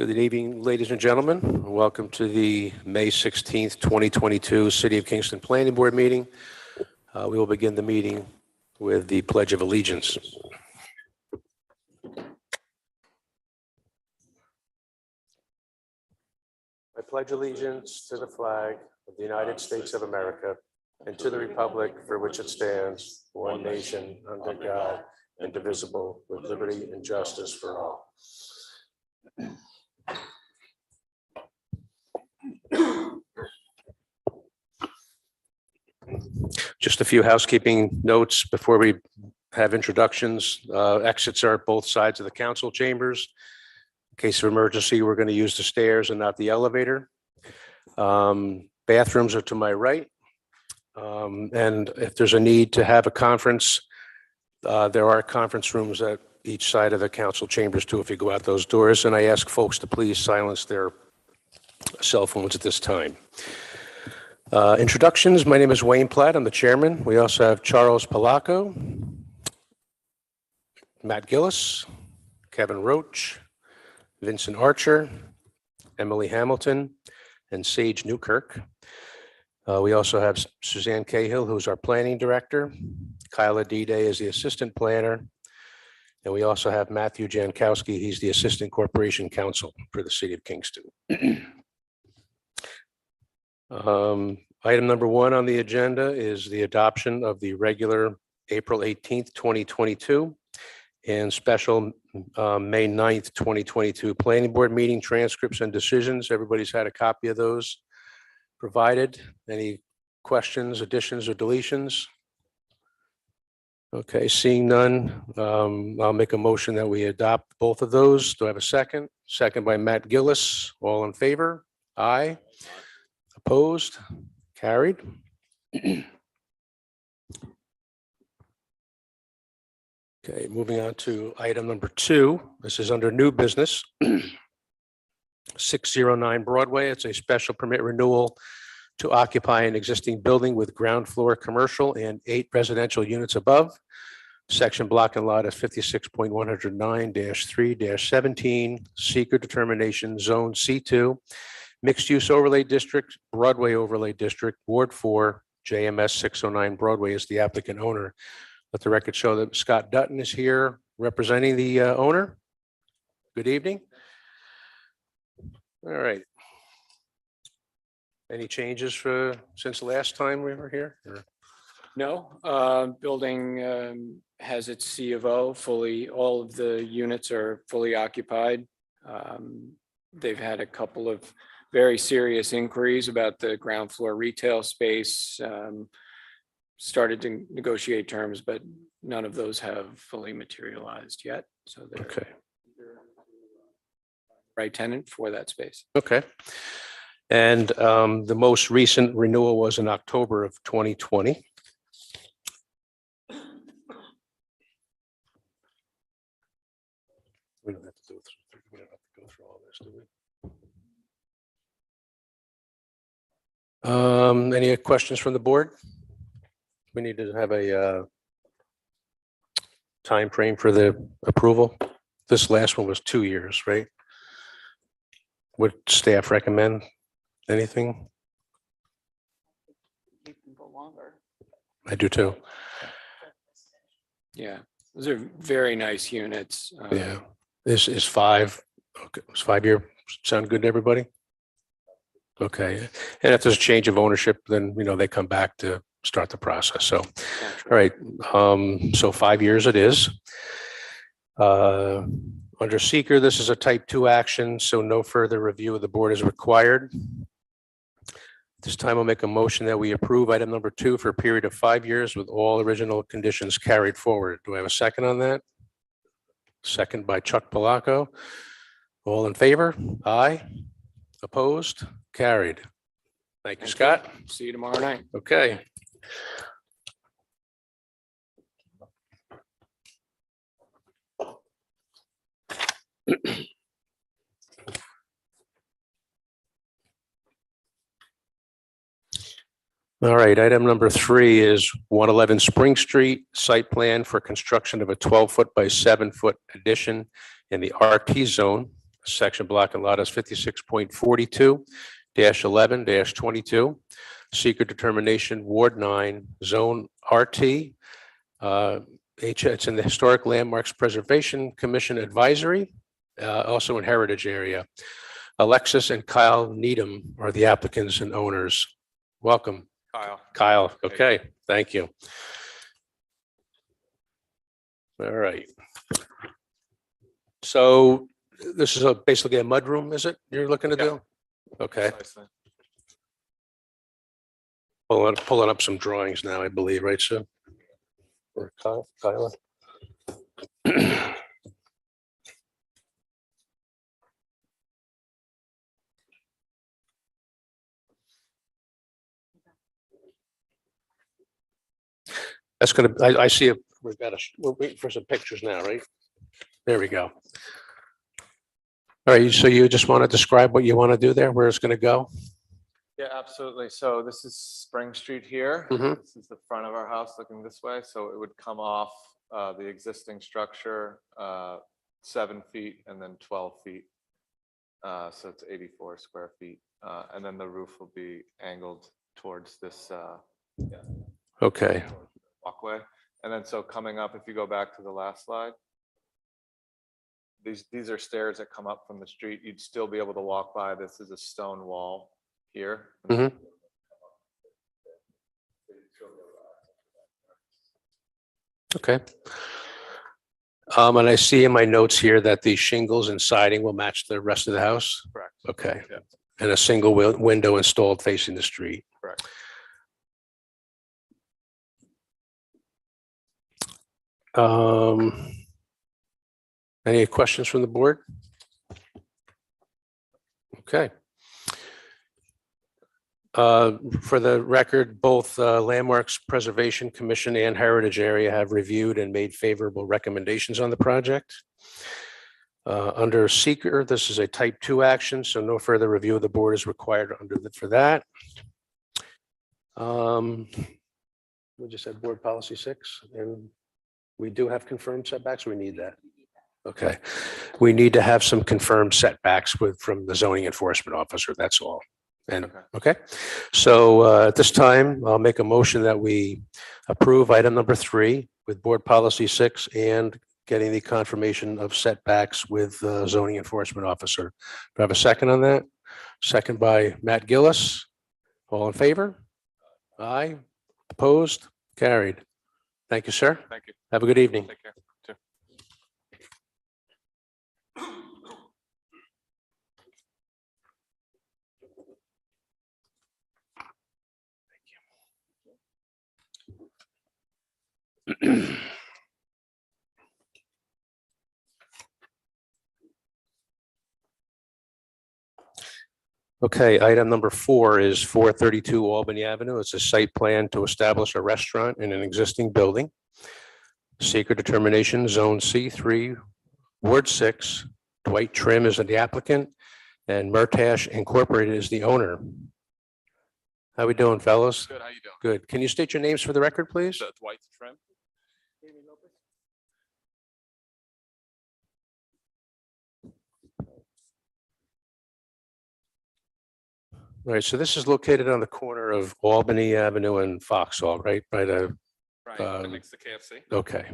Good evening, ladies and gentlemen. Welcome to the May 16th, 2022 City of Kingston Planning Board meeting. We will begin the meeting with the Pledge of Allegiance. I pledge allegiance to the flag of the United States of America and to the republic for which it stands, one nation, under God, indivisible, with liberty and justice for all. Just a few housekeeping notes before we have introductions. Exits are at both sides of the council chambers. In case of emergency, we're going to use the stairs and not the elevator. Bathrooms are to my right. And if there's a need to have a conference, there are conference rooms at each side of the council chambers too if you go out those doors. And I ask folks to please silence their cell phones at this time. Introductions. My name is Wayne Platt. I'm the chairman. We also have Charles Palaco, Matt Gillis, Kevin Roach, Vincent Archer, Emily Hamilton, and Sage Newkirk. We also have Suzanne Cahill, who's our planning director. Kyla D-Day is the assistant planner. And we also have Matthew Jankowski. He's the assistant corporation counsel for the city of Kingston. Item number one on the agenda is the adoption of the regular April 18th, 2022 and special May 9th, 2022 planning board meeting transcripts and decisions. Everybody's had a copy of those provided. Any questions, additions, or deletions? Okay, seeing none, I'll make a motion that we adopt both of those. Do I have a second? Second by Matt Gillis. All in favor? Aye. Opposed? Carried. Okay, moving on to item number two. This is under new business. 609 Broadway. It's a special permit renewal to occupy an existing building with ground floor commercial and 8 residential units above. Section block and lot is 56.109-3-17, seeker determination zone C2, mixed use overlay district, Broadway overlay district, Ward 4, JMS 609 Broadway is the applicant owner. Let the record show that Scott Dutton is here representing the owner. Good evening. All right. Any changes since the last time we were here? Or? No, building has its C of O fully, all of the units are fully occupied. They've had a couple of very serious inquiries about the ground floor retail space, started to negotiate terms, but none of those have fully materialized yet. So they're okay. Right tenant for that space. Okay. And the most recent renewal was in October of 2020. We don't have to go through all this, do we? Any questions from the board? We need to have a time frame for the approval. This last one was 2 years, right? Would staff recommend anything? You can go longer. I do too. Yeah, those are very nice units. Yeah, this is 5. Okay, was 5 year sound good to everybody? Okay, and if there's a change of ownership, then they come back to start the process. So, all right, so 5 years it is. Under seeker, this is a type 2 action, so no further review of the board is required. This time I'll make a motion that we approve item number 2 for a period of 5 years with all original conditions carried forward. Do I have a second on that? Second by Chuck Palaco. All in favor? Aye. Opposed? Carried. Thank you, Scott. See you tomorrow night. Okay. All right, item number 3 is 111 Spring Street, site plan for construction of a 12-foot by 7-foot addition in the RT zone. Section block and lot is 56.42-11-22. Secret determination, Ward 9, Zone RT. It's in the Historic Landmarks Preservation Commission Advisory, also in Heritage Area. Alexis and Kyle Needham are the applicants and owners. Welcome. Kyle, okay, thank you. All right. So this is basically a mudroom, is it, you're looking to do? Okay. Precisely. Pulling up some drawings now, I believe, right, Sue? Or Kyla? That's gonna, I see, we're waiting for some pictures now, right? There we go. All right, so you just want to describe what you want to do there, where it's going to go? Yeah, absolutely. So this is Spring Street here. Mhm. This is the front of our house looking this way. So it would come off the existing structure, 7 feet and then 12 feet. So it's 84 square feet. And then the roof will be angled towards this Okay, walkway. And then so coming up, if you go back to the last slide, these are stairs that come up from the street. You'd still be able to walk by. This is a stone wall here. Mhm. Okay. And I see in my notes here that the shingles and siding will match the rest of the house? Correct. Okay. Yeah. And a single window installed facing the street? Correct. Any questions from the board? Okay. For the record, both Landmarks Preservation Commission and Heritage Area have reviewed and made favorable recommendations on the project. Under seeker, this is a type 2 action, so no further review of the board is required for that. We just had board policy 6, and we do have confirmed setbacks. We need that. Okay. We need to have some confirmed setbacks from the zoning enforcement officer. That's all. And okay. So at this time, I'll make a motion that we approve item number 3 with board policy 6 and getting the confirmation of setbacks with the zoning enforcement officer. Do I have a second on that? Second by Matt Gillis. All in favor? Aye. Opposed? Carried. Thank you, sir. Thank you. Have a good evening. Take care. Too. Okay, item number 4 is 432 Albany Avenue. It's a site plan to establish a restaurant in an existing building. Secret determination, Zone C3, Ward 6. Dwight Trim is the applicant, and Murtash Incorporated is the owner. How we doing, fellas? Good. How you doing? Good. Can you state your names for the record, please? Dwight Trim. All right, so this is located on the corner of Albany Avenue and Foxhall, right? By the, Right. Next to KFC. okay.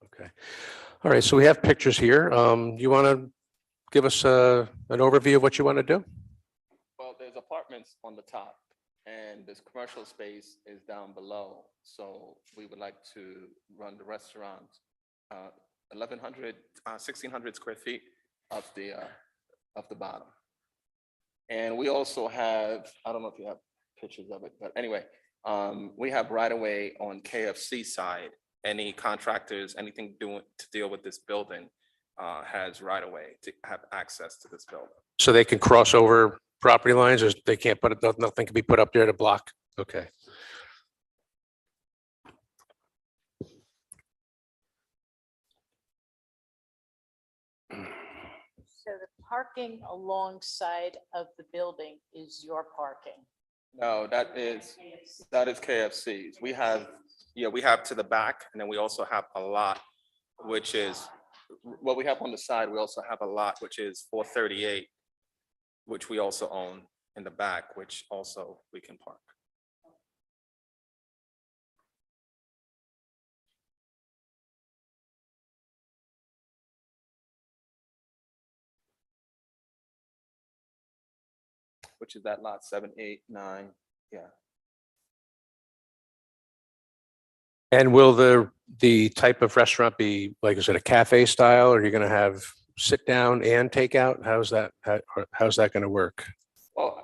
Okay. All right, so we have pictures here. You want to give us an overview of what you want to do? Well, there's apartments on the top and this commercial space is down below. So we would like to run the restaurant, 1,600 square feet of the bottom. And we also have, I don't know if you have pictures of it, but anyway, we have right away on KFC side. Any contractors, anything to deal with this building has right away to have access to this building. So they can cross over property lines, or they can't put it, nothing can be put up there to block? Okay. So the parking alongside of the building is your parking? No, that is KFC's. We have, we have to the back, and then we also have a lot, which is, what we have on the side, we also have a lot, which is 438, which we also own in the back, which also we can park. Which is that lot 7, 8, 9, yeah. And will the type of restaurant be, like, is it a cafe style, or are you gonna have sit down and takeout? How's that gonna work? Well,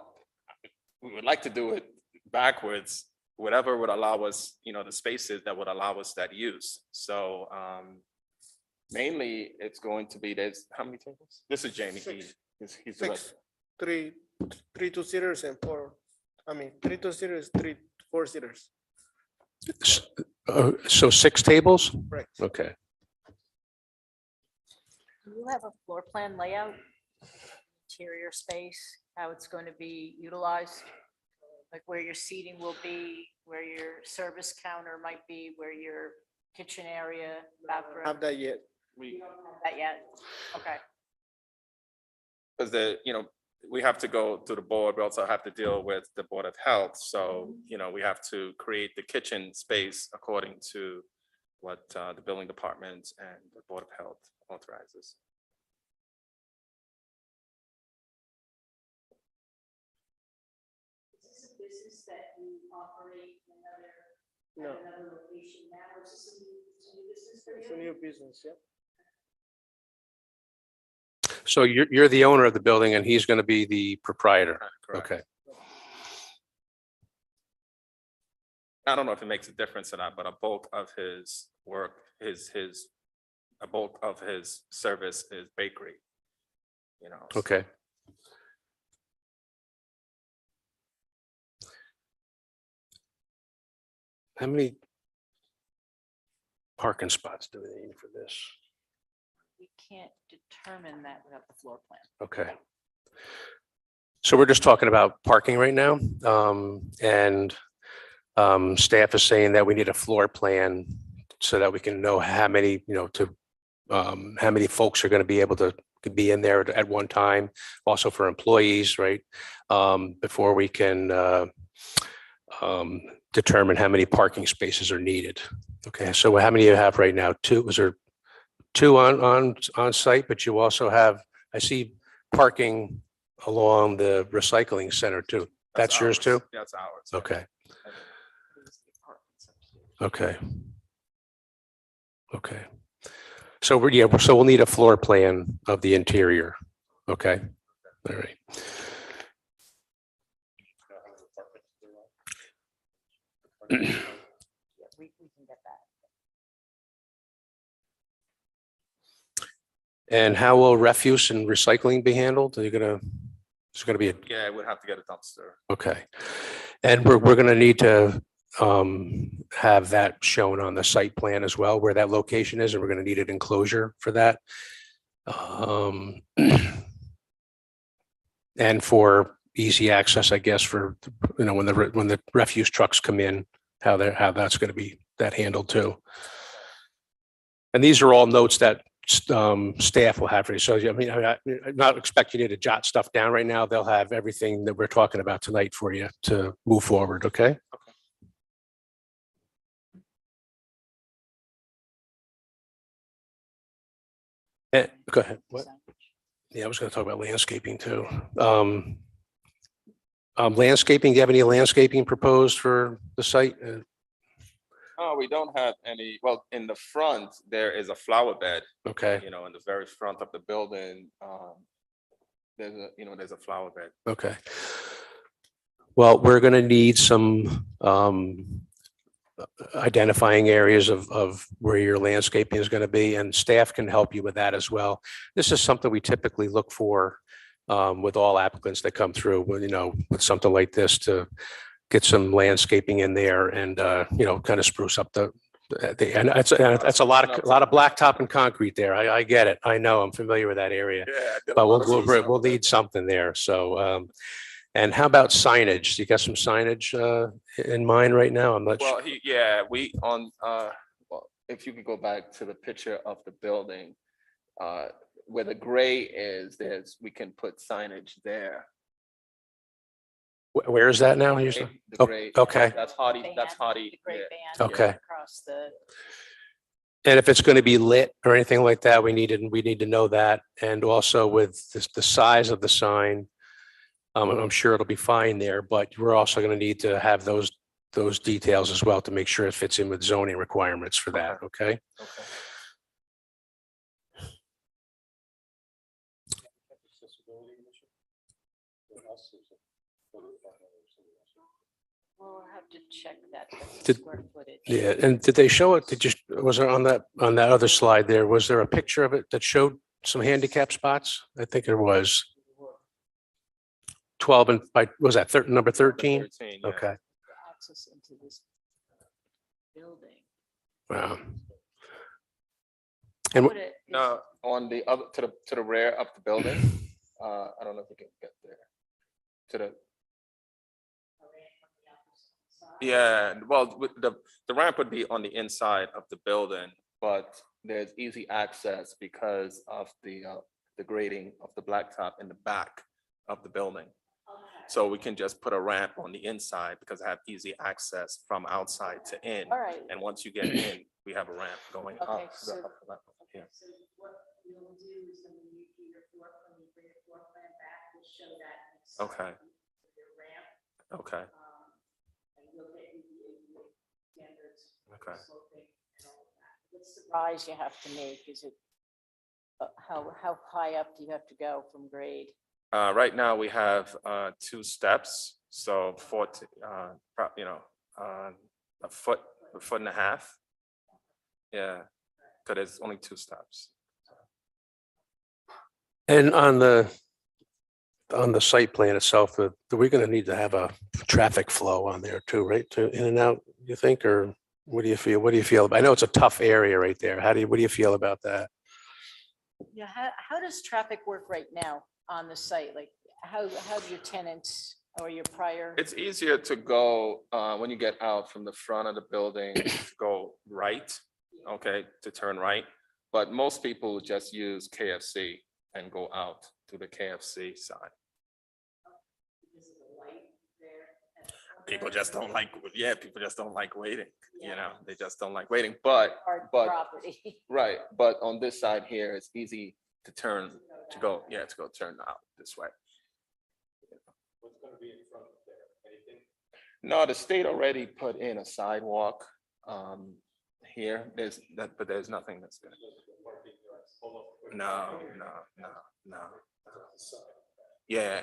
we would like to do it backwards, whatever would allow us, the spaces that would allow us that use. So mainly it's going to be, there's, how many tables? This is Jamie. Six. He's the Six, three two-seaters and four, 3 2-seaters, 3 4-seaters. So 6 tables? Right. Okay. Do you have a floor plan layout? Interior space, how it's going to be utilized? Like where your seating will be, where your service counter might be, where your kitchen area, bathroom? Have that yet? You don't have that yet? Okay. Because we have to go to the board. We also have to deal with the Board of Health. So, we have to create the kitchen space according to what the building department and the Board of Health authorizes. Is this a business that you operate in No, another location now, or is this a new business for it's a you? new business, yeah. So you're the owner of the building and he's gonna be the proprietor? Correct. Okay. I don't know if it makes a difference or not, but a bulk of his work, a bulk of his service is bakery. So- Okay. How many parking spots do they need for this? We can't determine that without the floor plan. Okay. So we're just talking about parking right now. And staff is saying that we need a floor plan so that we can know how many, how many folks are going to be able to be in there at one time, also for employees, right? Before we can determine how many parking spaces are needed. Okay, so how many do you have right now? 2? Was there 2 on site, but you also have, I see parking along the recycling center too. That's yours ours. too? That's ours. Okay. Okay. Okay. So so we'll need a floor plan of the interior. Okay. All right. Yeah, we can get that. And how will refuse and recycling be handled? Are you gonna, it's gonna be a, Yeah, we'll have to get a dumpster. okay. And we're gonna need to have that shown on the site plan as well, where that location is, and we're gonna need an enclosure for that. And for easy access, I guess, for, when the refuse trucks come in, how that's gonna be that handled too. And these are all notes that staff will have for you. So, I mean, I'm not expecting you to jot stuff down right now. They'll have everything that we're talking about tonight for you to move forward, okay? Go ahead. What? Yeah, I was gonna talk about landscaping too. Landscaping, do you have any landscaping proposed for the site? Oh, we don't have any, well, in the front, there is a flower bed, Okay, in the very front of the building. There's a flower bed. okay. Well, we're gonna need some identifying areas of where your landscaping is gonna be, and staff can help you with that as well. This is something we typically look for with all applicants that come through, with something like this, to get some landscaping in there and, kind of spruce up the, and that's a lot of blacktop and concrete there. I get it. I know, I'm familiar with that area. Yeah. But we'll need something there. So, And how about signage? You got some signage in mind right now? I'm not Well, sure. we well, if you could go back to the picture of the building, where the gray is, we can put signage there. Where is that now? The Oh, gray, okay. that's Hardy, Band, that's Hardy. the great yeah. band Okay. across the, And if it's going to be lit or anything like that, we need to know that. And also with the size of the sign, I'm sure it'll be fine there, but we're also going to need to have those details as well to make sure it fits in with zoning requirements for that. Okay. Okay. we'll have to check that, that's the Did- square footage. Yeah. And did they show it? Was there on that other slide there? Was there a picture of it that showed some handicap spots? I think there was 12 and was that number 13? 13, yeah. Okay. Access into this building. Wow. How And would it- is- No, on the other, to the rear of the building, I don't know if you can get there. To the, yeah, well, with the ramp would be on the inside of the building, but there's easy access because of the grading of the blacktop in the back of the building. So we can just put a ramp on the inside because I have easy access from outside to in. All right. And once you get in, we have a ramp going up. Okay, so- Yeah. So what we'll do is when you do your floor, when you bring your floor plan back, we'll show that. Okay. Your ramp, Okay, and we'll get you the ADA standards. okay. Sloping and all of that. What's the rise you have to make? Is it, how high up do you have to go from grade? Right now, we have 2 steps, so 40, a foot and a half. Yeah, because it's only 2 steps. And on the site plan itself, we're going to need to have a traffic flow on there too, right? To in and out, you think, or what do you feel? What do you feel? I know it's a tough area right there. What do you feel about that? Yeah, how does traffic work right now on the site? Like, how do your tenants or your prior? It's easier to go, when you get out from the front of the building, to go right, okay, to turn right. But most people just use KFC and go out to the KFC side. People just don't like, people just don't like waiting, they just don't like waiting, but, Property. right, but on this side here, it's easy to turn, to go turn out this way. What's going to be in front of there? Anything? No, the state already put in a sidewalk, here, but there's nothing that's gonna. No. Yeah.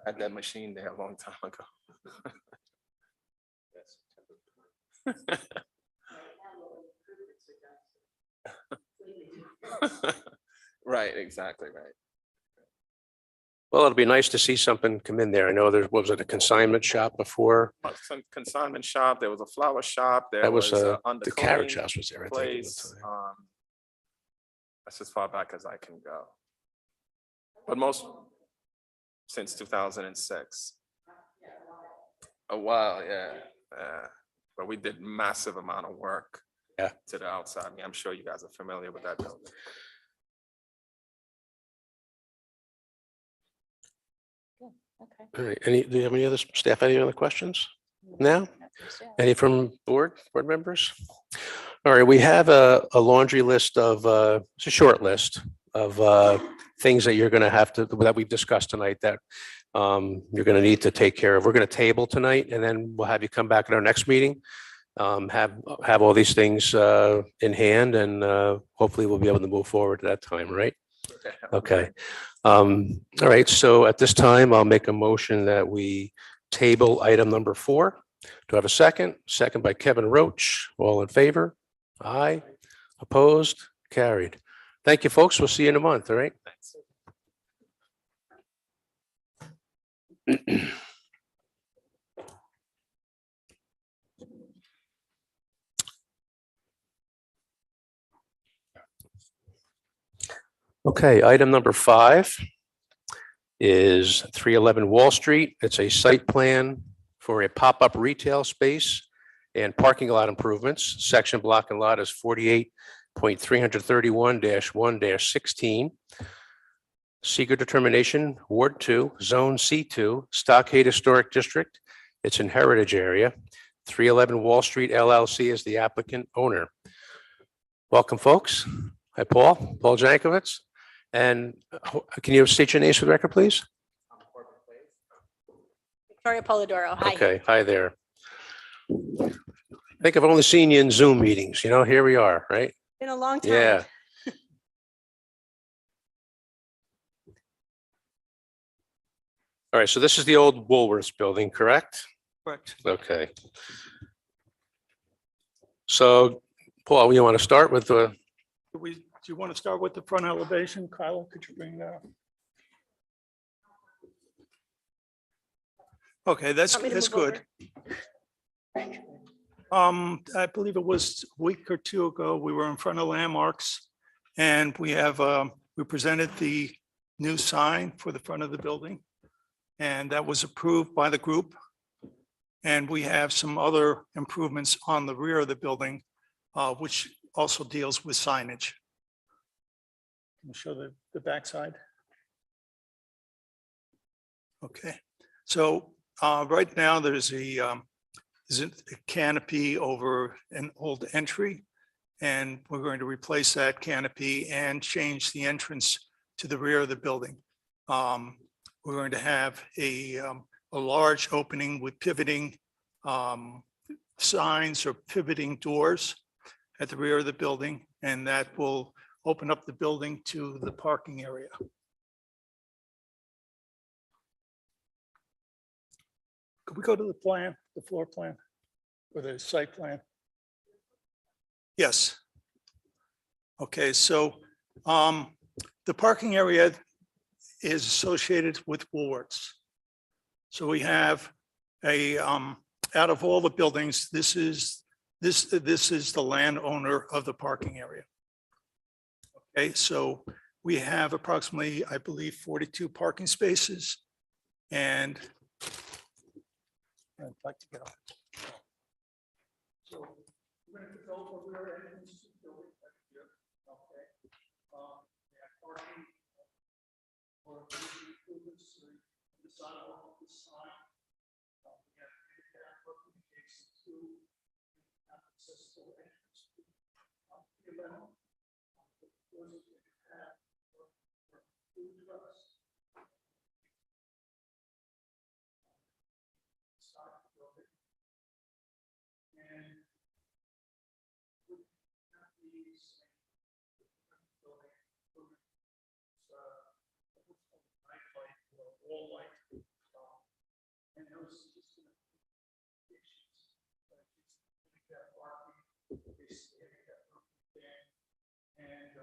Had that machine there a long time ago. Right, exactly, right. Well, it'll be nice to see something come in there. I know there was a consignment shop before. Some consignment shop, there was a flower shop, there That was was the underclothing carriage house was there, I think. at the place. time. That's as far back as I can go. But since 2006. A while, yeah. But we did massive amount of work. Yeah. To the outside. I'm sure you guys are familiar with that building. Okay. All right. Do you have any other staff, any other questions? Now? Any from board members? All right, we have a laundry list of, it's a short list of things that you're going to have to, that we've discussed tonight that you're going to need to take care of. We're going to table tonight and then we'll have you come back at our next meeting. Have all these things in hand and hopefully we'll be able to move forward at that time, right? Okay. All right, so at this time, I'll make a motion that we table item number 4. Do I have a second? Second by Kevin Roach. All in favor? Aye. Opposed? Carried. Thank you, folks. We'll see you in a month, all right? Thanks. Okay, item number 5 is 311 Wall Street. It's a site plan for a pop-up retail space and parking lot improvements. Section block and lot is 48.331-1-16. Seeker determination, Ward 2, Zone C2, Stockade Historic District. It's in Heritage Area. 311 Wall Street LLC is the applicant owner. Welcome, folks. Hi, Paul Jankovich. And can you state your names for the record, please? Victoria Polidoro, hi. Okay, hi there. I think I've only seen you in Zoom meetings, here we are, right? Been a long time. Yeah. All right, so this is the old Woolworths building, correct? Correct. Okay. So, Paul, you want to start with the, Do you want to start with the front elevation? Kyla, could you bring that up? Okay, that's Want me to move good. I believe it was a week or two ago, we were in front of Landmarks and we presented the new sign for the front of the building. And that was approved by the group. And we have some other improvements on the rear of the building, which also deals with signage. Can you show the backside? Okay, so right now there's a canopy over an old entry, and we're going to replace that canopy and change the entrance to the rear of the building. We're going to have a large opening with pivoting signs or pivoting doors at the rear of the building, and that will open up the building to the parking area. Could we go to the plan, the floor plan, or the site plan? Yes. Okay, so the parking area is associated with Woolworths. So we have a, out of all the buildings, this is the landowner of the parking area. Okay, so we have approximately, I believe, 42 parking spaces. And I'd like to get up. So we're going to go for rear entrance to the building right here. Okay. We have parking or improvements to the sidewalk of the sign. We have handicap parking adjacent to accessible entrance to the event. Food trucks. Start the building. And we have these building night light or wall light. And those just and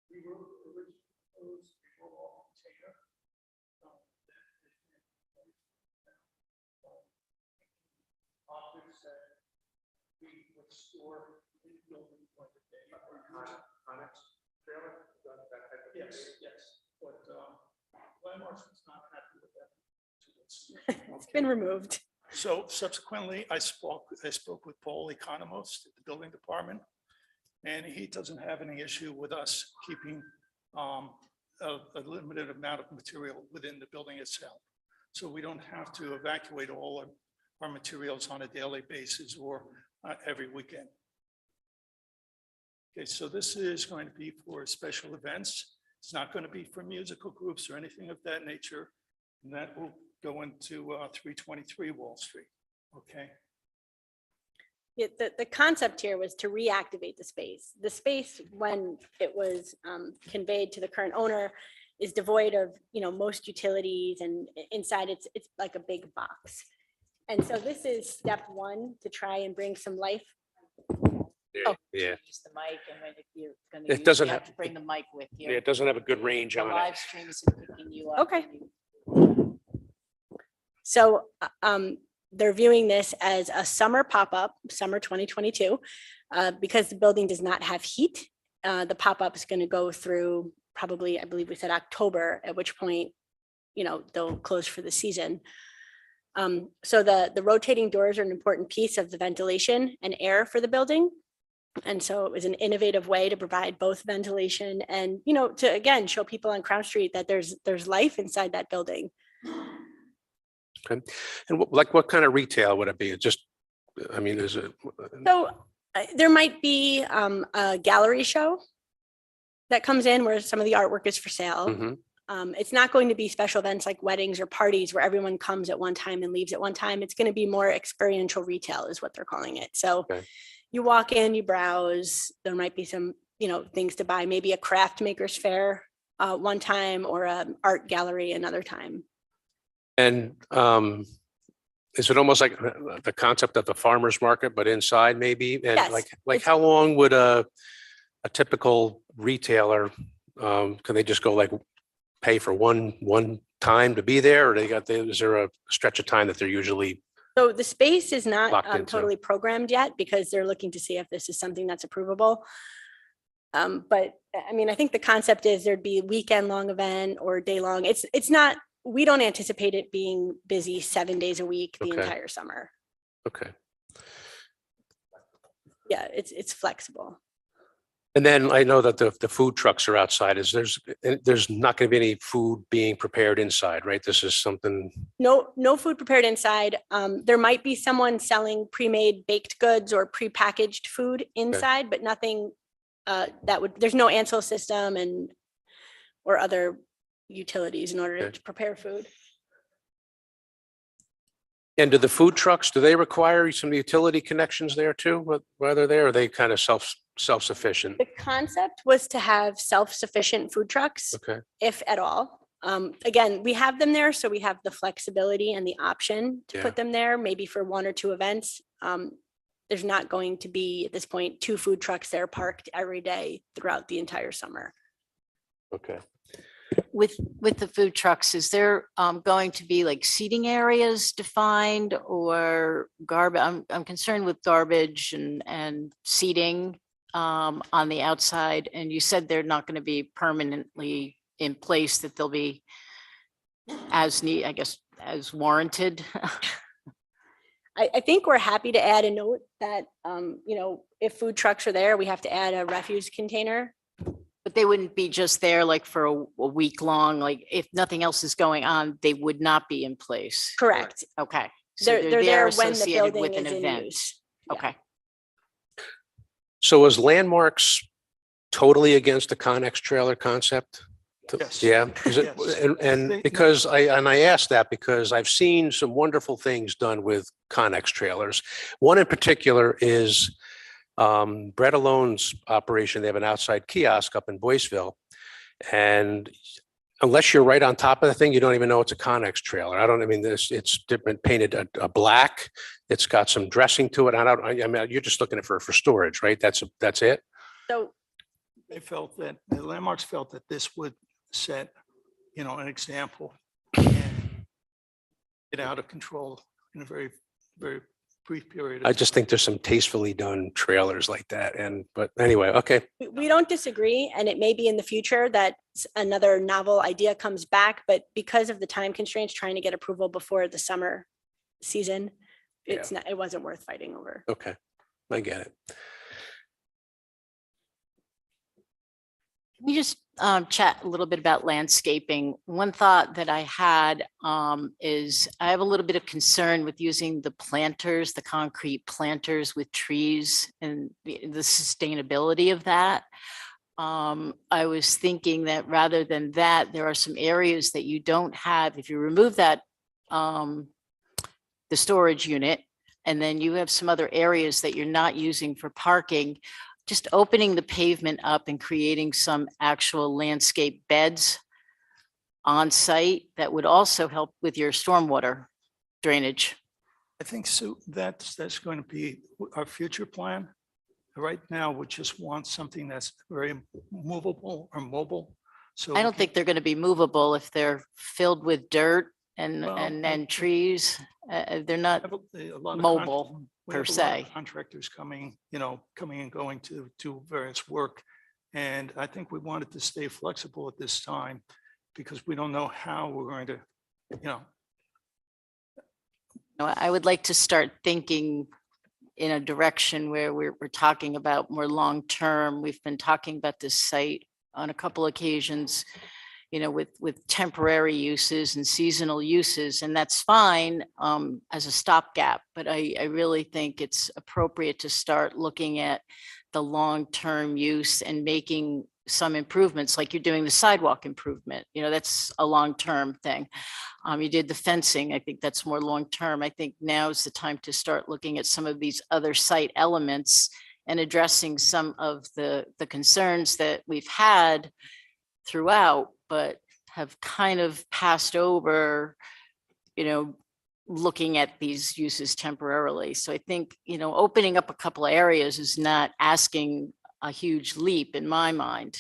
we were originally proposed a roll-off container. Objects that we would store in the building for the day. Yes, yes, but Landmarks was not happy with that. It's been removed. So subsequently, I spoke with Paul Economos at the building department, and he doesn't have any issue with us keeping a limited amount of material within the building itself. So we don't have to evacuate all of our materials on a daily basis or every weekend. Okay, so this is going to be for special events. It's not going to be for musical groups or anything of that nature. And that will go into 323 Wall Street, okay? Yeah, the concept here was to reactivate the space. The space, when it was conveyed to the current owner, is devoid of, most utilities, and inside it's like a big box. And so this is step one to try and bring some life. yeah, Use the mic, and when you're gonna It use, doesn't you have have- to bring the mic with you. it doesn't have a good range The on it. live stream is picking you up. Okay. when you- So they're viewing this as a summer pop-up, summer 2022, because the building does not have heat The pop-up is going to go through probably, I believe we said October, at which point, they'll close for the season. So the rotating doors are an important piece of the ventilation and air for the building. And so it was an innovative way to provide both ventilation and, to again, show people on Crown Street that there's life inside that building. Okay. And what kind of retail would it be? Is it? So there might be a gallery show that comes in where some of the artwork is for sale. Mhm. It's not going to be special events like weddings or parties where everyone comes at one time and leaves at one time. It's going to be more experiential retail is what they're calling it. So Okay. you walk in, you browse, there might be some, things to buy, maybe a craft makers fair one time or an art gallery another time. And is it almost like the concept of the farmer's market, but inside maybe? And Yes, like it's- how long would a typical retailer, can they just go like pay for one time to be there? Or is there a stretch of time that they're usually? So the space is not Locked into. totally programmed yet because they're looking to see if this is something that's approvable. But I think the concept is there'd be a weekend long event or day long. It's not, we don't anticipate it being busy 7 days a week the Okay. entire summer. Okay. Yeah, it's flexible. And then I know that the food trucks are outside. There's not going to be any food being prepared inside, right? This is something. No food prepared inside. There might be someone selling pre-made baked goods or pre-packaged food inside, but nothing there's no Ansel system or other utilities in order Okay. to prepare food. And do the food trucks, do they require some utility connections there too, while they're there? Or are they kind of self-sufficient? The concept was to have self-sufficient food trucks, Okay. if at all. Again, we have them there, so we have the flexibility and the option to Yeah. put them there, maybe for 1 or 2 events. There's not going to be, at this point, 2 food trucks there parked every day throughout the entire summer. Okay. With the food trucks, is there going to be like seating areas defined or garbage? I'm concerned with garbage and seating on the outside. And you said they're not going to be permanently in place, that they'll be as as warranted. I think we're happy to add a note that, if food trucks are there, we have to add a refuse container. But they wouldn't be just there like for a week long, like if nothing else is going on, they would not be in place. Correct. Okay. So They're there when the associated building with is an in event. use. Yeah. Okay. So is Landmarks totally against the Connex trailer concept? Yes. Yeah. Is it, Yes. and They- because I asked that because I've seen some wonderful things done with Connex trailers. One in particular is Bread Alone's operation. They have an outside kiosk up in Boyceville. And unless you're right on top of the thing, you don't even know it's a Connex trailer. It's different, painted a black. It's got some dressing to it. You're just looking for storage, right? That's it. So They felt that, the Landmarks felt that this would set, an example and get out of control in a very, very brief period. I just think there's some tastefully done trailers like that. But anyway, okay. we don't disagree, and it may be in the future that another novel idea comes back, but because of the time constraints, trying to get approval before the summer season, it wasn't worth fighting over. Okay. I get it. Can we just chat a little bit about landscaping? One thought that I had is I have a little bit of concern with using the planters, the concrete planters with trees and the sustainability of that. I was thinking that rather than that, there are some areas that you don't have. If you remove that, the storage unit, and then you have some other areas that you're not using for parking, just opening the pavement up and creating some actual landscape beds on site that would also help with your stormwater drainage. I think so. That's going to be our future plan. Right now, we just want something that's very movable or mobile. So I don't think they're going to be movable if they're filled with dirt and Well, trees. They're not a lot of mobile we per have a lot of se. contractors coming and going to do various work. And I think we wanted to stay flexible at this time because we don't know how we're going to, I would like to start thinking in a direction where we're talking about more long-term. We've been talking about this site on a couple occasions, with temporary uses and seasonal uses, and that's fine as a stopgap. But I really think it's appropriate to start looking at the long-term use and making some improvements, like you're doing the sidewalk improvement. That's a long-term thing. You did the fencing. I think that's more long-term. I think now is the time to start looking at some of these other site elements and addressing some of the concerns that we've had throughout, but have kind of passed over, looking at these uses temporarily. So I think, opening up a couple of areas is not asking a huge leap in my mind.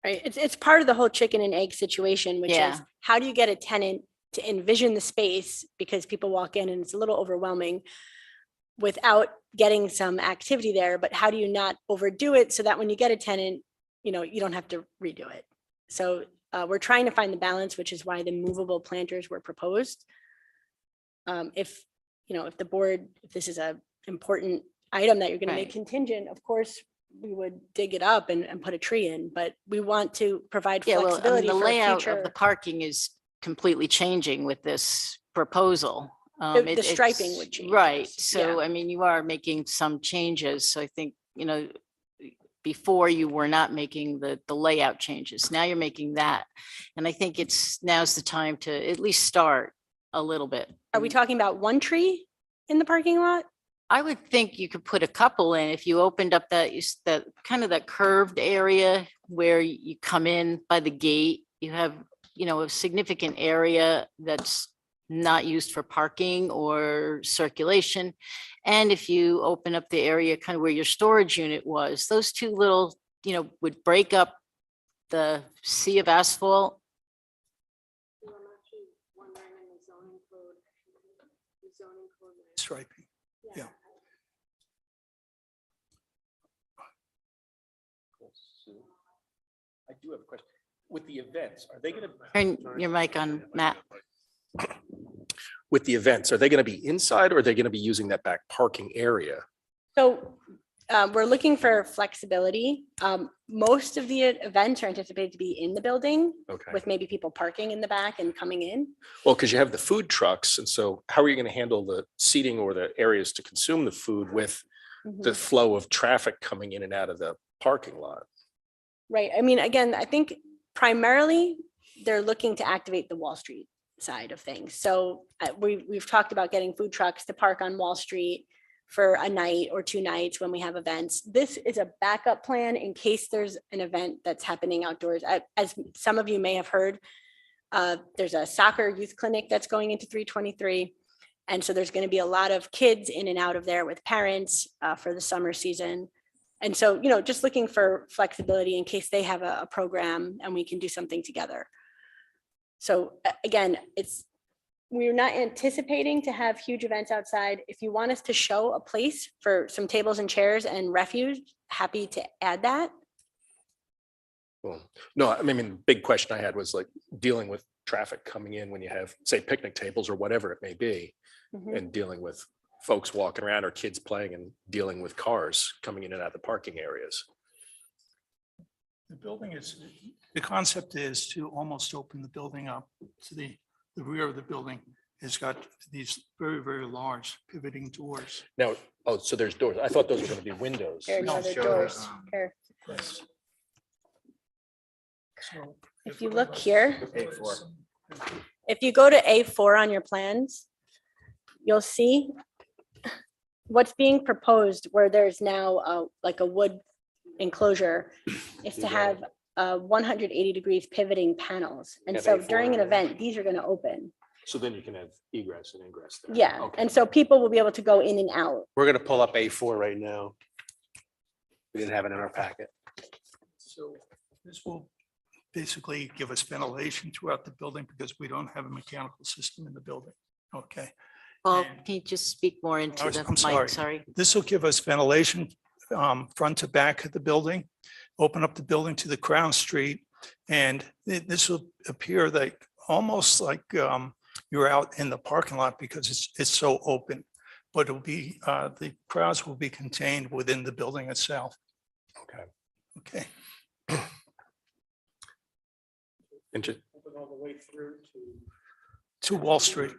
Right, it's part of the whole chicken and egg situation, which is Yeah. how do you get a tenant to envision the space, because people walk in and it's a little overwhelming without getting some activity there, but how do you not overdo it so that when you get a tenant, you don't have to redo it. So we're trying to find the balance, which is why the movable planters were proposed. If the board, if this is a important item that you're going to make Right. contingent, of course, we would dig it up and put a tree in, but we want to provide Yeah, well, I mean, flexibility the for layout of future. the parking is completely changing with this proposal. The striping it's- would change, Right, yes. so Yeah. I mean, you are making some changes, so I think, before you were not making the layout changes, now you're making that. And I think now's the time to at least start a little bit. Are we talking about one tree in the parking lot? I would think you could put a couple in if you opened up that kind of that curved area where you come in by the gate. You have, a significant area that's not used for parking or circulation. And if you open up the area kind of where your storage unit was, those two little, would break up the sea of asphalt. striping. Yeah. I do have a question. With the events, are they going to? Turn your mic on, Matt. With the events, are they going to be inside or are they going to be using that back parking area? So we're looking for flexibility. Most of the events are anticipated to be in the building Okay. with maybe people parking in the back and coming in. Well, because you have the food trucks. And so how are you going to handle the seating or the areas to consume the food with the flow of traffic coming in and out of the parking lot? Right. I mean, again, I think primarily they're looking to activate the Wall Street side of things. So we've talked about getting food trucks to park on Wall Street for a night or 2 nights when we have events. This is a backup plan in case there's an event that's happening outdoors. As some of you may have heard, there's a soccer youth clinic that's going into 323. And so there's going to be a lot of kids in and out of there with parents for the summer season. And so, just looking for flexibility in case they have a program and we can do something together. So again, we're not anticipating to have huge events outside. If you want us to show a place for some tables and chairs and refuse, happy to add that. Well, no, I mean, the big question I had was like dealing with traffic coming in when you have, say, picnic tables or whatever it may be, and dealing with folks walking around or kids playing and dealing with cars coming in and out of the parking areas. The concept is to almost open the building up to the rear of the building has got these very, very large pivoting doors. Now, oh, so there's doors. I thought those were going to be windows. There are no other doors here. So If you look here, if you go to A4 on your plans, you'll see what's being proposed where there's now like a wood enclosure is to have 180 degrees pivoting panels. And Have so A4 during an on there? event, these are going to open. So then you can have egress and ingress there. Yeah. Okay. And so people will be able to go in and out. We're going to pull up A4 right now. We didn't have it in our packet. So this will basically give us ventilation throughout the building because we don't have a mechanical system in the building. Okay. Well, And- can you just speak more into the I'm sorry. mic? Sorry. This will give us ventilation front to back of the building. open up the building to the Crown Street. And this will appear like, almost like you're out in the parking lot because it's so open. But it'll be, the crowds will be contained within the building itself. Okay. Okay. Inter- All the way through To Wall Street.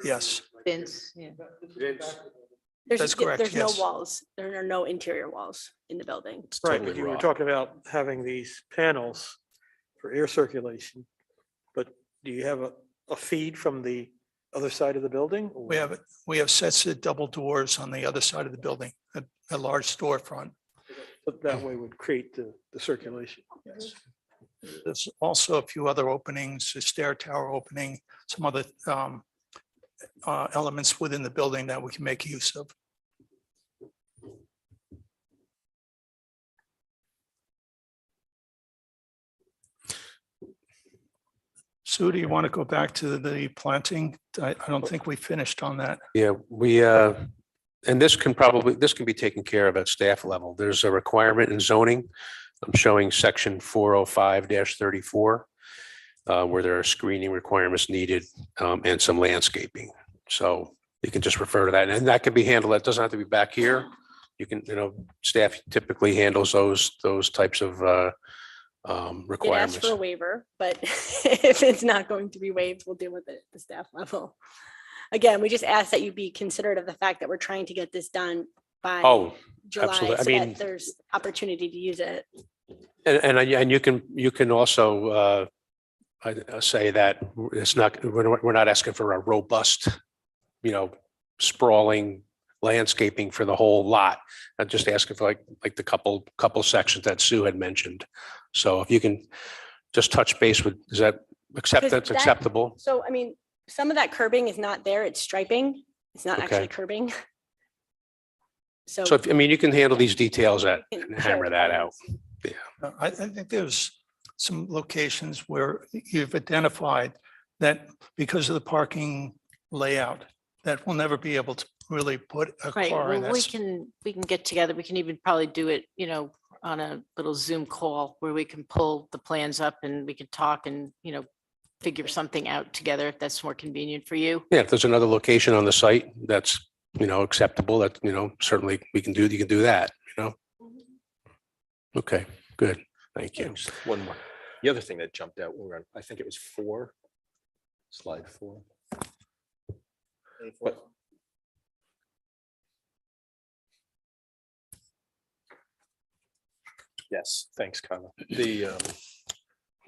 Yes, Vince, yeah. That's correct, There's no yes. walls. There are no interior walls in the building. It's Right, totally but you were raw. talking about having these panels for air circulation. But do you have a feed from the other side of the building? or- we have sets of double doors on the other side of the building, a large storefront. But that way would create the circulation. Yes. There's also a few other openings, a stair tower opening, some other elements within the building that we can make use of. Sue, do you want to go back to the planting? I don't think we finished on that. Yeah, and this can be taken care of at staff level. There's a requirement in zoning. I'm showing section 405-34, where there are screening requirements needed, and some landscaping. So you can just refer to that, and that can be handled. That doesn't have to be back here. You can, staff typically handles those types of It asks requirements. for a waiver, but if it's not going to be waived, we'll deal with it at the staff level. Again, we just ask that you be considerate of the fact that we're trying to get this done by Oh, July, absolutely. I so mean- that there's opportunity to use it. And you can also say that we're not asking for a robust, sprawling landscaping for the whole lot. I'm just asking for like the couple sections that Sue had mentioned. So if you can just touch base with, is that Because that's that- acceptable? So, I mean, some of that curbing is not there, it's striping. It's not actually Okay. curbing. So. So you can handle these details and we can hammer show that out. plans. I think there's some locations where you've identified that because of the parking layout, that we'll never be able to really put a Right, car in. well, we That's- can get together. We can even probably do it, on a little Zoom call where we can pull the plans up and we can talk and, figure something out together if that's more convenient for you. Yeah, if there's another location on the site that's, acceptable, that, certainly you can do that, Okay, good. Thank you. Just one more. The other thing that jumped out, I think it was slide 4. But yes, thanks, Kyla. The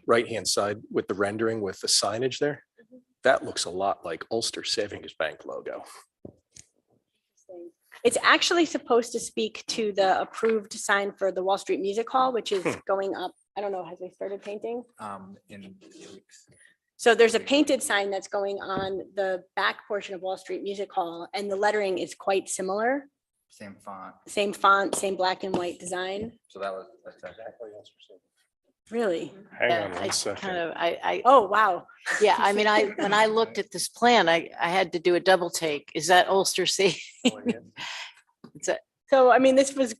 right-hand side with the rendering with the signage there, that looks a lot like Ulster Savings Bank logo. It's actually supposed to speak to the approved sign for the Wall Street Music Hall, which is going up. I don't know, has they started painting? In 2 weeks. So there's a painted sign that's going on the back portion of Wall Street Music Hall, and the lettering is quite similar. Same font. Same font, same black and white design. So that's exactly. Really? Hang Yeah, on I one second. Oh, wow. Yeah, I mean, when I looked at this plan, I had to do a double take. Is that Ulster C? So, I mean, this was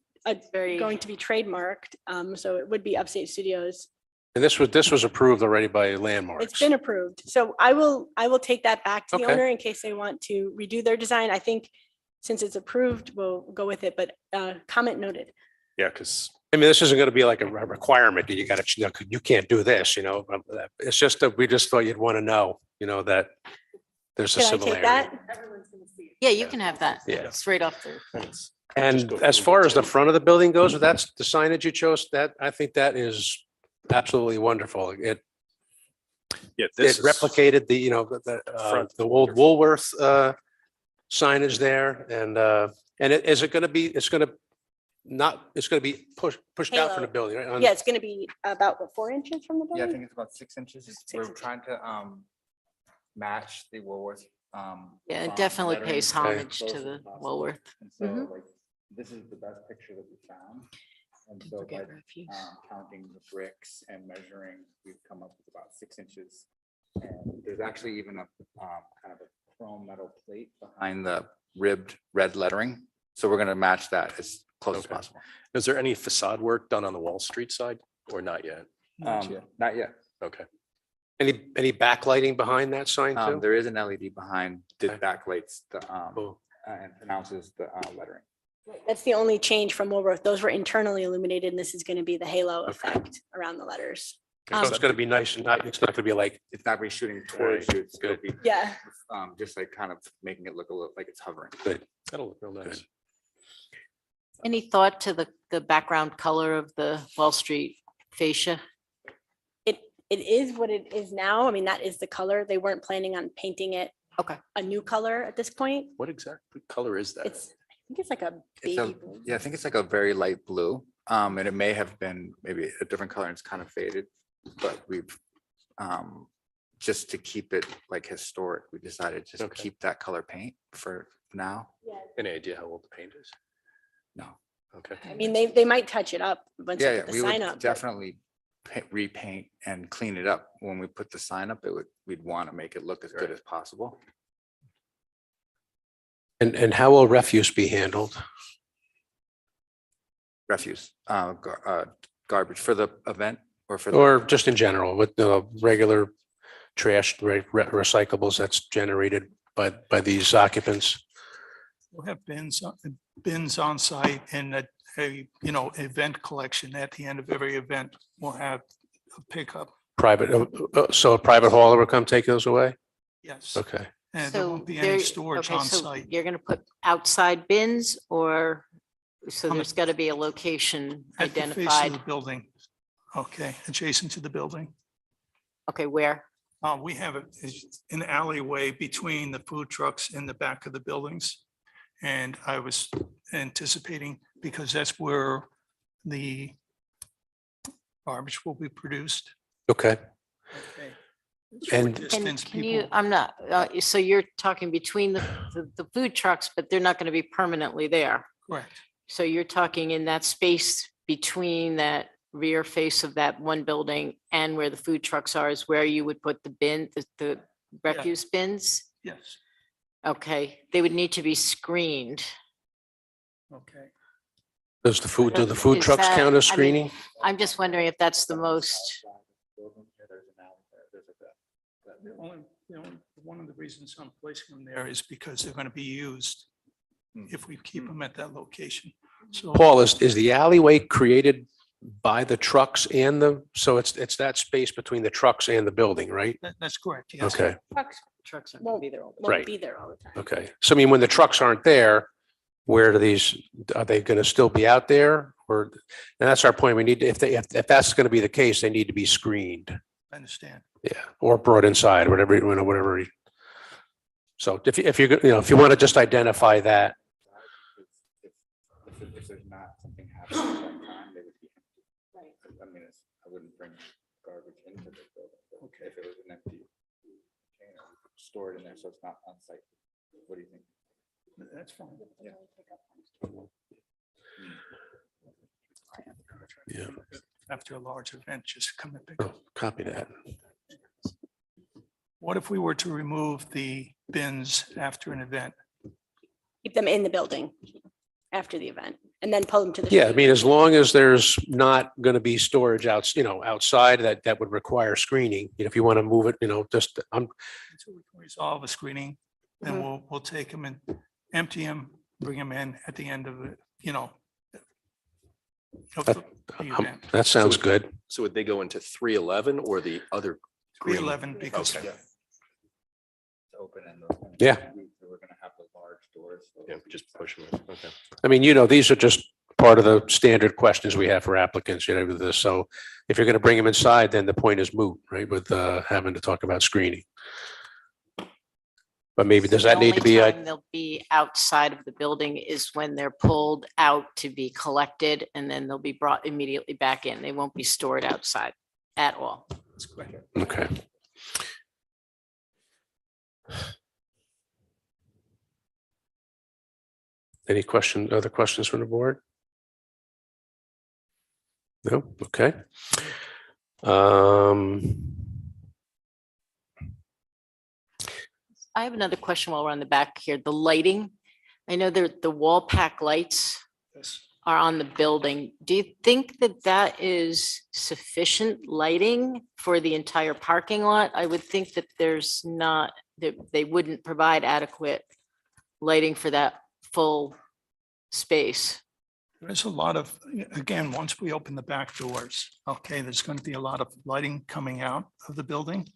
Very, going to be trademarked, so it would be Upstate Studios. And this was approved already by Landmarks. It's been approved. So I will take that back to the Okay. owner in case they want to redo their design. I think since it's approved, we'll go with it, but comment noted. Yeah, because I mean, this isn't going to be like a requirement that you can't do this, It's just that we just thought you'd want to know, that there's a Can I take similarity. that? yeah, you can have that. Yeah. Straight off the. And as far as the front of the building goes, that's the signage you chose, I think that is absolutely wonderful. It replicated the Front the old Woolworth signage there, and is it going to be, it's going to be pushed out from the Halo. building, right? Yeah, it's going to be about what, 4 inches from the Yeah, I building? think it's about 6 inches. 6 We're inches. trying to match the Woolworth. Yeah, it font definitely lettering pays as homage close to as the possible. Woolworth. And so Mhm. like, this is the best picture that we found. And Don't so forget by refuse. counting the bricks and measuring, we've come up with about 6 inches. And there's actually even a kind of a chrome metal plate behind the ribbed red lettering. So we're gonna match that as close as Okay. possible. Is there any facade work done on the Wall Street side or not yet? Not yet. Okay. Any backlighting behind that sign too? There is an LED behind that Okay. backlights the, Cool. and announces the lettering. That's the only change from Woolworth. Those were internally illuminated, and this is going to be the halo effect around the letters. So it's gonna be nice and not, it's not gonna be like, It's not really shooting towards Right, you. It's gonna good. be Yeah. just like kind of making it look a little like it's hovering. That'll look real nice. Any thought to the background color of the Wall Street fascia? It is what it is now. I mean, that is the color. They weren't planning on painting it Okay. a new color at this point. What exactly color is that? It's, I think it's like a It's baby a, blue. yeah, I think it's like a very light blue. And it may have been maybe a different color and it's kind of faded, but we've just to keep it like historic, we decided just to Okay. keep that color paint for now. Any idea how old the paint is? No. Okay. I mean, they might touch it up once Yeah, they yeah, put we the sign would up. but- definitely repaint and clean it up. When we put the sign up, we'd want to make it look as good Right. as possible. and how will refuse be handled? Refuse, garbage for the event or for the. Or just in general with the regular trash, recyclables that's generated by these occupants? We'll have bins on site and event collection at the end of every event. We'll have a pickup. Private, so a private hauler will come take those away? Yes. Okay. And there So won't be there- any storage okay, on so site. You're gonna put outside bins or, so On the- there's gotta be a location At the face of identified. the building. Okay, adjacent to the building. Okay, where? We have an alleyway between the food trucks in the back of the buildings. And I was anticipating, because that's where the garbage will be produced. Okay. Okay. And- Short Can distance can you, people- I'm not, so you're talking between the food trucks, but they're not gonna be permanently there. Correct. So you're talking in that space between that rear face of that one building and where the food trucks are is where you would put the bin, the refuse bins? Yes, Okay, they would need to be screened. okay. Do the food Is trucks that- count as I mean, screening? I'm just wondering if that's the most, One of the reasons I'm placing them there is because they're going to be used if we keep them at that location. So Paul, is the alleyway created by the trucks and so it's that space between the trucks and the building, right? that's correct, yes. Okay, trucks aren't gonna be there all the Right. Won't be there all the time. okay. So I mean, when the trucks aren't there, where do are they going to still be out there? Or, and that's our point. We need to, if that's going to be the case, they need to be screened. I understand. Yeah, or brought inside, whatever. So if you want to just identify that, If there's not something happening at that time, they would be empty. I mean, I wouldn't bring garbage into the building. Okay. If it was an empty container, store it in there so it's not on site. What do you think? That's fine. Yeah. yeah, After a large event, just come and pick up. copy that. What if we were to remove the bins after an event? Keep them in the building after the event and then pull them to the. Yeah, I street. mean, as long as there's not going to be storage outside that would require screening, if you want to move it, just, Until we can resolve a screening, then Mm-hmm. we'll take them and empty them, bring them in at the end of the event. that sounds good. So would they go into 311 or the other? green? 311 because Okay. Open and. Yeah. We're gonna have the large doors. so- Yeah, just push them. Okay. I mean, these are just part of the standard questions we have for applicants, with this. So if you're going to bring them inside, then the point is moot, right, with having to talk about screening. But maybe does that need to be, The only time they'll be outside of the building is when they're pulled out to be collected and then they'll be brought immediately back in. They won't be stored outside at all. okay. Any other questions from the board? No, okay. I have another question while we're on the back here. The lighting, I know the wall pack lights are on the building, do you think that that is sufficient lighting for the entire parking lot? I would think that there's not, that they wouldn't provide adequate lighting for that full space. There's a lot of, again, once we open the back doors, okay, there's going to be a lot of lighting coming out of the building.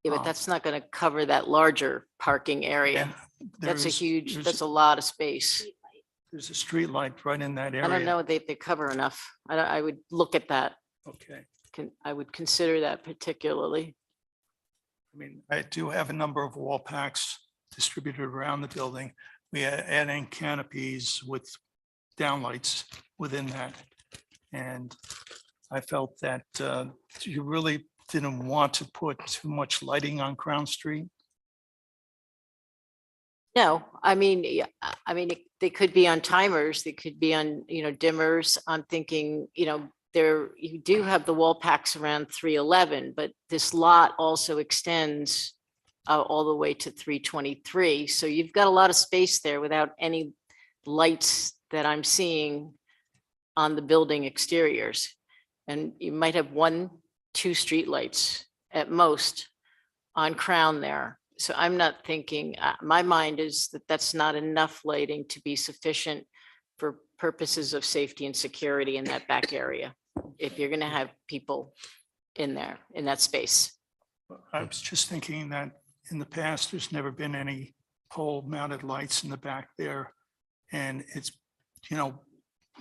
Yeah, but that's not going to cover that larger parking area. And That's a there's- huge, there's- that's a lot of space. There's a street light right in that area. I don't know if they cover enough. I would look at that. Okay, I would consider that particularly. I mean, I do have a number of wall packs distributed around the building. We are adding canopies with downlights within that. And I felt that you really didn't want to put too much lighting on Crown Street. No, I mean, yeah, they could be on timers, they could be on, dimmers. I'm thinking, there, you do have the wall packs around 311, but this lot also extends all the way to 323. So you've got a lot of space there without any lights that I'm seeing on the building exteriors. And you might have 1, 2 street lights at most on Crown there. So I'm not thinking, my mind is that that's not enough lighting to be sufficient for purposes of safety and security in that back area. If you're gonna have people in there, in that space. I was just thinking that in the past, there's never been any pole mounted lights in the back there. And it's,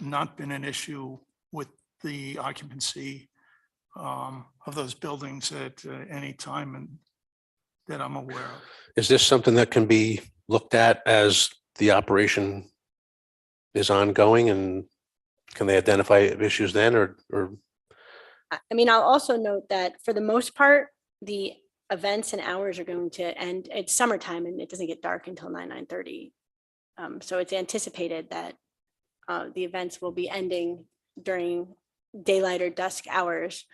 not been an issue with the occupancy of those buildings at any time and that I'm aware of. Is this something that can be looked at as the operation is ongoing, and can they identify issues then or? I mean, I'll also note that for the most part, the events and hours are going to end. It's summertime and it doesn't get dark until 9:30. So it's anticipated that the events will be ending during daylight or dusk hours.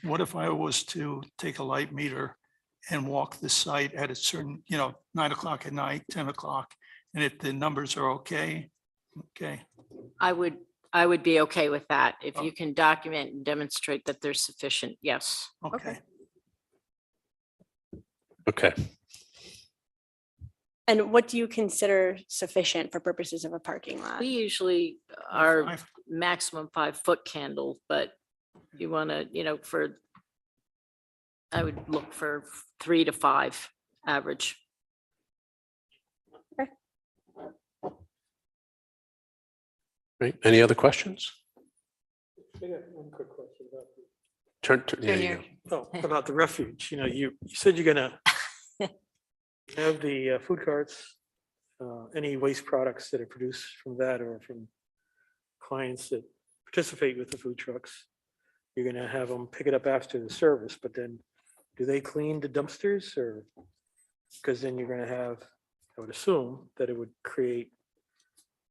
What if I was to take a light meter and walk the site at a certain, 9 o'clock at night, 10 o'clock, and if the numbers are okay? Okay, I would be okay with that. If you can document and demonstrate that there's sufficient, yes. okay. Okay, And what do you consider sufficient for purposes of a parking lot? We usually are Five. maximum 5-foot candle, but you want to, I would look for 3 to 5 average. right. Any other questions? I got one quick question about There you go. about the refuge. You said you're gonna have the food carts, any waste products that are produced from that or from clients that participate with the food trucks. You're gonna have them pick it up after the service, but then do they clean the dumpsters or? Because then you're gonna have, I would assume that it would create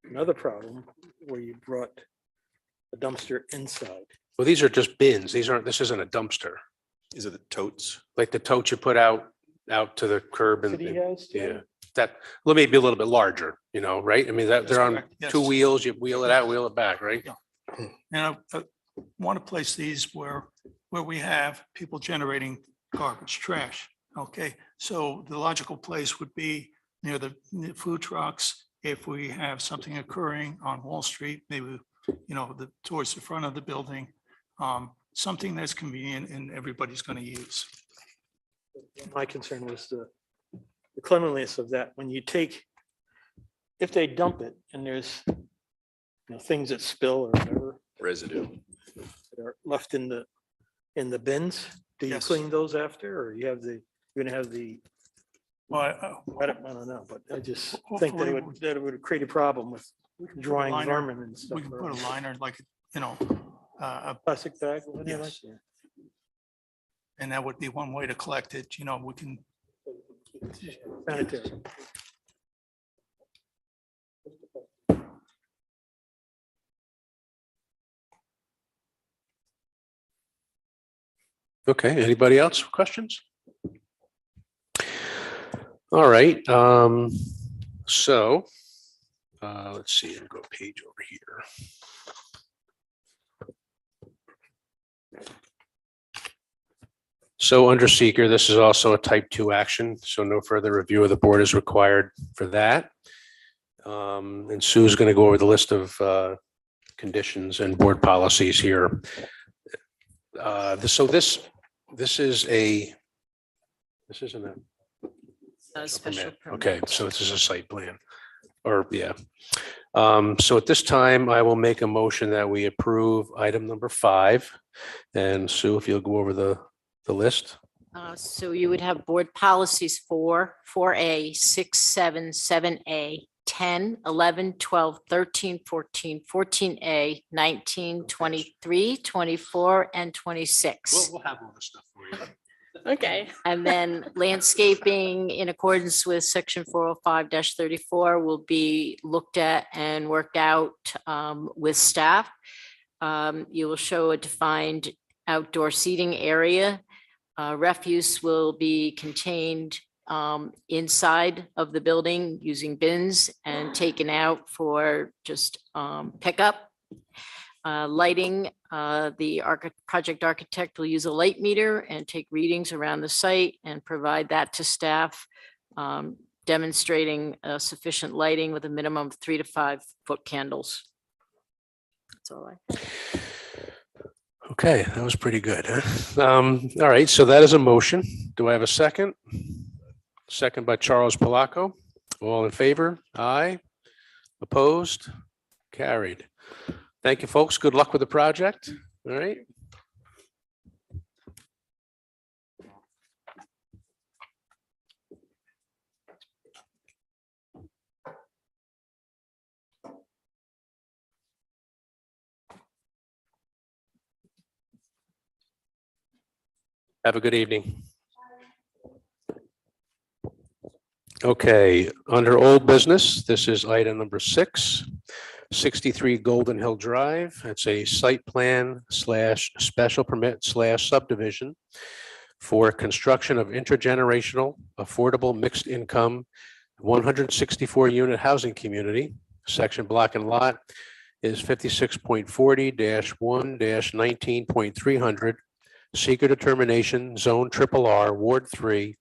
another problem where you brought the dumpster inside. Well, these are just bins. This isn't a dumpster. Is it the totes? Like the totes you put out to the curb and, City has to? yeah, that, well, maybe a little bit larger, right? I mean, that That's they're on correct, yes. 2 wheels, you wheel it out, wheel it back, right? And I want to place these where we have people generating garbage, trash. Okay, so the logical place would be near the food trucks. If we have something occurring on Wall Street, maybe, towards the front of the building, something that's convenient and everybody's going to use. My concern was the cleanliness of that. When you if they dump it and there's things that spill or whatever Residue. that are left in the bins, do you Yes. clean those after, or you're gonna have the, Well, I don't know, but I just think that it would create a problem with drawing liner. vermin and stuff. we can put a liner like, a Plastic bag. whatever, Yes. yeah. and that would be one way to collect it. We can, Sanitary. Okay, anybody else? Questions? All right, so Let's see, I'll go page over here. So under seeker, this is also a type 2 action, so no further review of the board is required for that. And Sue's going to go over the list of conditions and board policies here. So this isn't a Special permit. permit. Okay, so this is a site plan, or yeah. So at this time, I will make a motion that we approve item number 5. And Sue, if you'll go over the list. So you would have board policies 4A, 6, 7, 7A, 10, 11, 12, 13, 14, 14A, 19, 23, 24, and 26. We'll have all this stuff for you. Okay. And then landscaping in accordance with section 405-34 will be looked at and worked out with staff. You will show a defined outdoor seating area. Refuse will be contained inside of the building using bins and taken out for just pickup. Lighting, the project architect will use a light meter and take readings around the site and provide that to staff, demonstrating sufficient lighting with a minimum of 3 to 5 foot candles. That's all I. Okay, that was pretty good. Huh? All right, so that is a motion. Do I have a second? Second by Charles Palaco. All in favor? Aye. Opposed? Carried. Thank you, folks. Good luck with the project. All right. Have a good evening. Okay, under old business, this is item number 6, 63 Golden Hill Drive. It's a site plan / special permit / subdivision for construction of intergenerational, affordable, mixed income, 164 unit housing community. Section block and lot is 56.40-1-19.300. Seeker determination, zone RRR, Ward 3.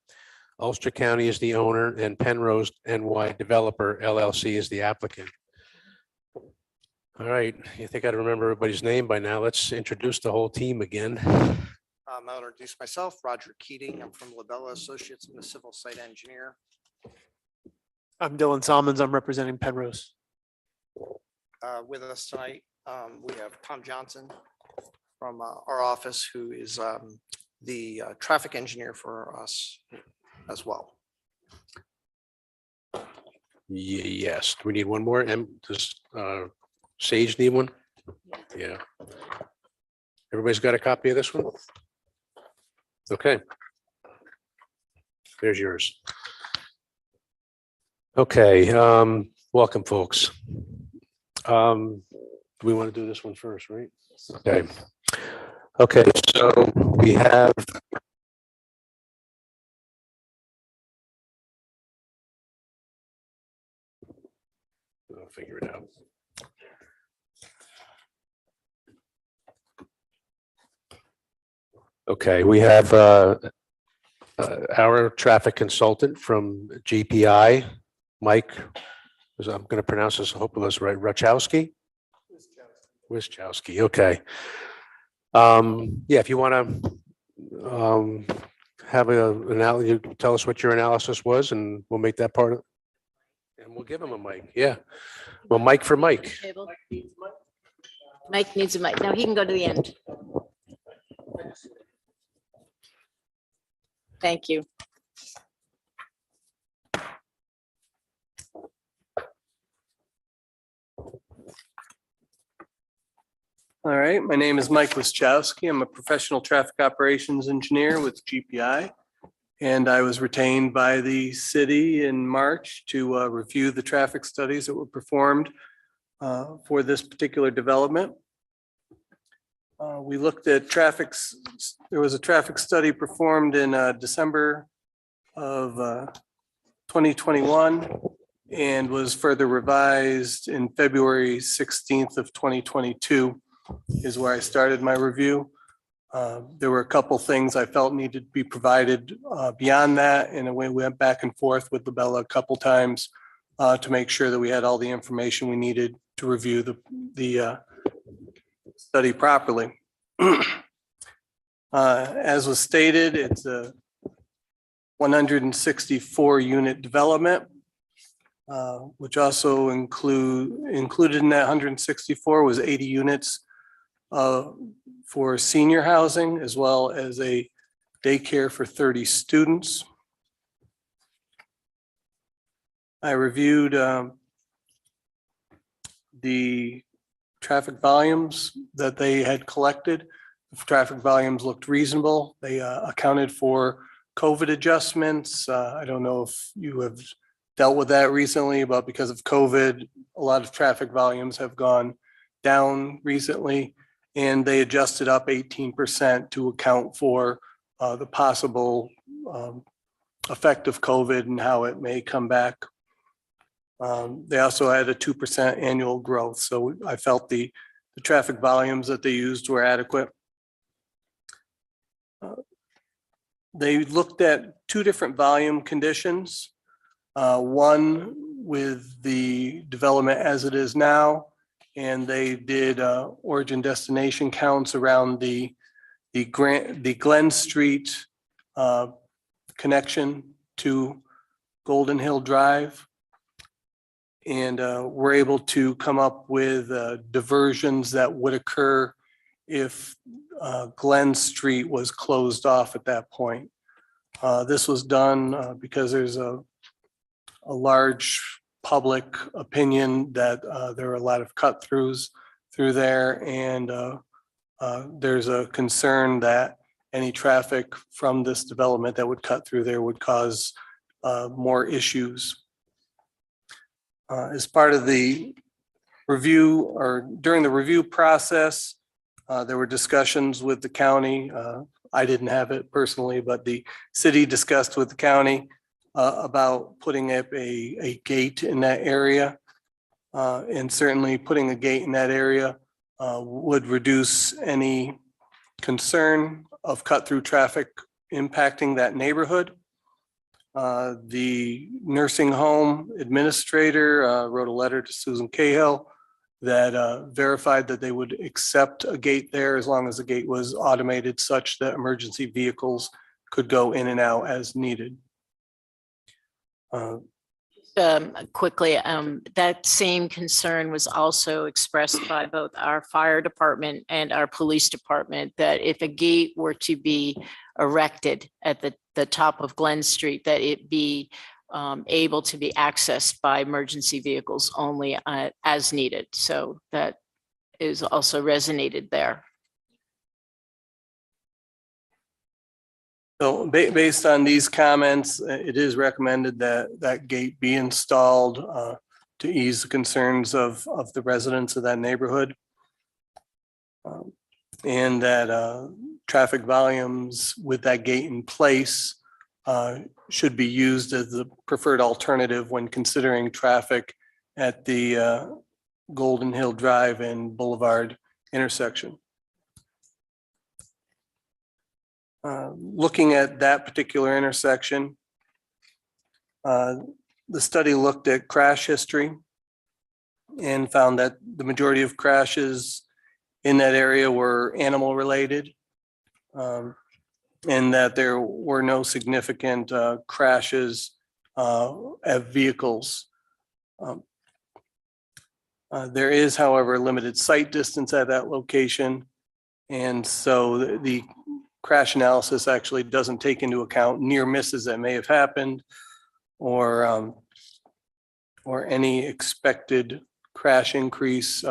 Ulster County is the owner and Penrose NY Developer LLC is the applicant. All right, you think I'd remember everybody's name by now? Let's introduce the whole team again. I'll introduce myself, Roger Keating. I'm from Labella Associates. I'm a civil site engineer. I'm Dylan Salmons. I'm representing Penrose. With us tonight, we have Tom Johnson from our office, who is the traffic engineer for us as well. Yes, do we need one more? And does Sage need one? Yeah. Everybody's got a copy of this one? Okay. There's yours. Okay, welcome, folks. Do we want to do this one first, right? Okay. Okay, so we have I'll figure it out. Okay, we have our traffic consultant from GPI, Mike, I'm going to pronounce this, hopefully that's right, Wachowski? Wischowski, okay. Yeah, if you want to have you tell us what your analysis was and we'll make that part of, and we'll give him a mic, yeah. Well, Mike for Mike. Table. Mike needs a mic. Now he can go to the end. Thank you. All right, my name is Mike Wischowski. I'm a professional traffic operations engineer with GPI. And I was retained by the city in March to review the traffic studies that were performed for this particular development. We looked at there was a traffic study performed in December of 2021. and was further revised in February 16th of 2022 is where I started my review. There were a couple things I felt needed to be provided beyond that, and we went back and forth with Labella a couple times to make sure that we had all the information we needed to review the study properly. As was stated, it's a 164 unit development, which also included in that 164 was 80 units for senior housing, as well as a daycare for 30 students. I reviewed the traffic volumes that they had collected. The traffic volumes looked reasonable. They accounted for COVID adjustments. I don't know if you have dealt with that recently, but because of COVID, a lot of traffic volumes have gone down recently, and they adjusted up 18% to account for the possible effect of COVID and how it may come back. They also had a 2% annual growth, so I felt the traffic volumes that they used were adequate. They looked at two different volume conditions. One with the development as it is now, and they did origin destination counts around the Glen Street connection to Golden Hill Drive. And we're able to come up with diversions that would occur if Glen Street was closed off at that point. This was done because there's a large public opinion that there are a lot of cut throughs through there, and there's a concern that any traffic from this development that would cut through there would cause more issues. As part of the review, or during the review process, there were discussions with the county. I didn't have it personally, but the city discussed with the county about putting up a gate in that area. And certainly putting a gate in that area would reduce any concern of cut through traffic impacting that neighborhood. The nursing home administrator wrote a letter to Susan Cahill that verified that they would accept a gate there as long as the gate was automated such that emergency vehicles could go in and out as needed. Quickly, that same concern was also expressed by both our fire department and our police department, that if a gate were to be erected at the top of Glen Street, that it be able to be accessed by emergency vehicles only as needed. So that is also resonated there. So based on these comments, it is recommended that that gate be installed to ease the concerns of the residents of that neighborhood. And that traffic volumes with that gate in place should be used as the preferred alternative when considering traffic at the Golden Hill Drive and Boulevard intersection. Looking at that particular intersection, the study looked at crash history and found that the majority of crashes in that area were animal related, and that there were no significant crashes of vehicles. There is, however, limited sight distance at that location, and so the crash analysis actually doesn't take into account near misses that may have happened or any expected crash increase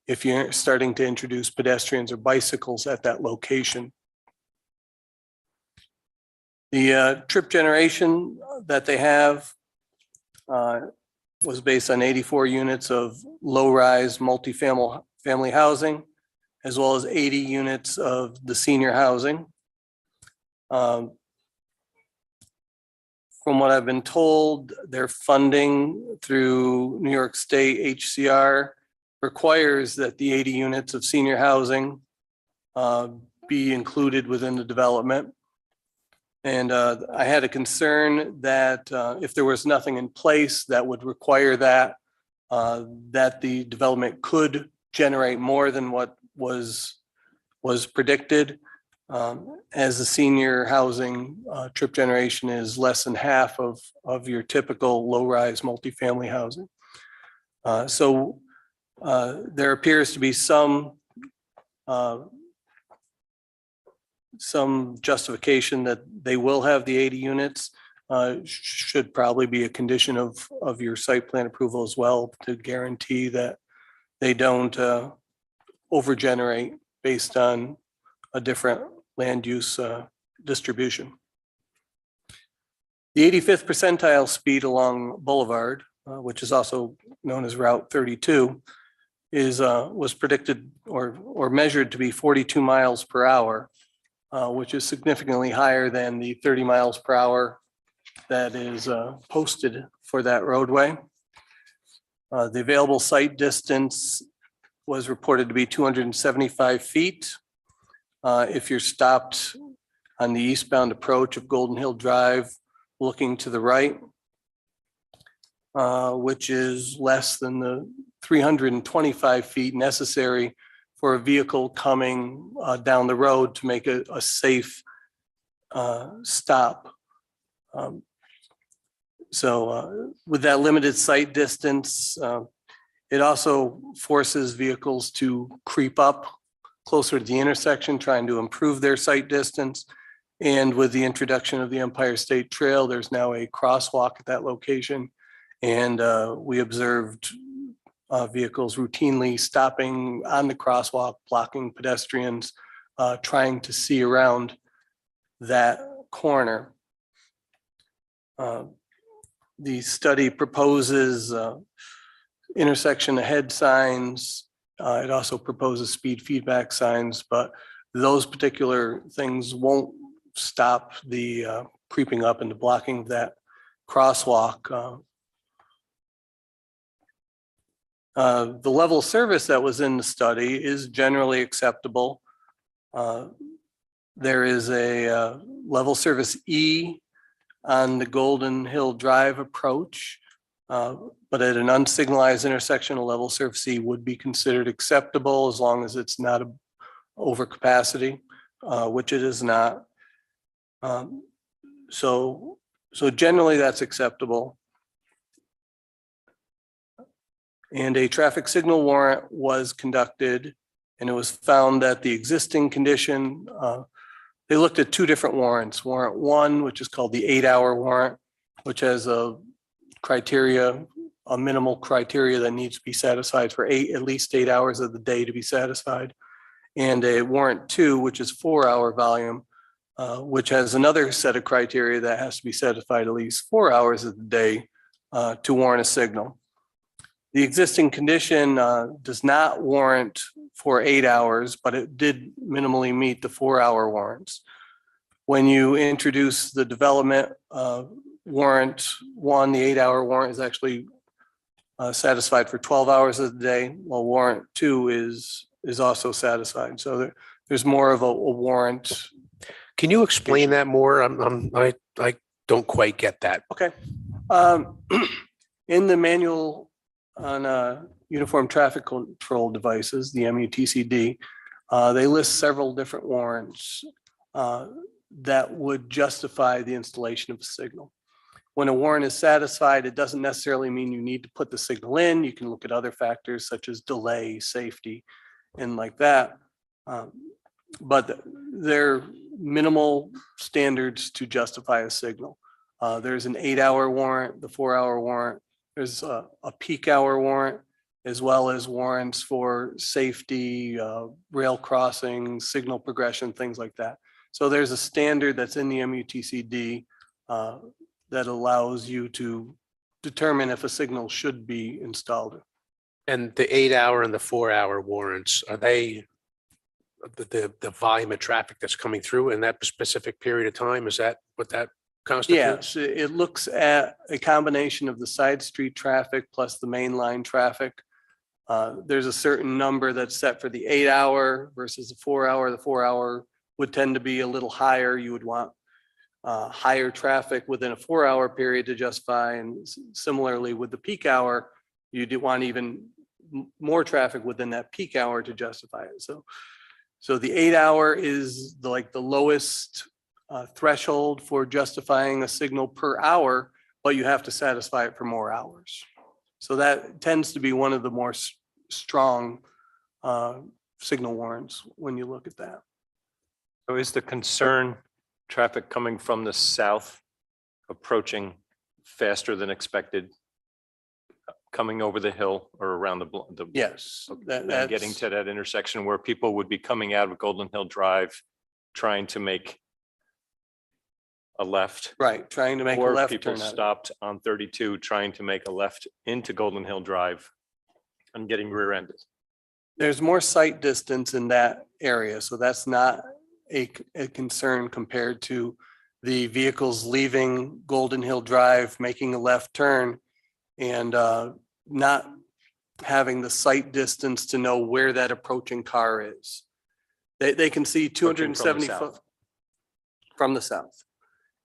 if you're starting to introduce pedestrians or bicycles at that location. The trip generation that they have was based on 84 units of low-rise multifamily housing, as well as 80 units of the senior housing. From From what I've been told, their funding through New York State HCR requires that the 80 units of senior housing be included within the development. And I had a concern that if there was nothing in place that would require that, that the development could generate more than what was predicted. As the senior housing trip generation is less than half of your typical low-rise multifamily housing. So there appears to be some justification that they will have the 80 units. Should probably be a condition of your site plan approval as well, to guarantee that they don't overgenerate based on a different land use distribution. The 85th percentile speed along Boulevard, which is also known as Route 32, was predicted or measured to be 42 miles per hour, which is significantly higher than the 30 miles per hour that is posted for that roadway. The available site distance was reported to be 275 feet. If you're stopped on the eastbound approach of Golden Hill Drive, looking to the right, which is less than the 325 feet necessary for a vehicle coming down the road to make a safe stop. So with that limited site distance, it also forces vehicles to creep up closer to the intersection, trying to improve their site distance. And with the introduction of the Empire State Trail, there's now a crosswalk at that location. And we observed vehicles routinely stopping on the crosswalk, blocking pedestrians, trying to see around that corner. The study proposes intersection ahead signs. It also proposes speed feedback signs, but those particular things won't stop the creeping up and the blocking of that crosswalk. The level of service that was in the study is generally acceptable. There is a level service E on the Golden Hill Drive approach, but at an unsignalized intersection, a level service E would be considered acceptable as long as it's not over capacity, which it is not. So generally that's acceptable. And a traffic signal warrant was conducted, and it was found that the existing condition, they looked at two different warrants. Warrant 1, which is called the 8-hour warrant, which has a minimal criteria that needs to be satisfied for at least 8 hours of the day to be satisfied. And a warrant 2, which is 4-hour volume, which has another set of criteria that has to be satisfied at least 4 hours of the day to warrant a signal. The existing condition does not warrant for 8 hours, but it did minimally meet the 4-hour warrants. When you introduce the development warrant 1, the 8-hour warrant is actually satisfied for 12 hours of the day, while warrant 2 is also satisfied. So there's more of a warrant. Can you explain that more? I don't quite get that. Okay. In the manual on uniform traffic control devices, the MUTCD, they list several different warrants that would justify the installation of a signal. When a warrant is satisfied, it doesn't necessarily mean you need to put the signal in. You can look at other factors such as delay, safety, and like that. But they're minimal standards to justify a signal. There's an 8-hour warrant, the 4-hour warrant. There's a peak hour warrant, as well as warrants for safety, rail crossing, signal progression, things like that. So there's a standard that's in the MUTCD that allows you to determine if a signal should be installed. And the 8-hour and the 4-hour warrants, are they the volume of traffic that's coming through in that specific period of time? Is that what that constitutes? Yes, it looks at a combination of the side street traffic plus the main line traffic. There's a certain number that's set for the 8-hour versus the 4-hour. The 4-hour would tend to be a little higher. You would want higher traffic within a 4-hour period to justify. And similarly with the peak hour, you do want even more traffic within that peak hour to justify it. So the 8-hour is like the lowest threshold for justifying a signal per hour, but you have to satisfy it for more hours. So that tends to be one of the more strong signal warrants when you look at that. So is the concern traffic coming from the south approaching faster than expected, coming over the hill or around the Yes, and getting to that intersection where people would be coming out of Golden Hill Drive, trying to make a left? right, trying to make a Or left people turn. stopped on 32, trying to make a left into Golden Hill Drive and getting rear-ended. There's more sight distance in that area, so that's not a concern compared to the vehicles leaving Golden Hill Drive, making a left turn and not having the sight distance to know where that approaching car is. They can see Approaching from the 270 foot south. from the south.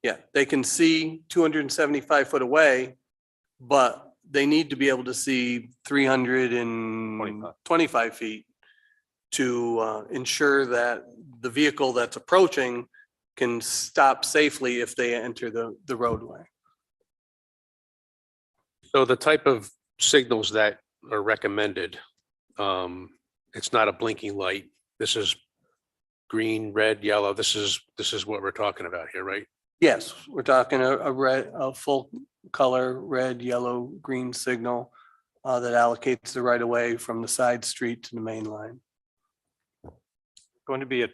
Yeah, they can see 275 foot away, but they need to be able to see 325 feet to ensure that the vehicle that's approaching can stop safely if they enter the roadway. So the type of signals that are recommended, it's not a blinking light. This is green, red, yellow. This is what we're talking about here, right? Yes, we're talking a full color, red, yellow, green signal that allocates the right of way from the side street to the main line. Going to be a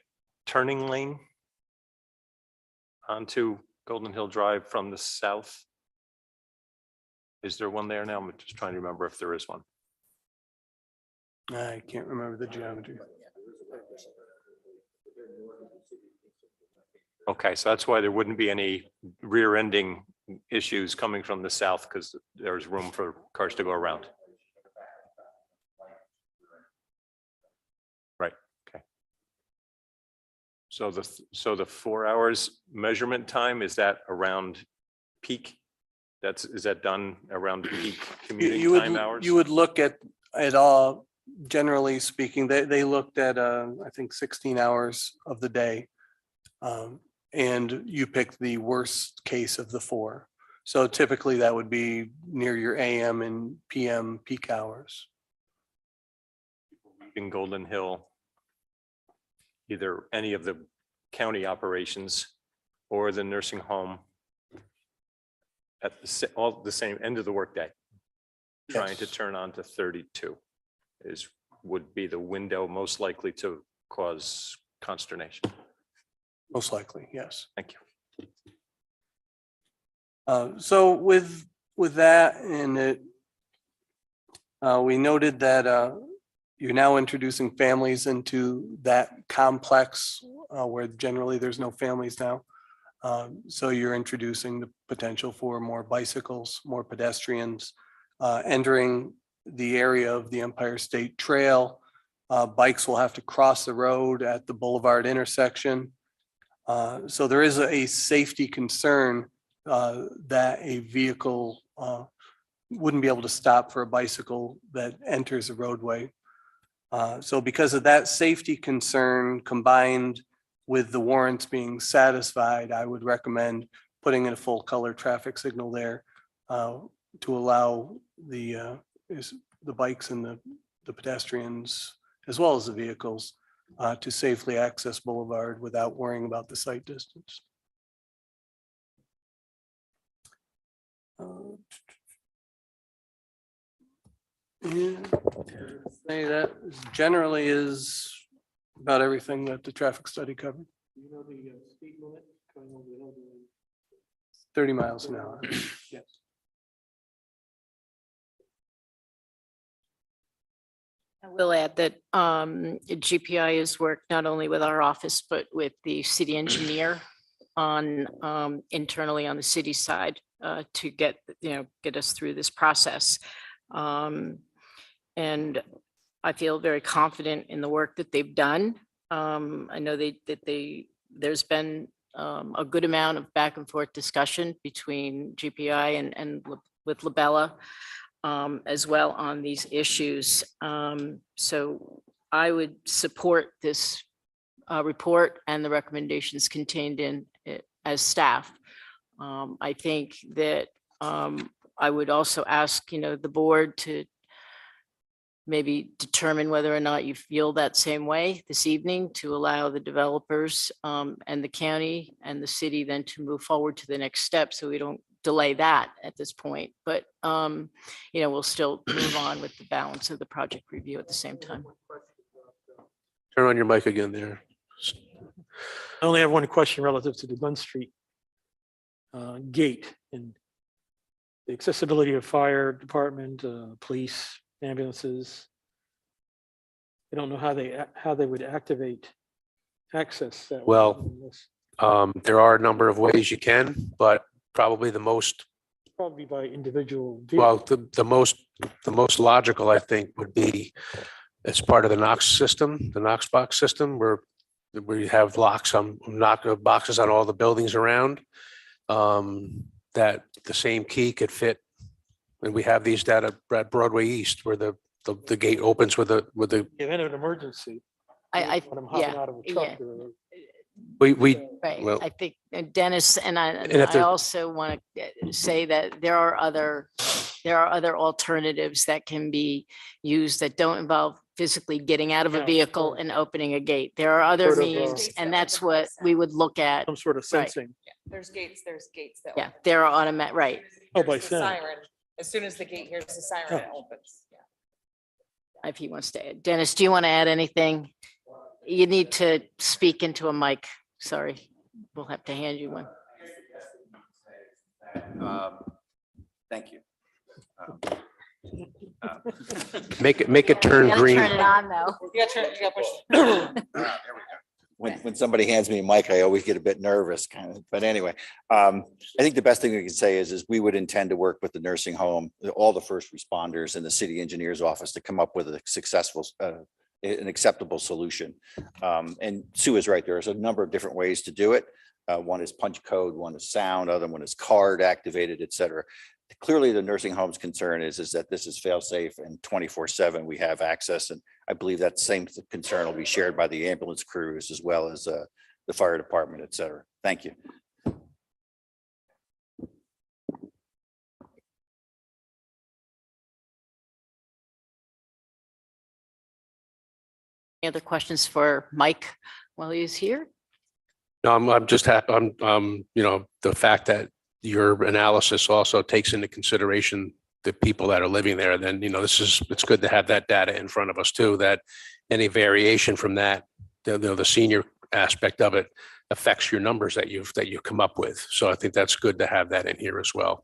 turning lane onto Golden Hill Drive from the south? Is there one there now? I'm just trying to remember if there is one. I can't remember the geometry. Okay, so that's why there wouldn't be any rear-ending issues coming from the south because there's room for cars to go around. Right, okay. So the 4 hours measurement time, is that around peak? Is that done around peak commuting time hours? You would look at all, generally speaking, they looked at, I think 16 hours of the day. And you picked the worst case of the 4. So typically that would be near your AM and PM peak hours. In Golden Hill, either any of the county operations or the nursing home at all the same end of the workday, trying to Yes. turn on to 32 would be the window most likely to cause consternation. Most likely, yes. Thank you. So with that and it, we noted that you're now introducing families into that complex where generally there's no families now. So you're introducing the potential for more bicycles, more pedestrians entering the area of the Empire State Trail. Bikes will have to cross the road at the Boulevard intersection. So there is a safety concern that a vehicle wouldn't be able to stop for a bicycle that enters a roadway. So because of that safety concern combined with the warrants being satisfied, I would recommend putting in a full color traffic signal there to allow the bikes and the pedestrians, as well as the vehicles, to safely access Boulevard without worrying about the sight distance. Say that generally is about everything that the traffic study covered. 30 miles an hour, yes. I will add that GPI has worked not only with our office, but with the city engineer on internally on the city side to get us through this process. And I feel very confident in the work that they've done. I know there's been a good amount of back and forth discussion between GPI and with Labella as well on these issues. So I would support this report and the recommendations contained in it as staff. I think that I would also ask, the board to maybe determine whether or not you feel that same way this evening to allow the developers and the county and the city then to move forward to the next step so we don't delay that at this point. But, we'll still move on with the balance of the project review at the same time. Turn on your mic again there. I only have one question relative to the Dunn Street gate and the accessibility of fire department, police, ambulances. I don't know how they would activate access. That way. Well, there are a number of ways you can, but probably the most, Probably by individual. well, vehicle. the most logical, I think, would be as part of the Knox system, the Knox box system, where you have locks on boxes on all the buildings around. That the same key could fit. And we have these data at Broadway East where the gate opens with the, Event of an emergency. I When I'm hopping yeah, out of a truck yeah. or. we, Right, well, I think Dennis and And if I there- also want to say that there are other alternatives that can be used that don't involve physically getting out of a Yeah, vehicle right. and opening a gate. There are other Sort of, means, and that's what we would look at. Some sort of Right. sensing. There's gates that. Yeah, there are automatic, right. Oh, by Here's the sound. siren. As soon as the gate hears the siren, it opens. Yeah. If he wants to add. Dennis, do you want to add anything? You need to speak into a mic. Sorry, we'll have to hand you one. Thank you. make it turn Gotta green. turn it on though. You gotta push. When somebody hands me a mic, I always get a bit nervous kind of, but anyway, I think the best thing we can say is we would intend to work with the nursing home, all the first responders and the city engineer's office to come up with a successful, an acceptable solution. And Sue is right. There's a number of different ways to do it. One is punch code, one is sound, other one is card activated, et cetera. Clearly, the nursing home's concern is that this is fail safe and 24/7 we have access. And I believe that same concern will be shared by the ambulance crews as well as the fire department, et cetera. Thank you. Any other questions for Mike while he's here? No, I'm just happy, the fact that your analysis also takes into consideration the people that are living there, then, it's good to have that data in front of us too, that any variation from that, the senior aspect of it affects your numbers that you've come up with. So I think that's good to have that in here as well.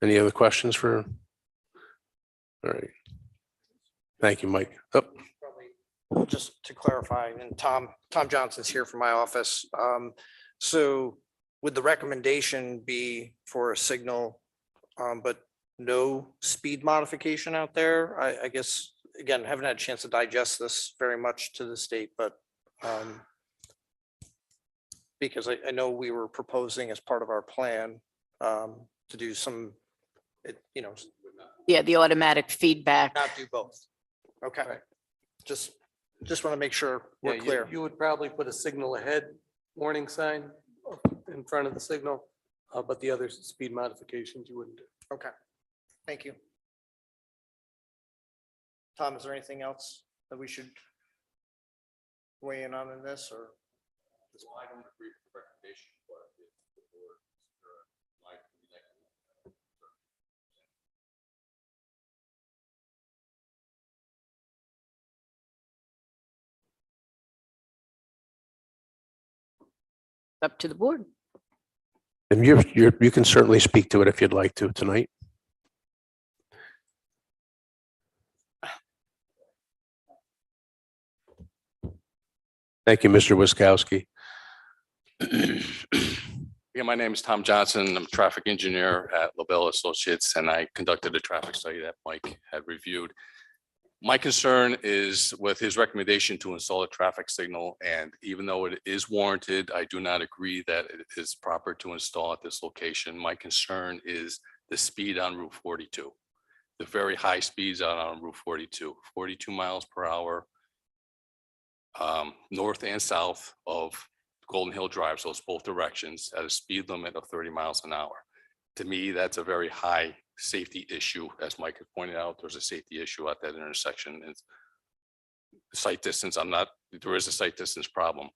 Any other questions for? All right. Thank you, Mike. Oh, Just to clarify, and Tom Johnson's here from my office. So would the recommendation be for a signal, but no speed modification out there? I guess, again, haven't had a chance to digest this very much to the state, but because I know we were proposing as part of our plan to do some, Yeah, the automatic feedback. not do both. Okay. Just want to make sure we're clear. You would probably put a signal ahead warning sign in front of the signal, but the other speed modifications you wouldn't do. Okay, thank you. Tom, is there anything else that we should weigh in on this or? I don't agree with the recommendation, but if the board like Up to the board. and you can certainly speak to it if you'd like to tonight. Thank you, Mr. Wiskowski. Yeah, my name is Tom Johnson. I'm a traffic engineer at LaBelle Associates, and I conducted a traffic study that Mike had reviewed. My concern is with his recommendation to install a traffic signal, and even though it is warranted, I do not agree that it is proper to install at this location. My concern is the speed on Route 42, the very high speeds out on Route 42, 42 miles per hour, north and south of Golden Hill Drive, so it's both directions at a speed limit of 30 miles an hour. To me, that's a very high safety issue. As Mike had pointed out, there's a safety issue at that intersection. It's sight distance. There is a sight distance problem.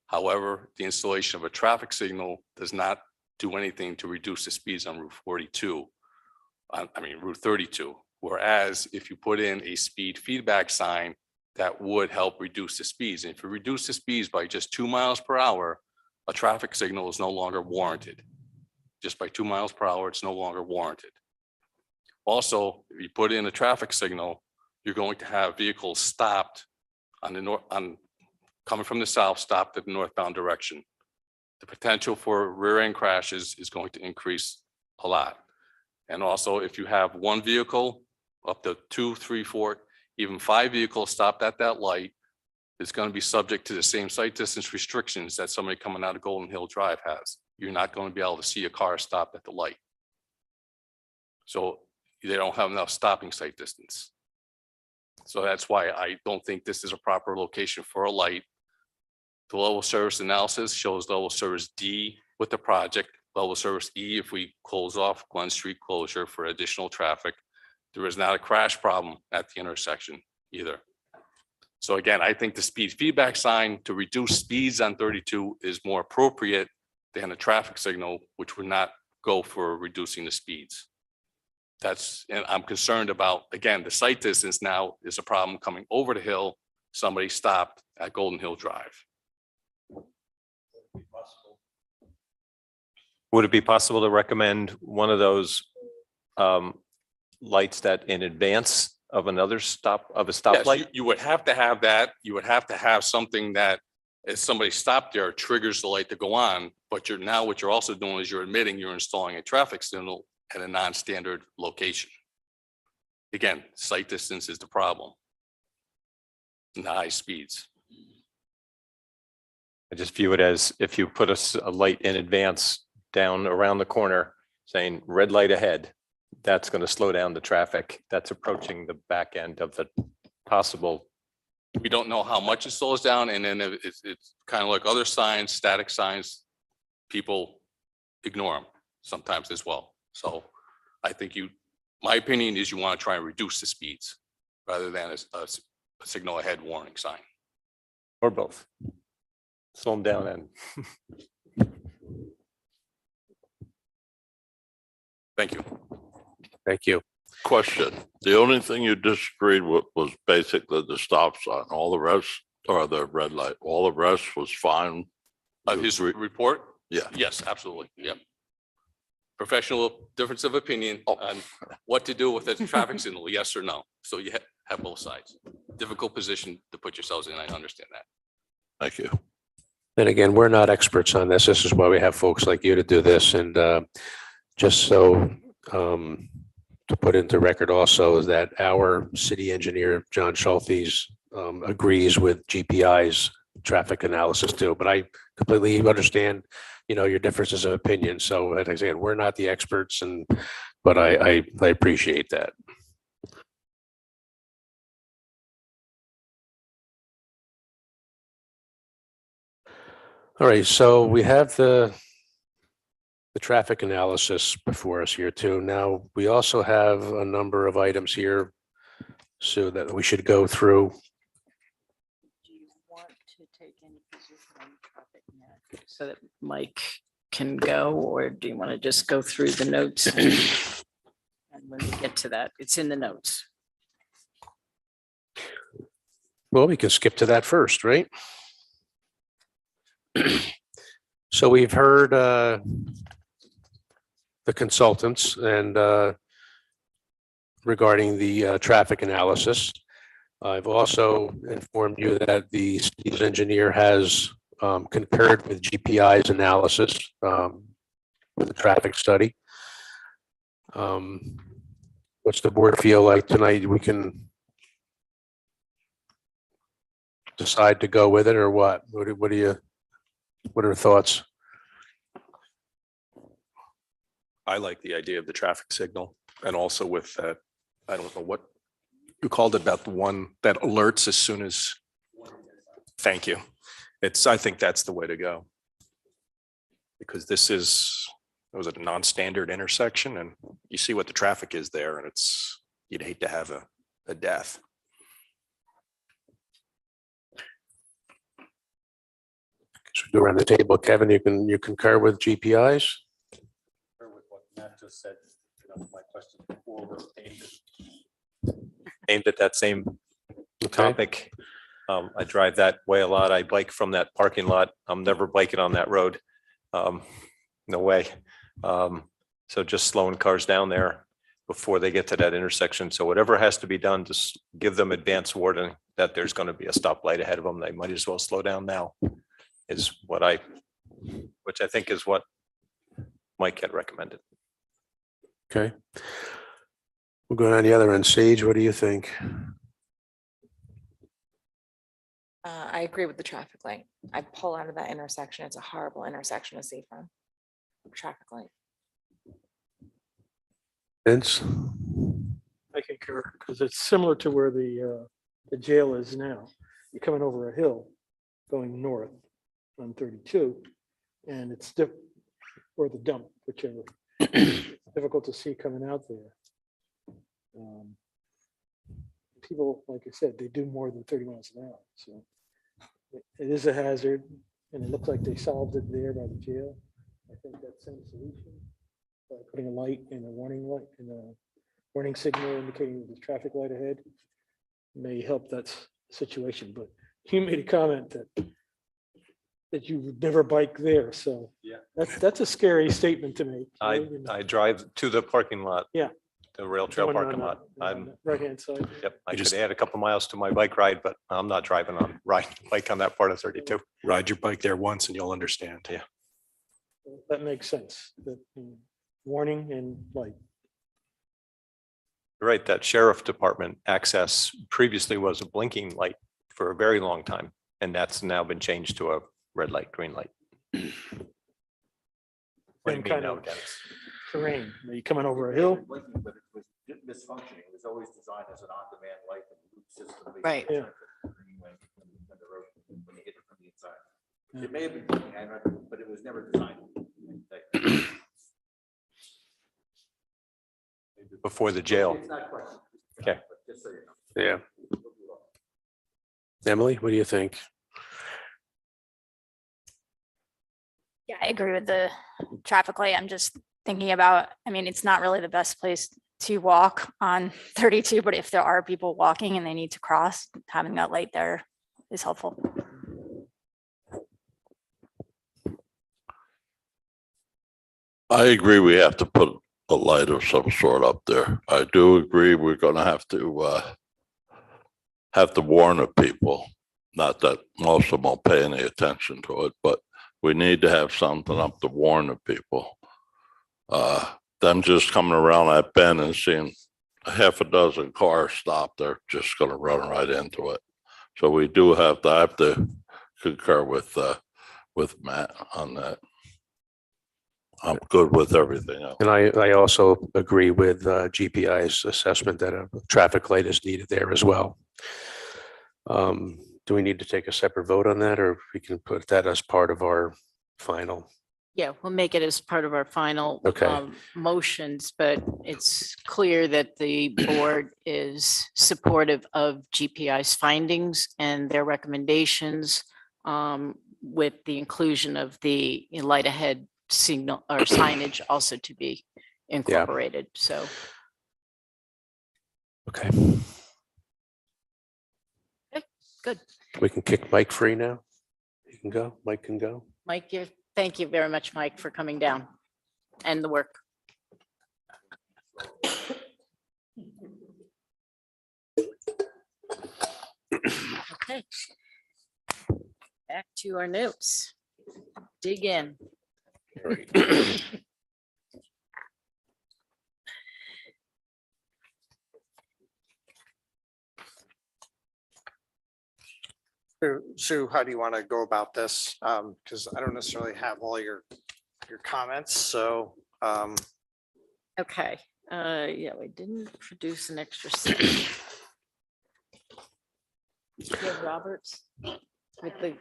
However, the installation of a traffic signal does not do anything to reduce the speeds on Route 42. Route 32. Whereas if you put in a speed feedback sign, that would help reduce the speeds. And if you reduce the speeds by just 2 miles per hour, a traffic signal is no longer warranted. Just by 2 miles per hour, it's no longer warranted. Also, if you put in a traffic signal, you're going to have vehicles stopped on the north, coming from the south, stopped at the northbound direction. The potential for rear end crashes is going to increase a lot. And also, if you have one vehicle, up to 2, 3, 4, even 5 vehicles stopped at that light, it's going to be subject to the same sight distance restrictions that somebody coming out of Golden Hill Drive has. You're not going to be able to see a car stopped at the light. So they don't have enough stopping sight distance. So that's why I don't think this is a proper location for a light. The level service analysis shows level service D with the project, level service E if we close off Glen Street closure for additional traffic. There is not a crash problem at the intersection either. So again, I think the speed feedback sign to reduce speeds on 32 is more appropriate than a traffic signal, which would not go for reducing the speeds. And I'm concerned about, again, the sight distance now is a problem coming over the hill. Somebody stopped at Golden Hill Drive. Would it be possible to recommend one of those lights that in advance of another stop of a stoplight? Yes, you would have to have that. You would have to have something that if somebody stopped there, triggers the light to go on. But what you're also doing is you're admitting you're installing a traffic signal at a non-standard location. Again, sight distance is the problem. And the high speeds. I just view it as if you put a light in advance down around the corner saying red light ahead, that's going to slow down the traffic. That's approaching the back end of the possible. We don't know how much it slows down. And then it's kind of like other signs, static signs, people ignore them sometimes as well. So I think my opinion is you want to try and reduce the speeds rather than a signal ahead warning sign. Or both. Slow them down and. Thank you. Thank you. Question. The only thing you disagreed with was basically the stop sign. All the rest, or the red light, all the rest was fine. His report? Yeah. Yes, absolutely. Yep. Professional difference of opinion on what to do with a traffic signal, yes or no. So you have both sides. Difficult position to put yourselves in. I understand that. Thank you. And again, we're not experts on this. This is why we have folks like you to do this. And just so to put into record also is that our city engineer, John Schultes, agrees with GPI's traffic analysis too. But I completely understand, your differences of opinion. So as I said, we're not the experts, but I appreciate that. All right, so we have the traffic analysis before us here too. Now, we also have a number of items here so that we should go through. Do you want to take any position on traffic net so that Mike can go, or do you want to just go through the notes? And when we get to that, it's in the notes. Well, we can skip to that first, right? So we've heard the consultants and regarding the traffic analysis. I've also informed you that the city's engineer has concurred with GPI's analysis with the traffic study. What's the board feel like tonight? We can decide to go with it or what? What are thoughts? I like the idea of the traffic signal and also with that, I don't know what you called it, about the one that alerts as soon as, thank you. I think that's the way to go. Because this is, was it a non-standard intersection and you see what the traffic is there and you'd hate to have a death. Should we go around the table? Kevin, you concur with GPIs? With what Matt just said, my question before was aimed at that same topic. I drive that way a lot. I bike from that parking lot. I'm never biking on that road. No way. So just slowing cars down there before they get to that intersection. So whatever has to be done, just give them advance warning that there's going to be a stoplight ahead of them. They might as well slow down now, is which I think is what Mike had recommended. Okay. We'll go on the other end. Sage, what do you think? I agree with the traffic light. I pull out of that intersection. It's a horrible intersection to see from. Traffic light. Vince? I concur, because it's similar to where the jail is now. You're coming over a hill going north on 32, and it's or the dump, whichever. It's difficult to see coming out there. People, like I said, they do more than 30 miles an hour, so it is a hazard, and it looks like they solved it there by the jail. I think that same solution, by putting a light and a warning light and a warning signal indicating there's a traffic light ahead may help that situation. But you made a comment that you would never bike there, so yeah, that's a scary statement to make. I drive to the parking lot. Yeah. The rail trail parking lot. I'm right hand side. Yep. I could add a couple miles to my bike ride, but I'm not driving on bike on that part of 32. Ride your bike there once and you'll understand. Yeah. That makes sense. That warning and light. Right. That sheriff department access previously was a blinking light for a very long time, and that's now been changed to a red light, green light. What do you mean kind now, of Dennis? terrain. Are you coming over a hill? But it was misfunctioning. It was always designed as an on-demand light and loop system. Right. Yeah. When you hit it from the inside. It may have been, blinking, I remember, but it was never designed. Before the jail. It's not question. Okay. Just so you know. Yeah. Emily, what do you think? Yeah, I agree with the traffic light. I'm just thinking about, I mean, it's not really the best place to walk on 32, but if there are people walking and they need to cross, having that light there is helpful. I agree we have to put a light of some sort up there. I do agree we're gonna have to warn the people. Not that most of them will pay any attention to it, but we need to have something up to warn the people. Them just coming around that bend and seeing a half a dozen cars stop, they're just gonna run right into it. So we do have to concur with Matt on that. I'm good with everything else. And I also agree with GPI's assessment that a traffic light is needed there as well. Do we need to take a separate vote on that, or we can put that as part of our final? Yeah, we'll make it as part of our final Okay. motions, but it's clear that the board is supportive of GPI's findings and their recommendations with the inclusion of the light ahead signal or signage also to be incorporated. So. Okay. Good. We can kick Mike free now. You can go. Mike can go. Mike, thank you very much, Mike, for coming down and the work. Okay. Back to our notes. Dig in. So Sue, how do you want to go about this? Because I don't necessarily have all your comments, so. Okay, yeah, we didn't produce an extra set. Do you have Roberts? With the,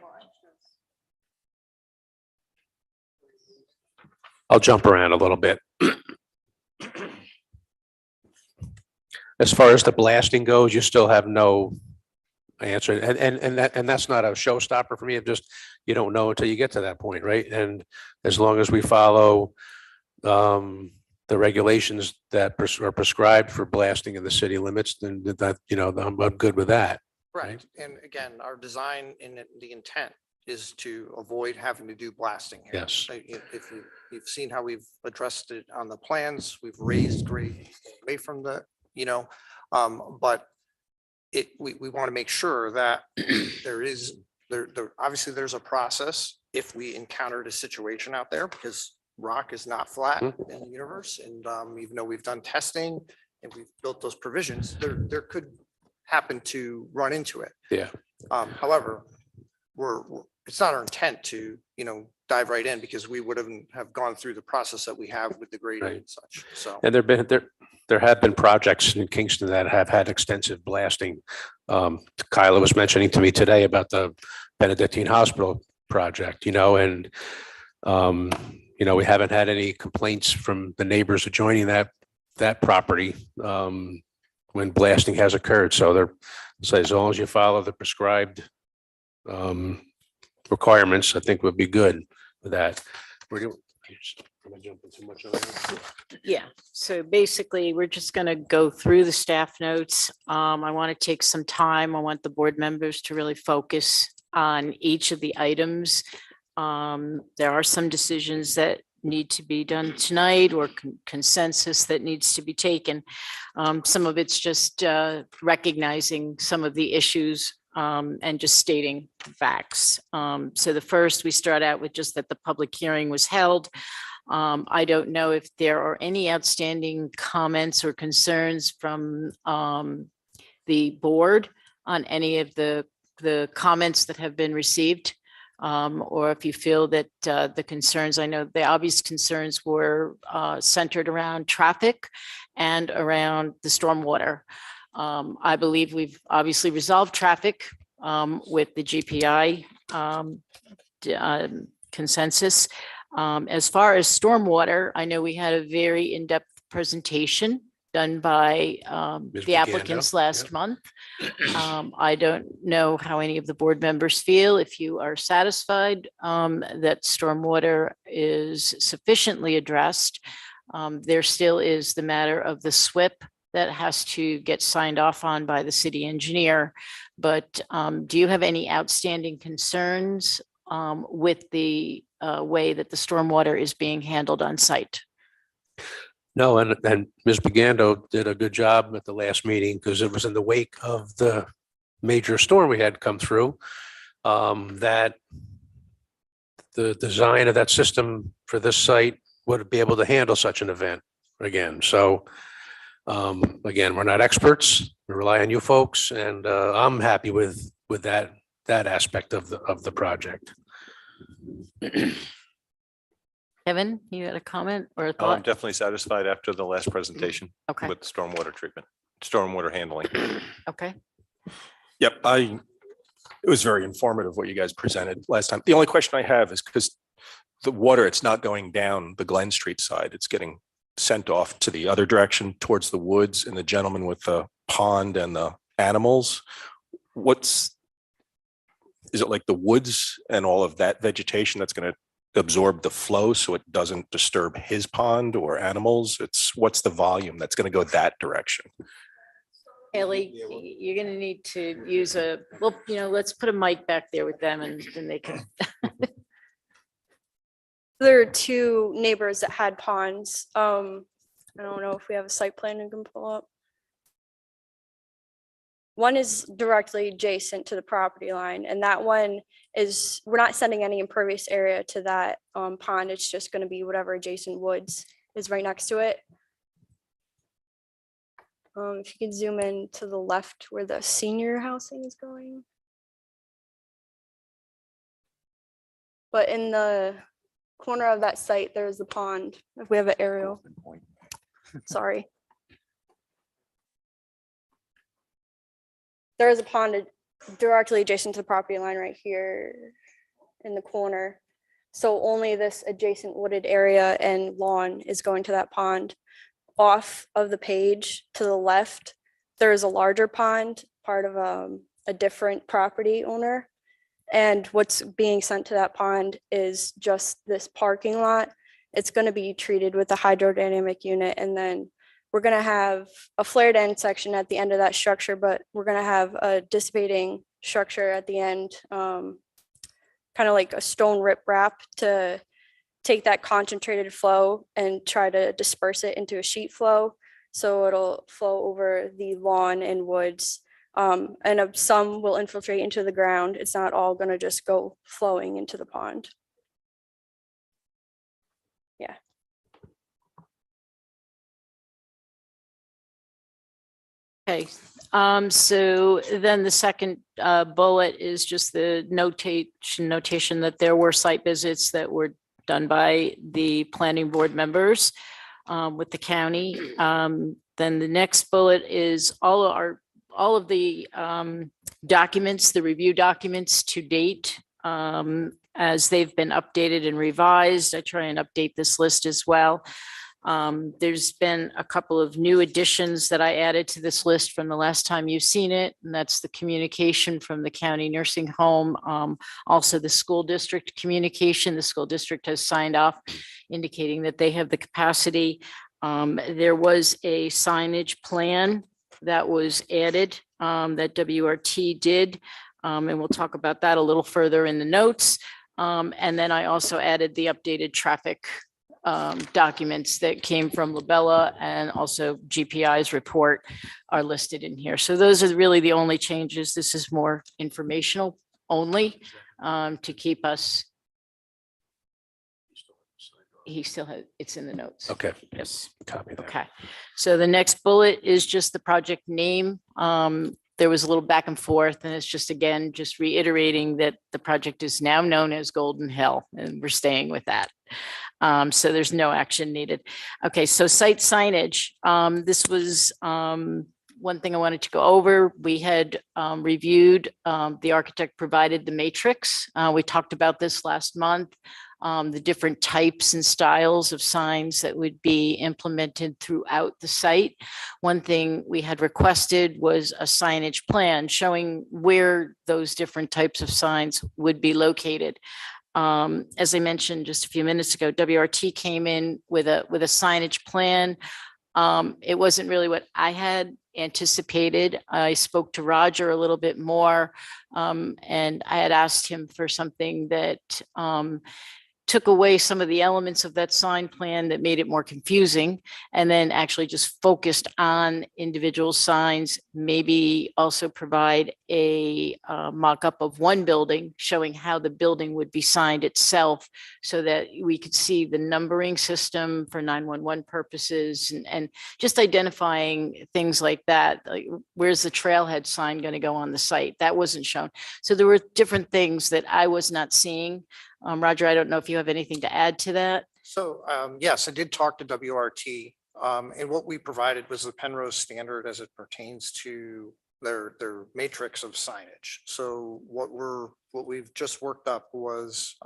I'll jump around a little bit. As far as the blasting goes, you still have no answer. And that's not a showstopper for me. It just, you don't know until you get to that point, right? And as long as we follow the regulations that are prescribed for blasting in the city limits, then that, I'm good with that. Right, and again, our design and the intent is to avoid having to do blasting here. Yes. If you've seen how we've addressed it on the plans, we've raised grade away from the, but we want to make sure that obviously there's a process if we encountered a situation out there, because rock is not flat in the universe. And even though we've done testing and we've built those provisions, there could happen to run into it. Yeah. However, it's not our intent to, dive right in, because we wouldn't have gone through the process that we have with the grading and such. So. And there have been projects in Kingston that have had extensive blasting. Kyla was mentioning to me today about the Benedictine Hospital project, and we haven't had any complaints from the neighbors adjoining that property when blasting has occurred. So as long as you follow the prescribed requirements, I think would be good with that. Am I jumping too much on that? yeah, so basically, we're just going to go through the staff notes. I want to take some time. I want the board members to really focus on each of the items. There are some decisions that need to be done tonight, or consensus that needs to be taken. Some of it's just recognizing some of the issues and just stating facts. So the first, we start out with just that the public hearing was held. I don't know if there are any outstanding comments or concerns from the board on any of the comments that have been received. Or if you feel that the concerns, I know the obvious concerns were centered around traffic and around the stormwater. I believe we've obviously resolved traffic with the GPI consensus. As far as stormwater, I know we had a very in-depth presentation done by the applicants last month. I don't know how any of the board members feel. If you are satisfied that stormwater is sufficiently addressed, there still is the matter of the SWIP that has to get signed off on by the city engineer. But do you have any outstanding concerns with the way that the stormwater is being handled on site? No, and Ms. Bagando did a good job at the last meeting, because it was in the wake of the major storm we had come through, that the design of that system for this site would be able to handle such an event again. So again, we're not experts. We rely on you folks, and I'm happy with that aspect of the project. Kevin, you had a comment or a I'm thought? definitely satisfied after the last presentation Okay. with stormwater treatment, stormwater handling. Okay. Yep, it was very informative what you guys presented last time. The only question I have is because the water, it's not going down the Glen Street side. It's getting sent off to the other direction towards the woods, and the gentleman with the pond and the animals. Is it like the woods and all of that vegetation that's going to absorb the flow so it doesn't disturb his pond or animals? What's the volume that's going to go that direction? Haley, you're going to need to use let's put a mic back there with them, and then they can. There are two neighbors that had ponds. I don't know if we have a site plan you can pull up. One is directly adjacent to the property line, and that one is, we're not sending any impervious area to that pond. It's just gonna be whatever adjacent woods is right next to it. If you could zoom in to the left where the senior housing is going. But in the corner of that site, there's the pond. If we have an aerial. Sorry. There is a pond directly adjacent to the property line right here in the corner. So only this adjacent wooded area and lawn is going to that pond. Off of the page to the left, there is a larger pond, part of a different property owner. And what's being sent to that pond is just this parking lot. It's going to be treated with a hydrodynamic unit, and then we're going to have a flared end section at the end of that structure, but we're going to have a dissipating structure at the end, kind of like a stone riprap to take that concentrated flow and try to disperse it into a sheet flow. So it'll flow over the lawn and woods. And some will infiltrate into the ground. It's not all going to just go flowing into the pond. Yeah. Okay, so then the second bullet is just the notation that there were site visits that were done by the planning board members with the county. Then the next bullet is all of the documents, the review documents to date, as they've been updated and revised. I try and update this list as well. There's been a couple of new additions that I added to this list from the last time you've seen it, and that's the communication from the county nursing home. Also the school district communication. The school district has signed off indicating that they have the capacity. There was a signage plan that was added that WRT did, and we'll talk about that a little further in the notes. And then I also added the updated traffic documents that came from Labella, and also GPI's report are listed in here. So those are really the only changes. This is more informational only to keep us. He still has, it's in the notes. Okay. Yes. Copy that. Okay. So the next bullet is just the project name. There was a little back and forth, and it's just, again, just reiterating that the project is now known as Golden Hill, and we're staying with that. So there's no action needed. Okay, so site signage. This was one thing I wanted to go over. We had reviewed, the architect provided the matrix. We talked about this last month. The different types and styles of signs that would be implemented throughout the site. One thing we had requested was a signage plan showing where those different types of signs would be located. As I mentioned just a few minutes ago, WRT came in with a signage plan. It wasn't really what I had anticipated. I spoke to Roger a little bit more, and I had asked him for something that took away some of the elements of that sign plan that made it more confusing, and then actually just focused on individual signs, maybe also provide a mock-up of one building showing how the building would be signed itself, so that we could see the numbering system for 911 purposes, and just identifying things like that. Like, where's the trailhead sign going to go on the site? That wasn't shown. So there were different things that I was not seeing. Roger, I don't know if you have anything to add to that. So yes, I did talk to WRT, and what we provided was the Penrose standard as it pertains to their matrix of signage. So what we've just worked up was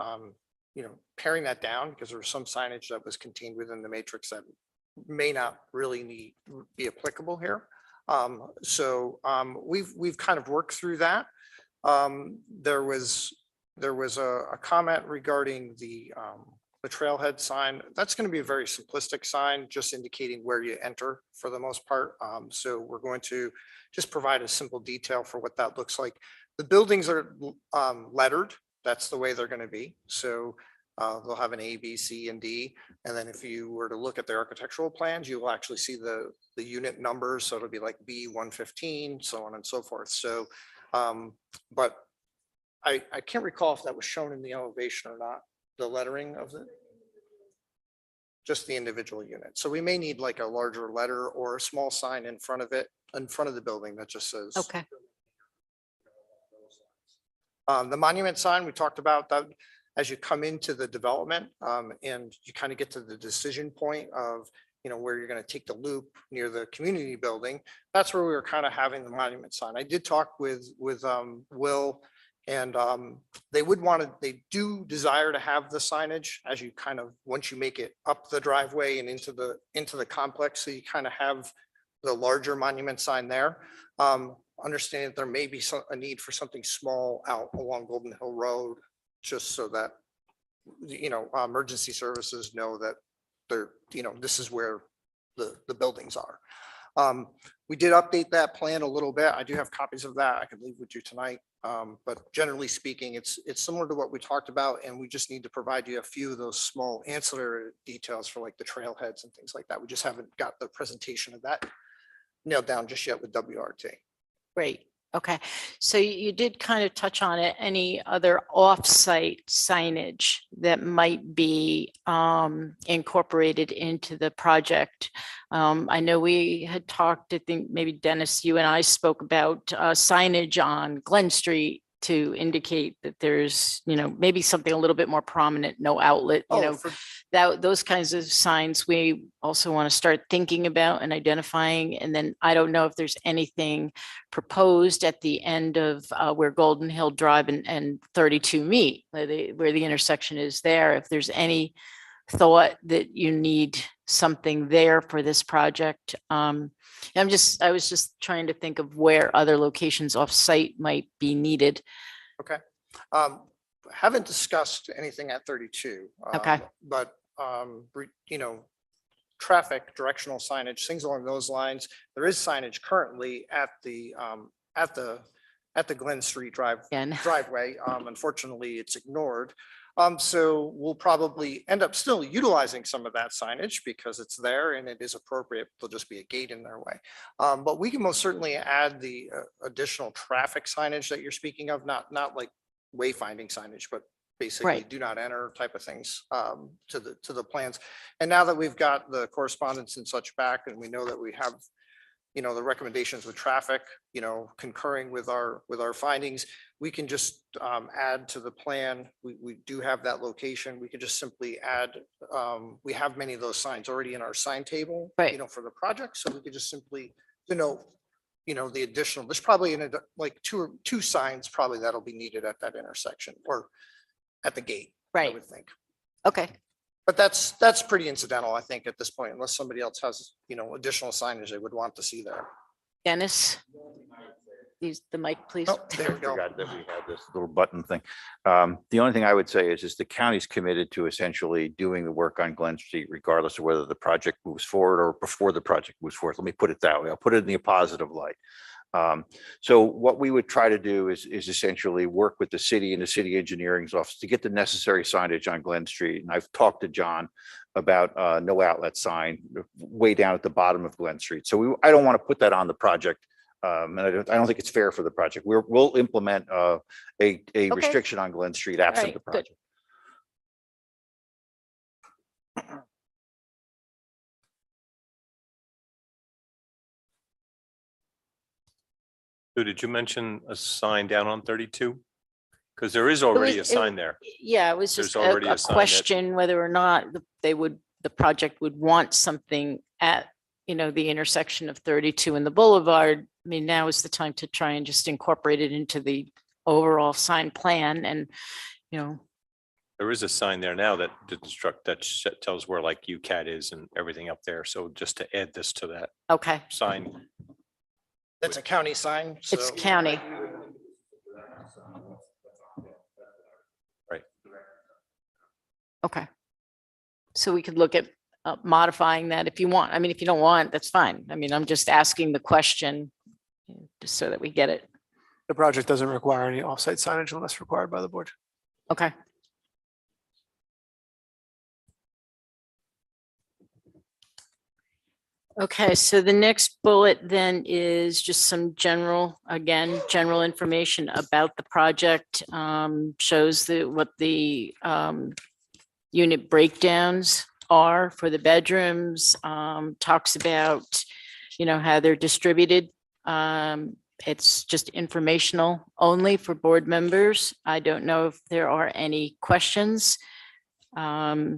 paring that down, because there was some signage that was contained within the matrix that may not really be applicable here. So we've kind of worked through that. There was a comment regarding the trailhead sign. That's going to be a very simplistic sign, just indicating where you enter for the most part. So we're going to just provide a simple detail for what that looks like. The buildings are lettered. That's the way they're going to be. So They'll have an A, B, C, and D. And then if you were to look at the architectural plans, you will actually see the unit numbers. So it'll be like B115, so on and so forth. So, but I can't recall if that was shown in the elevation or not, the lettering of the, just the individual unit. So we may need like a larger letter or a small sign in front of it, in front of the building that just says. Okay. The monument sign, we talked about that as you come into the development and you kind of get to the decision point of, where you're going to take the loop near the community building. That's where we were kind of having the monument sign. I did talk with Will, and they do desire to have the signage as you kind of, once you make it up the driveway and into the complex. So you kind of have the larger monument sign there. Understanding that there may be a need for something small out along Golden Hill Road, just so that, emergency services know that they're, this is where the buildings are. We did update that plan a little bit. I do have copies of that I could leave with you tonight. But generally speaking, it's similar to what we talked about, and we just need to provide you a few of those small ancillary details for like the trailheads and things like that. We just haven't got the presentation of that nailed down just yet with WRT. Great. Okay. So you did kind of touch on it. Any other off-site signage that might be incorporated into the project? I know we had talked, I think maybe Dennis, you and I spoke about signage on Glen Street to indicate that there's, maybe something a little bit more prominent, no outlet, those kinds of signs we also want to start thinking about and identifying. And then I don't know if there's anything proposed at the end of where Golden Hill Drive and 32 meet, where the intersection is there. If there's any thought that you need something there for this project. I was just trying to think of where other locations off-site might be needed. Okay. Haven't discussed anything at 32. Okay. But, traffic, directional signage, things along those lines. There is signage currently at the Glen Street driveway. Unfortunately, it's ignored. So we'll probably end up still utilizing some of that signage because it's there and it is appropriate. There'll just be a gate in their way. But we can most certainly add the additional traffic signage that you're speaking of, not like wayfinding signage, but basically do not enter type of things to the plans. And now that we've got the correspondence and such back, and we know that we have, the recommendations with traffic, concurring with our findings, we can just add to the plan. We do have that location. We could just simply add, we have many of those signs already in our sign table, for the project. So we could just simply denote, the additional, there's probably like two signs probably that'll be needed at that intersection or at the gate, I would think. Okay. But that's pretty incidental, I think, at this point, unless somebody else has, additional signage they would want to see there. Dennis, use the mic, please. Oh, there we go. Forgot that we had this little button thing. The only thing I would say is the county's committed to essentially doing the work on Glen Street, regardless of whether the project moves forward or before the project moves forward. Let me put it that way. I'll put it in the positive light. So what we would try to do is essentially work with the city and the city engineering's office to get the necessary signage on Glen Street. And I've talked to John about no outlet sign way down at the bottom of Glen Street. So I don't want to put that on the project. And I don't think it's fair for the project. We'll implement a restriction on Glen Street absent the project. So did you mention a sign down on 32? Because there is already a sign there. Yeah, it was There's just already a a sign that- question whether or not the project would want something at, the intersection of 32 and the boulevard. I mean, now is the time to try and just incorporate it into the overall sign plan and, There is a sign there now that tells where like UCAT is and everything up there. So just to add this to that. Okay. Sign. That's a county sign. It's so- county. Right. Okay. So we could look at modifying that if you want. I mean, if you don't want, that's fine. I mean, I'm just asking the question just so that we get it. The project doesn't require any offsite signage unless required by the board. Okay. Okay, so the next bullet then is just some general, again, general information about the project. Shows what the unit breakdowns are for the bedrooms, talks about, how they're distributed. It's just informational only for board members. I don't know if there are any questions. I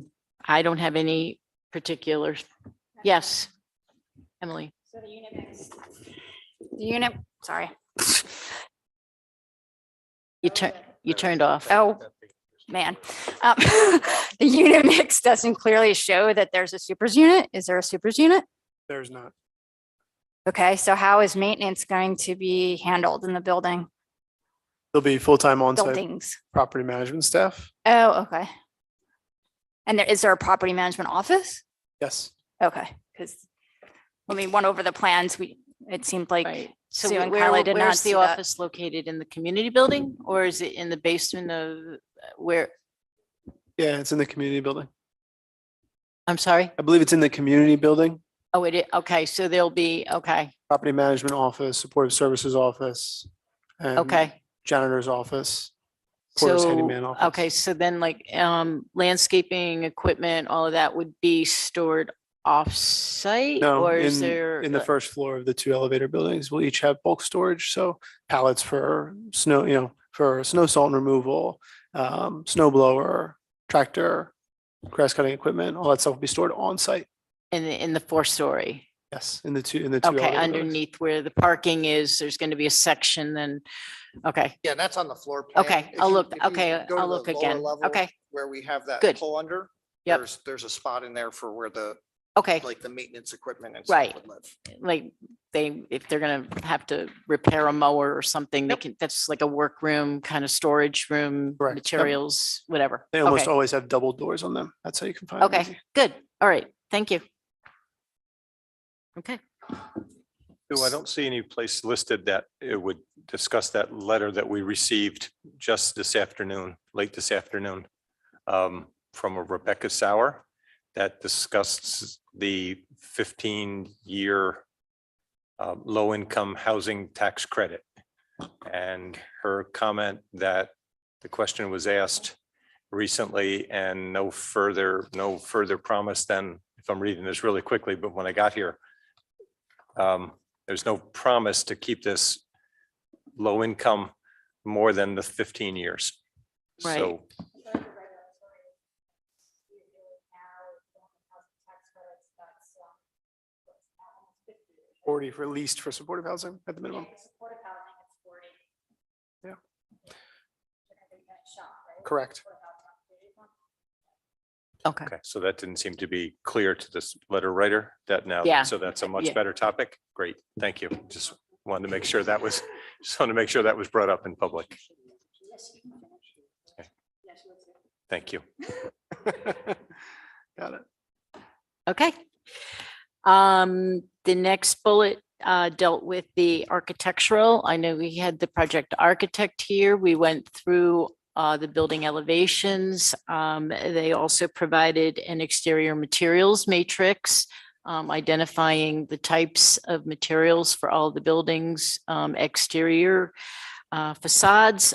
don't have any particular, yes. Emily. So the unit mix. The unit, sorry. You turned off. Oh, man. The unit mix doesn't clearly show that there's a supers unit. Is there a supers unit? There's not. Okay, so how is maintenance going to be handled in the building? There'll be full-time on-site Buildings. property management staff. Oh, okay. And is there a property management office? Yes. Okay, because when we went over the plans, it seemed like So Sue and Kyla did not where's see the that. office located? In the community building or is it in the basement of where? Yeah, it's in the community building. I'm sorry? I believe it's in the community building. Oh, it is. Okay, so there'll be, okay, Property management office, supportive services office. And okay. janitor's office. Porter's handyman So, office. okay, so then like landscaping equipment, all of that would be stored off-site? No, Or is there? in the first floor of the 2 elevator buildings, we'll each have bulk storage. So pallets for snow, for snow salt and removal, snow blower, tractor, grass cutting equipment, all that stuff will be stored on site. In the 4-story? Yes, in the two. Okay, elevator buildings. underneath where the parking is, there's going to be a section then, okay, Yeah, that's on the floor plan. okay, If I'll you- look, if you okay, go to I'll the look lower again, level okay, Where we have that Good. pull under. Yep. There's a spot in there for where the, okay, like the maintenance equipment and Right. stuff would live. like if they're gonna have to repair a mower or something, they can, that's like a workroom, kind of storage room, Correct, yep. materials, whatever. They almost Okay, always have double doors on them. That's how you can find them. okay, good, all right, thank you. Okay. I don't see any place listed that it would discuss that letter that we received just this afternoon, late this afternoon, from a Rebecca Sauer that discussed the 15-year low-income housing tax credit. And her comment that the question was asked recently and no further promise than, if I'm reading this really quickly, but when I got here, there's no promise to keep this low income more than the 15 years. Right. So 40 for leased for supportive housing at the minimum. Yeah. Correct. Okay. Okay, so that didn't seem to be clear to this letter writer that now, Yeah. so that's a Yeah. much better topic. Great, thank you. Just wanted to make sure that was, brought up in public. Okay. Thank you. Got it. Okay. The next bullet dealt with the architectural. I know we had the project architect here. We went through the building elevations. They also provided an exterior materials matrix, identifying the types of materials for all the buildings, exterior facades.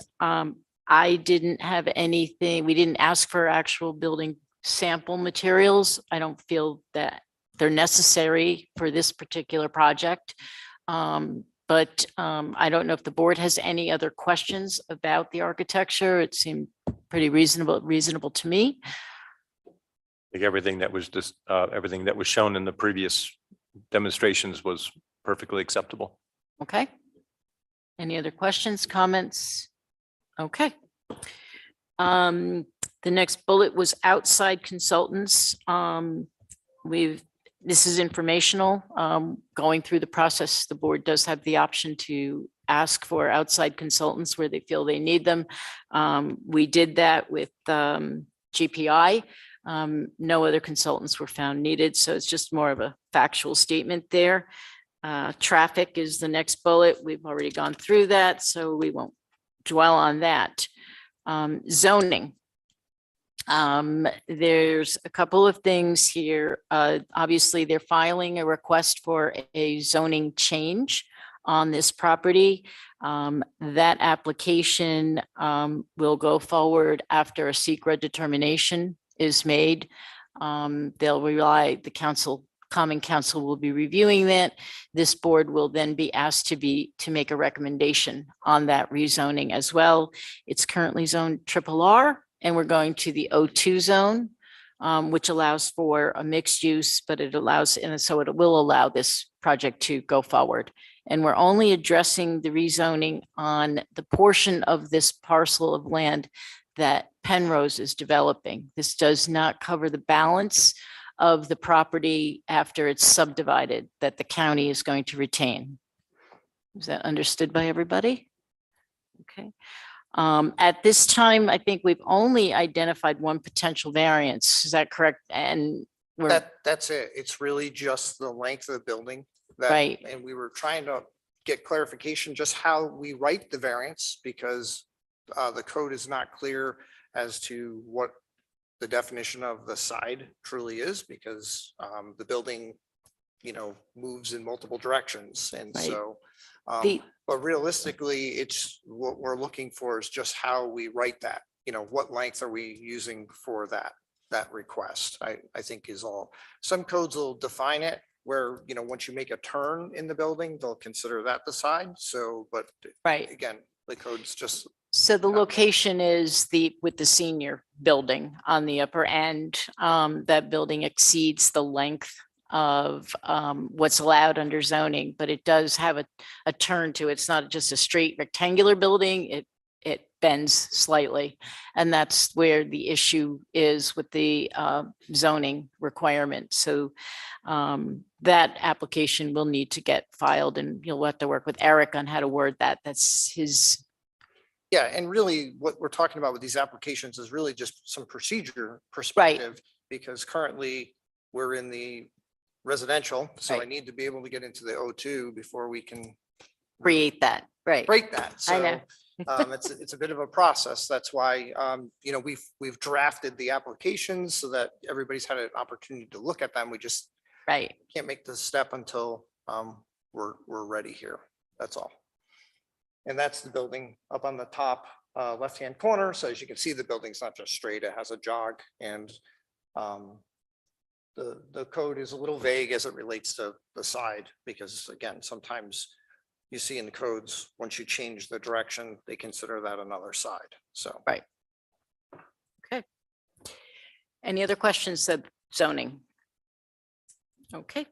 I didn't have anything, we didn't ask for actual building sample materials. I don't feel that they're necessary for this particular project. But I don't know if the board has any other questions about the architecture. It seemed pretty reasonable to me. I think everything that was just, everything that was shown in the previous demonstrations was perfectly acceptable. Okay. Any other questions, comments? Okay. The next bullet was outside consultants. This is informational. Going through the process, the board does have the option to ask for outside consultants where they feel they need them. We did that with GPI. No other consultants were found needed, so it's just more of a factual statement there. Traffic is the next bullet. We've already gone through that, so we won't dwell on that. Zoning. There's a couple of things here. Obviously, they're filing a request for a zoning change on this property. That application will go forward after a secret determination is made. They'll rely, the Common Council will be reviewing that. This board will then be asked to make a recommendation on that rezoning as well. It's currently zoned RRR, and we're going to the O2 zone, which allows for a mixed use, but it allows, and so it will allow this project to go forward. And we're only addressing the rezoning on the portion of this parcel of land that Penrose is developing. This does not cover the balance of the property after it's subdivided that the county is going to retain. Is that understood by everybody? Okay. At this time, I think we've only identified one potential variance. Is that correct? And we're That's it. It's really just the length of the building. Right. And we were trying to get clarification just how we write the variance because the code is not clear as to what the definition of the side truly is because the building, moves in multiple directions. And Right. so, The- but realistically, it's what we're looking for is just how we write that, what length are we using for that request, I think is all. Some codes will define it where, once you make a turn in the building, they'll consider that the side. So, but Right. again, the code's just. So the location is with the senior building on the upper end. That building exceeds the length of what's allowed under zoning, but it does have a turn to it. It's not just a straight rectangular building. It bends slightly. And that's where the issue is with the zoning requirement. So that application will need to get filed and you'll have to work with Eric on how to word that. That's his. Yeah, and really what we're talking about with these applications is really just some procedure perspective. Because currently we're in the residential, so I Right. need to be able to get into the O2 before we can Create that, right? break that. I know. So it's a bit of a process. That's why, we've drafted the applications so that everybody's had an opportunity to look at them. We just Right. can't make the step until we're ready here. That's all. And that's the building up on the top left-hand corner. So as you can see, the building's not just straight, it has a jog. And the code is a little vague as it relates to the side, because again, sometimes you see in the codes, once you change the direction, they consider that another side. So. Right. Okay. Any other questions of zoning? Okay.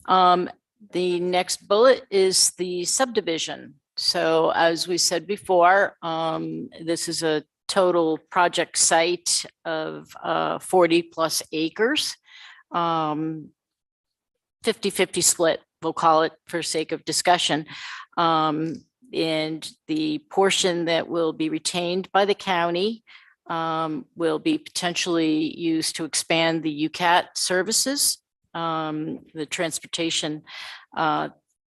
The next bullet is the subdivision. So as we said before, this is a total project site of 40 plus acres. 50-50 split, we'll call it for sake of discussion. And the portion that will be retained by the county will be potentially used to expand the UCAT services, the transportation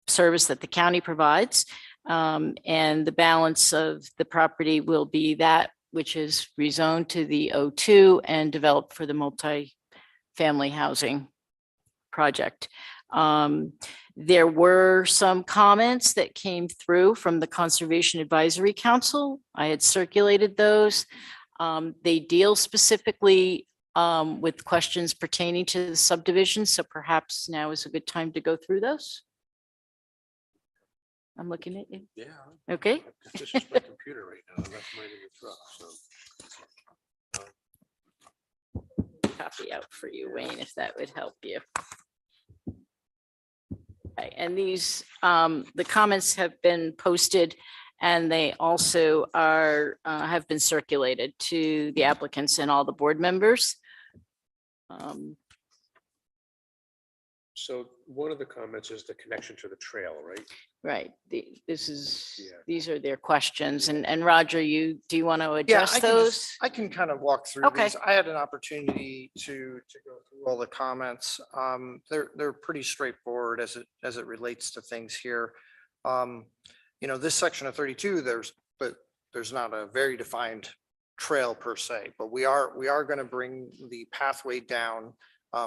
service that the county provides. And the balance of the property will be that which is rezoned to the O2 and developed for the multi-family housing project. There were some comments that came through from the Conservation Advisory Council. I had circulated those. They deal specifically with questions pertaining to the subdivision. So perhaps now is a good time to go through those. I'm looking at you. Yeah. Okay. This is my computer right now. I left mine in the truck, so. Copy out for you, Wayne, if that would help you. Okay, and these, the comments have been posted and they also are, have been circulated to the applicants and all the board members. So one of the comments is the connection to the trail, right? Right, this is, Yeah. these are their questions and Roger, do you want to Yeah, address those? I can kind of walk through Okay. these. I had an opportunity to go through all the comments. They're pretty straightforward as it relates to things here. This section of 32, there's not a very defined trail per se, but we are going to bring the pathway down.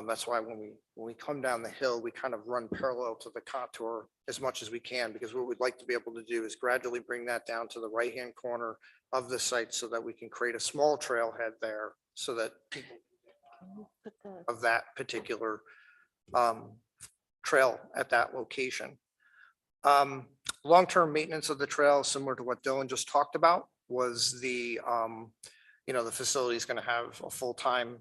That's why when we come down the hill, we kind of run parallel to the contour as much as we can, because what we'd like to be able to do is gradually bring that down to the right-hand corner of the site so that we can create a small trailhead there so that people of that particular trail at that location. Long-term maintenance of the trail, similar to what Dylan just talked about, was the, the facility is going to have a full-time,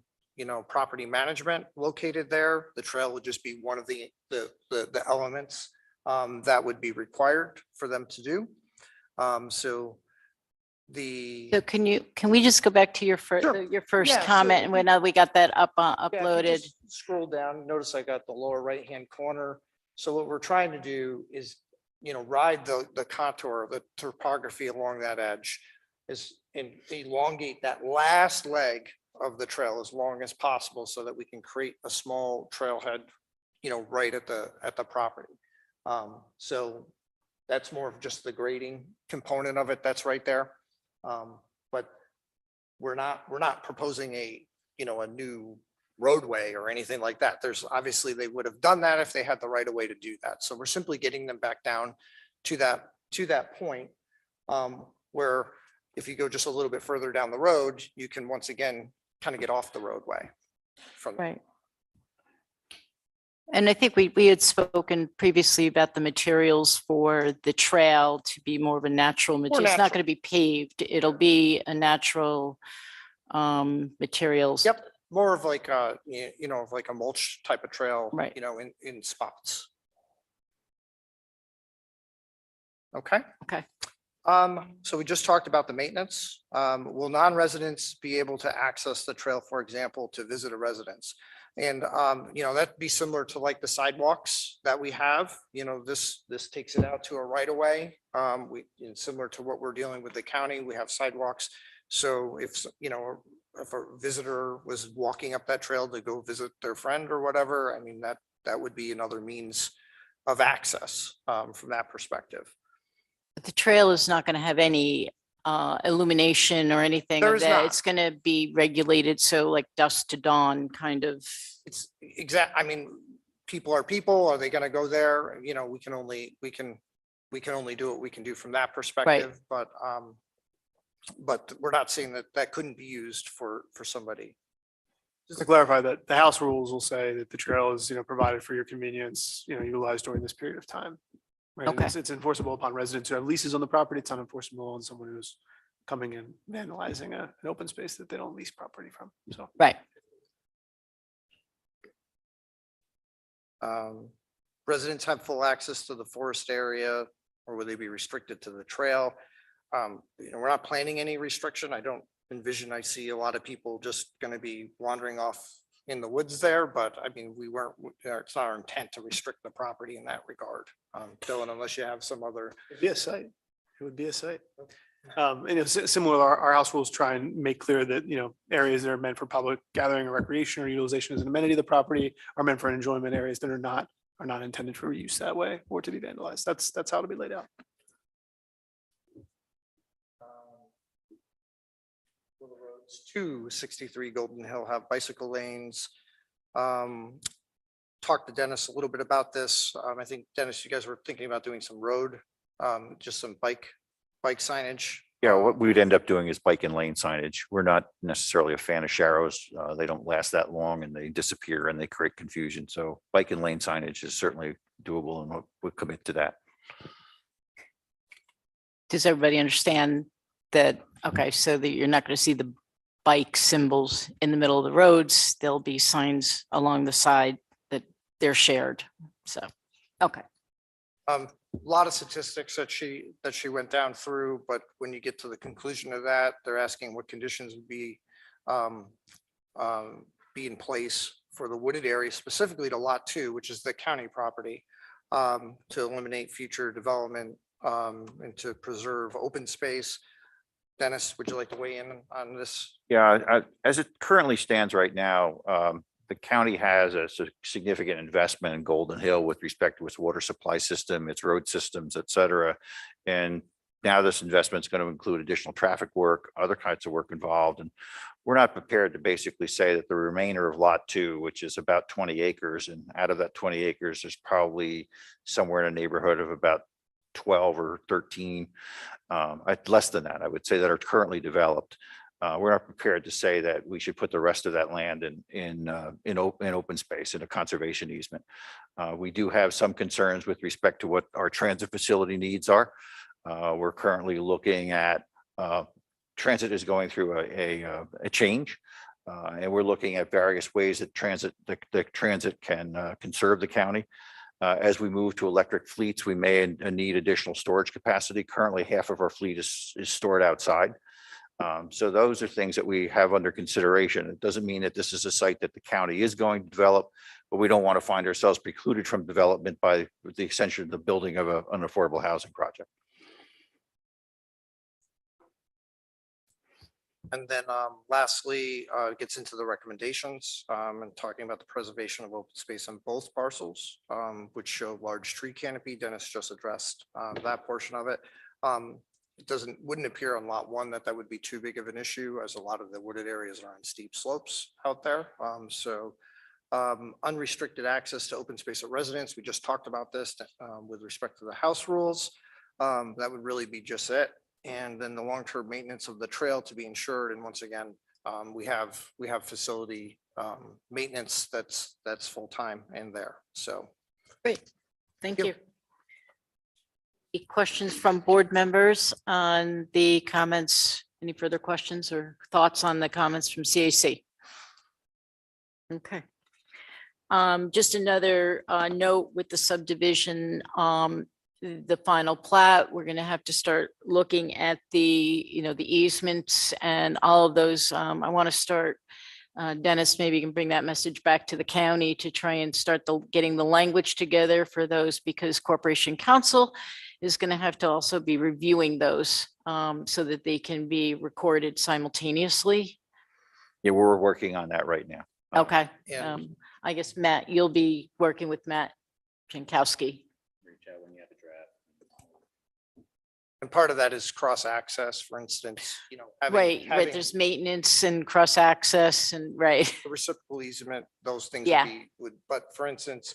property management located there. The trail would just be one of the elements that would be required for them to do. So can we just go back to your first, Sure. your first Yeah, so comment, and when we got that up, Yeah, if you uploaded? just Scroll down, notice I got the lower right-hand corner. So what we're trying to do is, ride the contour, the topography along that edge and elongate that last leg of the trail as long as possible so that we can create a small trailhead, right at the property. So that's more of just the grading component of it that's right there. But we're not proposing a new roadway or anything like that. There's obviously, they would have done that if they had the right of way to do that. So we're simply getting them back down to that point where if you go just a little bit further down the road, you can once again kind of get off the roadway from Right. And I think we had spoken previously about the materials for the trail to be more of a natural material. It's not natural. going to be paved. It'll be a natural materials. Yep, more of like a, of like a mulch type of trail, Right. in spots. Okay. Okay. So we just talked about the maintenance. Will non-residents be able to access the trail, for example, to visit a residence? And, that'd be similar to like the sidewalks that we have, this takes it out to a right of way. Similar to what we're dealing with the county, we have sidewalks. So if a visitor was walking up that trail to go visit their friend or whatever, I mean, that would be another means of access, from that perspective. But the trail is not going to have any illumination or anything There of is that. not. It's going to be regulated. So like dusk to dawn kind of. It's I mean, people are people. Are they going to go there? We can only do what we can do from that perspective, but we're not saying that couldn't be used for somebody. Just to clarify that the house rules will say that the trail is, provided for your convenience, utilized during this period of time. Right? And Okay. It's enforceable upon residents who have leases on the property. It's unenforceable on someone who's coming in vandalizing an open space that they don't lease property from. So. Right. Residents have full access to the forest area, or will they be restricted to the trail? We're not planning any restriction. I don't envision, I see a lot of people just going to be wandering off in the woods there, but I mean, it's not our intent to restrict the property in that regard. Dylan, unless you have some other. It'd be a site. It would be a site. Similar, our house rules try and make clear that, areas that are meant for public gathering or recreation or utilization as an amenity of the property are meant for enjoyment. Areas that are not intended for use that way or to be vandalized. That's how it'll be laid out. Will the roads to 63 Golden Hill have bicycle lanes? Talked to Dennis a little bit about this. I think Dennis, you guys were thinking about doing some road, just some bike signage. Yeah, what we would end up doing is bike and lane signage. We're not necessarily a fan of sharrows. They don't last that long and they disappear and they create confusion. So bike and lane signage is certainly doable and we'll commit to that. Does everybody understand that? Okay, so that you're not going to see the bike symbols in the middle of the roads. There'll be signs along the side that they're shared. So, okay. A lot of statistics that she went down through, but when you get to the conclusion of that, they're asking what conditions would be in place for the wooded area, specifically to lot 2, which is the county property, to eliminate future development and to preserve open space. Dennis, would you like to weigh in on this? Yeah, as it currently stands right now, the county has a significant investment in Golden Hill with respect to its water supply system, its road systems, et cetera. And Now this investment is going to include additional traffic work, other kinds of work involved, and we're not prepared to basically say that the remainder of lot 2, which is about 20 acres, and out of that 20 acres, there's probably somewhere in a neighborhood of about 12 or 13, less than that, I would say, that are currently developed. We're not prepared to say that we should put the rest of that land in open space, in a conservation easement. We do have some concerns with respect to what our transit facility needs are. We're currently looking at, transit is going through a change. And we're looking at various ways that the transit can conserve the county. As we move to electric fleets, we may need additional storage capacity. Currently, half of our fleet is stored outside. So those are things that we have under consideration. It doesn't mean that this is a site that the county is going to develop, but we don't want to find ourselves precluded from development by the extension of the building of an affordable housing project. And then lastly, gets into the recommendations and talking about the preservation of open space on both parcels, which show large tree canopy. Dennis just addressed that portion of it. It wouldn't appear on lot 1 that would be too big of an issue, as a lot of the wooded areas are on steep slopes out there. Unrestricted access to open space at residence. We just talked about this with respect to the house rules. That would really be just it. And then the long-term maintenance of the trail to be ensured. And once again, we have facility maintenance that's full-time in there. So. Great, thank you. Any questions from board members on the comments? Any further questions or thoughts on the comments from CAC? Okay. Just another note with the subdivision, the final plat, we're going to have to start looking at the easements and all of those. I want to start, Dennis, maybe you can bring that message back to the county to try and start getting the language together for those, because Corporation Council is going to have to also be reviewing those so that they can be recorded simultaneously. Yeah, we're working on that right now. Okay. I guess Matt, you'll be working with Matt Jankowski. And part of that is cross-access, for instance, Right, there's maintenance and cross-access and the reciprocal easement, those things Yeah. But for instance,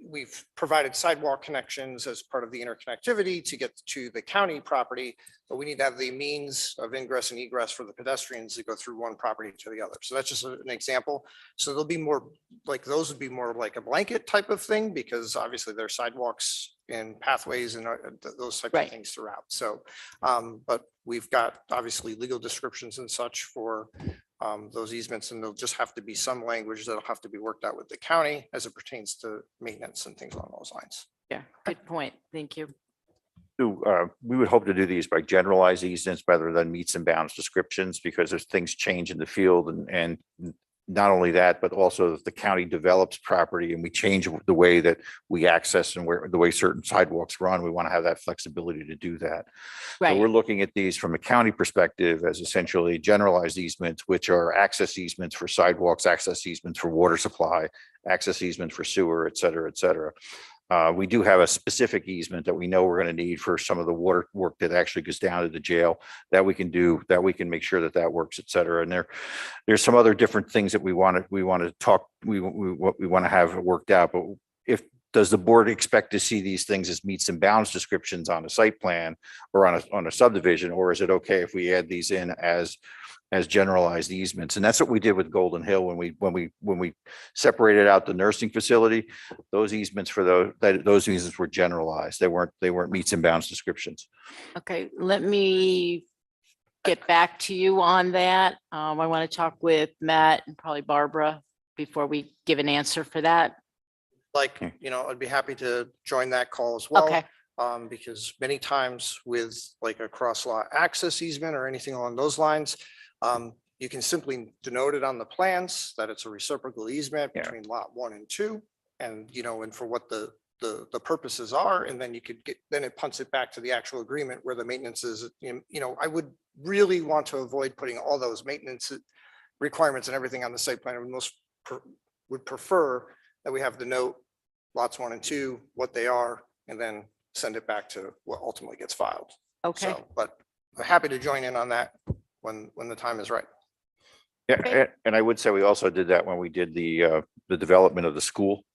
we've provided sidewalk connections as part of the interconnectivity to get to the county property, but we need to have the means of ingress and egress for the pedestrians to go through one property to the other. So that's just an example. So there'll be more, like those would be more like a blanket type of thing, because obviously there are sidewalks and pathways and those types of things throughout. So, but we've got obviously legal descriptions and such for those easements, and there'll just have to be some language that'll have to be worked out with the county as it pertains to maintenance and things along those lines. Yeah, good point. Thank you. We would hope to do these by generalized easements rather than meets and bounds descriptions, because as things change in the field, and not only that, but also if the county develops property and we change the way that we access and the way certain sidewalks run, we want to have that flexibility to do that. So we're looking at these from a county perspective as essentially generalized easements, which are access easements for sidewalks, access easements for water supply, access easements for sewer, et cetera, et cetera. We do have a specific easement that we know we're going to need for some of the water work that actually goes down to the jail that we can do, that we can make sure that works, et cetera. And there's some other different things that we want to talk, we want to have worked out. But does the board expect to see these things as meets and bounds descriptions on a site plan or on a subdivision, or is it okay if we add these in as generalized easements? And that's what we did with Golden Hill when we separated out the nursing facility. Those easements those easements were generalized. They weren't meets and bounds descriptions. Okay, let me get back to you on that. I want to talk with Matt and probably Barbara before we give an answer for that. I'd be happy to join that call as well. Okay. Because many times with like a cross lot access easement or anything along those lines, you can simply denote it on the plans that it's a reciprocal easement between lot 1 and 2, and and for what the purposes are, and then then it punts it back to the actual agreement where the maintenance is. I would really want to avoid putting all those maintenance requirements and everything on the site plan. Would prefer that we have the note lots 1 and 2, what they are, and then send it back to what ultimately gets filed. Okay. So, but I'm happy to join in on that when the time is right. Yeah, and I would say we also did that when we did the development of the school,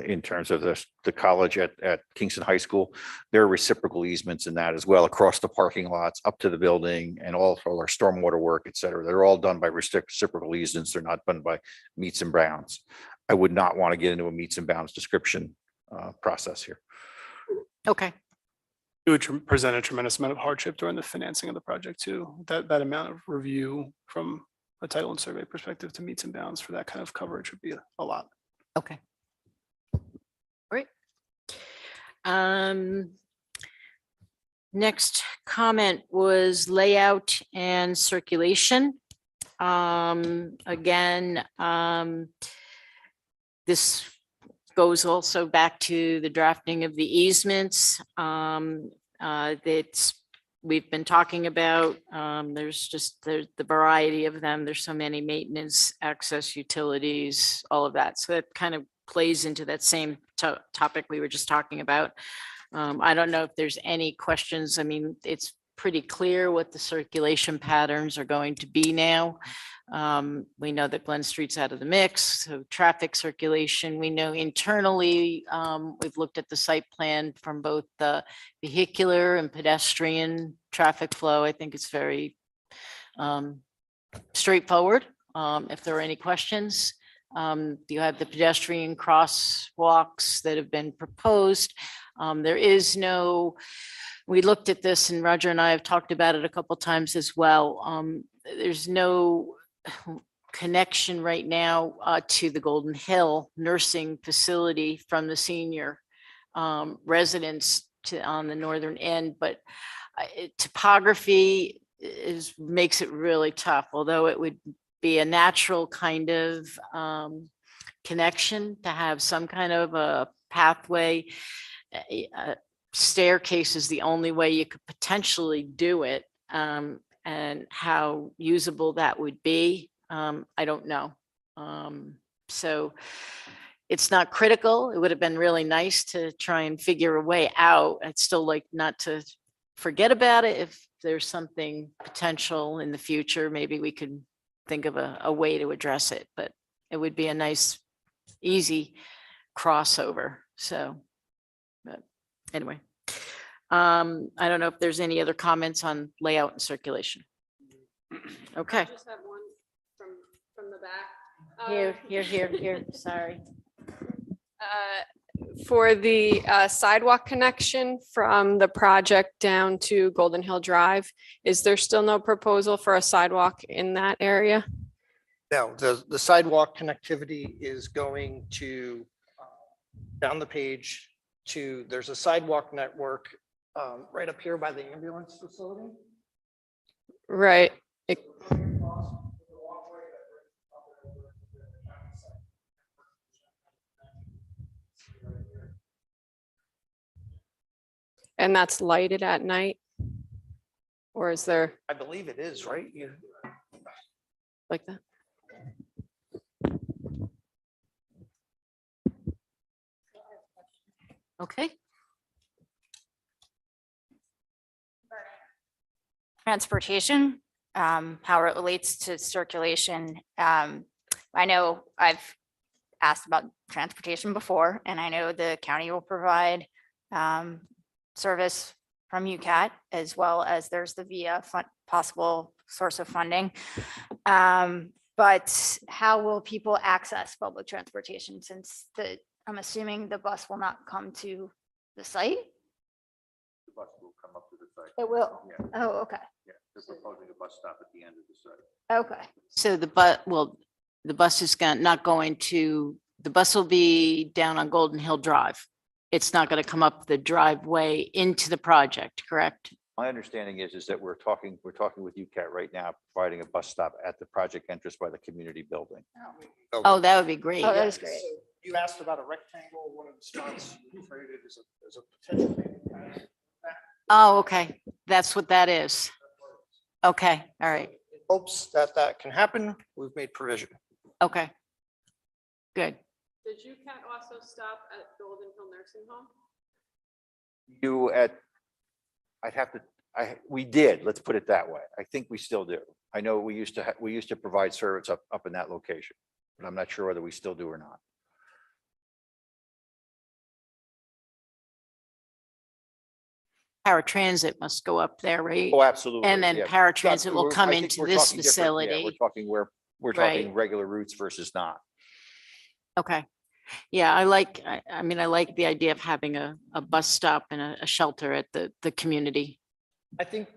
in terms of the college at Kingston High School. There are reciprocal easements in that as well, across the parking lots, up to the building, and all our stormwater work, et cetera. They're all done by reciprocal easements. They're not done by meets and bounds. I would not want to get into a meets and bounds description process here. Okay. It would present a tremendous amount of hardship during the financing of the project too. That amount of review from a title and survey perspective to meets and bounds for that kind of coverage would be a lot. Okay. Great. Next comment was layout and circulation. Again, this goes also back to the drafting of the easements. We've been talking about, there's the variety of them. There's so many: maintenance, access, utilities, all of that. So that kind of plays into that same topic we were just talking about. I don't know if there's any questions. I mean, it's pretty clear what the circulation patterns are going to be now. We know that Glen Street's out of the mix, so traffic circulation. We know internally, we've looked at the site plan from both the vehicular and pedestrian traffic flow. I think it's very straightforward. If there are any questions, you have the pedestrian crosswalks that have been proposed. There is no, we looked at this and Roger and I have talked about it a couple times as well. There's no connection right now to the Golden Hill nursing facility from the senior residents on the northern end, but topography makes it really tough, although it would be a natural kind of connection to have some kind of a pathway. Staircase is the only way you could potentially do it, and how usable that would be, I don't know. So it's not critical. It would have been really nice to try and figure a way out. I'd still like not to forget about it. If there's something potential in the future, maybe we could think of a way to address it, but it would be a nice, easy crossover. So, but anyway. I don't know if there's any other comments on layout and circulation. Okay. I just have one from the back. Here, sorry. For the sidewalk connection from the project down to Golden Hill Drive, is there still no proposal for a sidewalk in that area? No, the sidewalk connectivity is going to down the page to, there's a sidewalk network right up here by the ambulance facility. Right. And that's lighted at night? Or is there? I believe it is, right? You like that? Okay. Transportation, how it relates to circulation. I know I've asked about transportation before, and I know the county will provide service from UCAT, as well as there's the VIA possible source of funding. But how will people access public transportation, since I'm assuming the bus will not come to the site? The bus will come up to the site. It will? Yeah. Oh, okay. Yeah, they're proposing a bus stop at the end of the site. Okay. So the bus is not going to, the bus will be down on Golden Hill Drive. It's not going to come up the driveway into the project, correct? My understanding is that we're talking with UCAT right now, providing a bus stop at the project entrance by the community building. Oh, that would be great. Oh, that is great. You asked about a rectangle, one of the spots you created as a potential. Oh, okay. That's what that is. Okay, all right. Hopes that can happen. We've made provision. Okay. Good. Did UCAT also stop at Golden Hill Nursing Home? we did, let's put it that way. I think we still do. I know we used to provide service up in that location, but I'm not sure whether we still do or not. Paratransit must go up there, right? Oh, absolutely. And then yeah. paratransit will come I think into we're this talking different- yeah, facility. We're talking we're talking Right. regular routes versus not. Okay. Yeah, I like the idea of having a bus stop and a shelter at the community. I think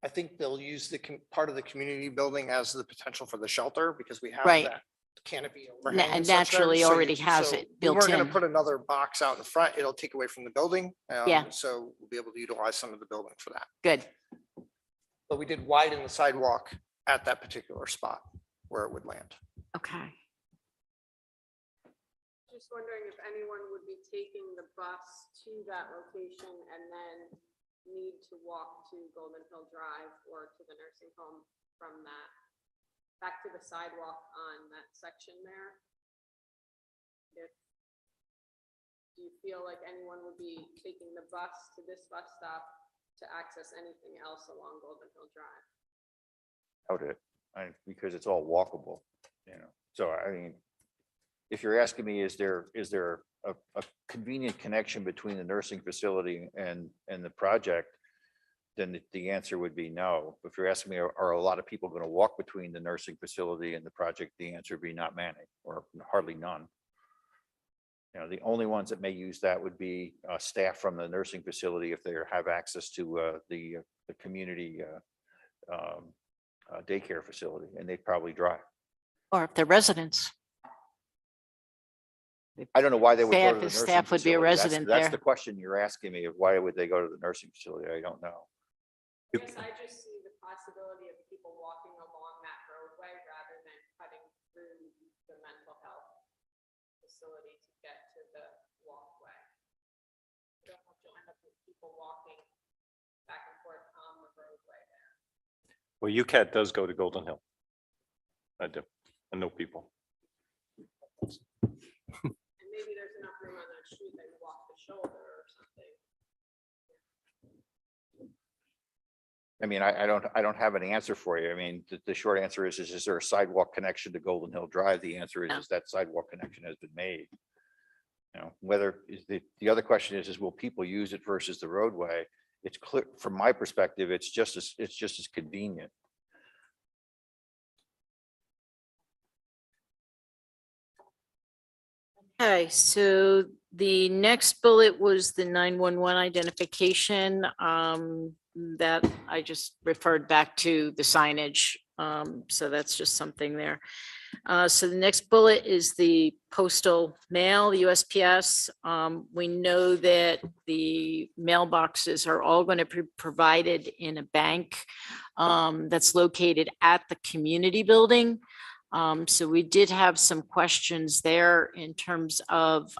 I think they'll use the part of the community building as the potential for the shelter because we have Right. that canopy overhang. And such there. naturally So already has so it We built weren't going in. to put another box out in front. It'll take away from the building. Yeah. So we'll be able to utilize some of the building for that. Good. But we did widen the sidewalk at that particular spot where it would land. Okay. Just wondering if anyone would be taking the bus to that location and then need to walk to Golden Hill Drive or to the nursing home from that, back to the sidewalk on that section there. Do you feel like anyone would be taking the bus to this bus stop to access anything else along Golden Hill Drive? Out it, because it's all walkable, So I mean, if you're asking me, is there a convenient connection between the nursing facility and the project? Then the answer would be no. If you're asking me, are a lot of people going to walk between the nursing facility and the project? The answer would be not many, or hardly none. The only ones that may use that would be staff from the nursing facility if they have access to the community daycare facility, and they'd probably drive. Or if they're residents. I don't know why they would go Staff to the is- nursing staff would be a facility. resident That's there. the question you're asking me, of why would they go to the nursing facility? I don't know. I guess I just see the possibility of people walking along that roadway rather than cutting through the mental health facility to get to the walkway. I don't know if you'll end up with people walking back and forth on the roadway there. Well, UCAT does go to Golden Hill. I do. I know people. And maybe there's enough room on that street that you walk the shoulder or something. I mean, I don't have an answer for you. I mean, the short answer is there a sidewalk connection to Golden Hill Drive? The answer is that sidewalk connection has been made. Whether is the other question is will people use it versus the roadway? It's clear from my perspective, it's just as convenient. Okay, so the next bullet was the 911 identification that I just referred back to the signage. So that's just something there. So the next bullet is the Postal Mail, the USPS. We know that the mailboxes are all going to be provided in a bank that's located at the community building. So we did have some questions there in terms of,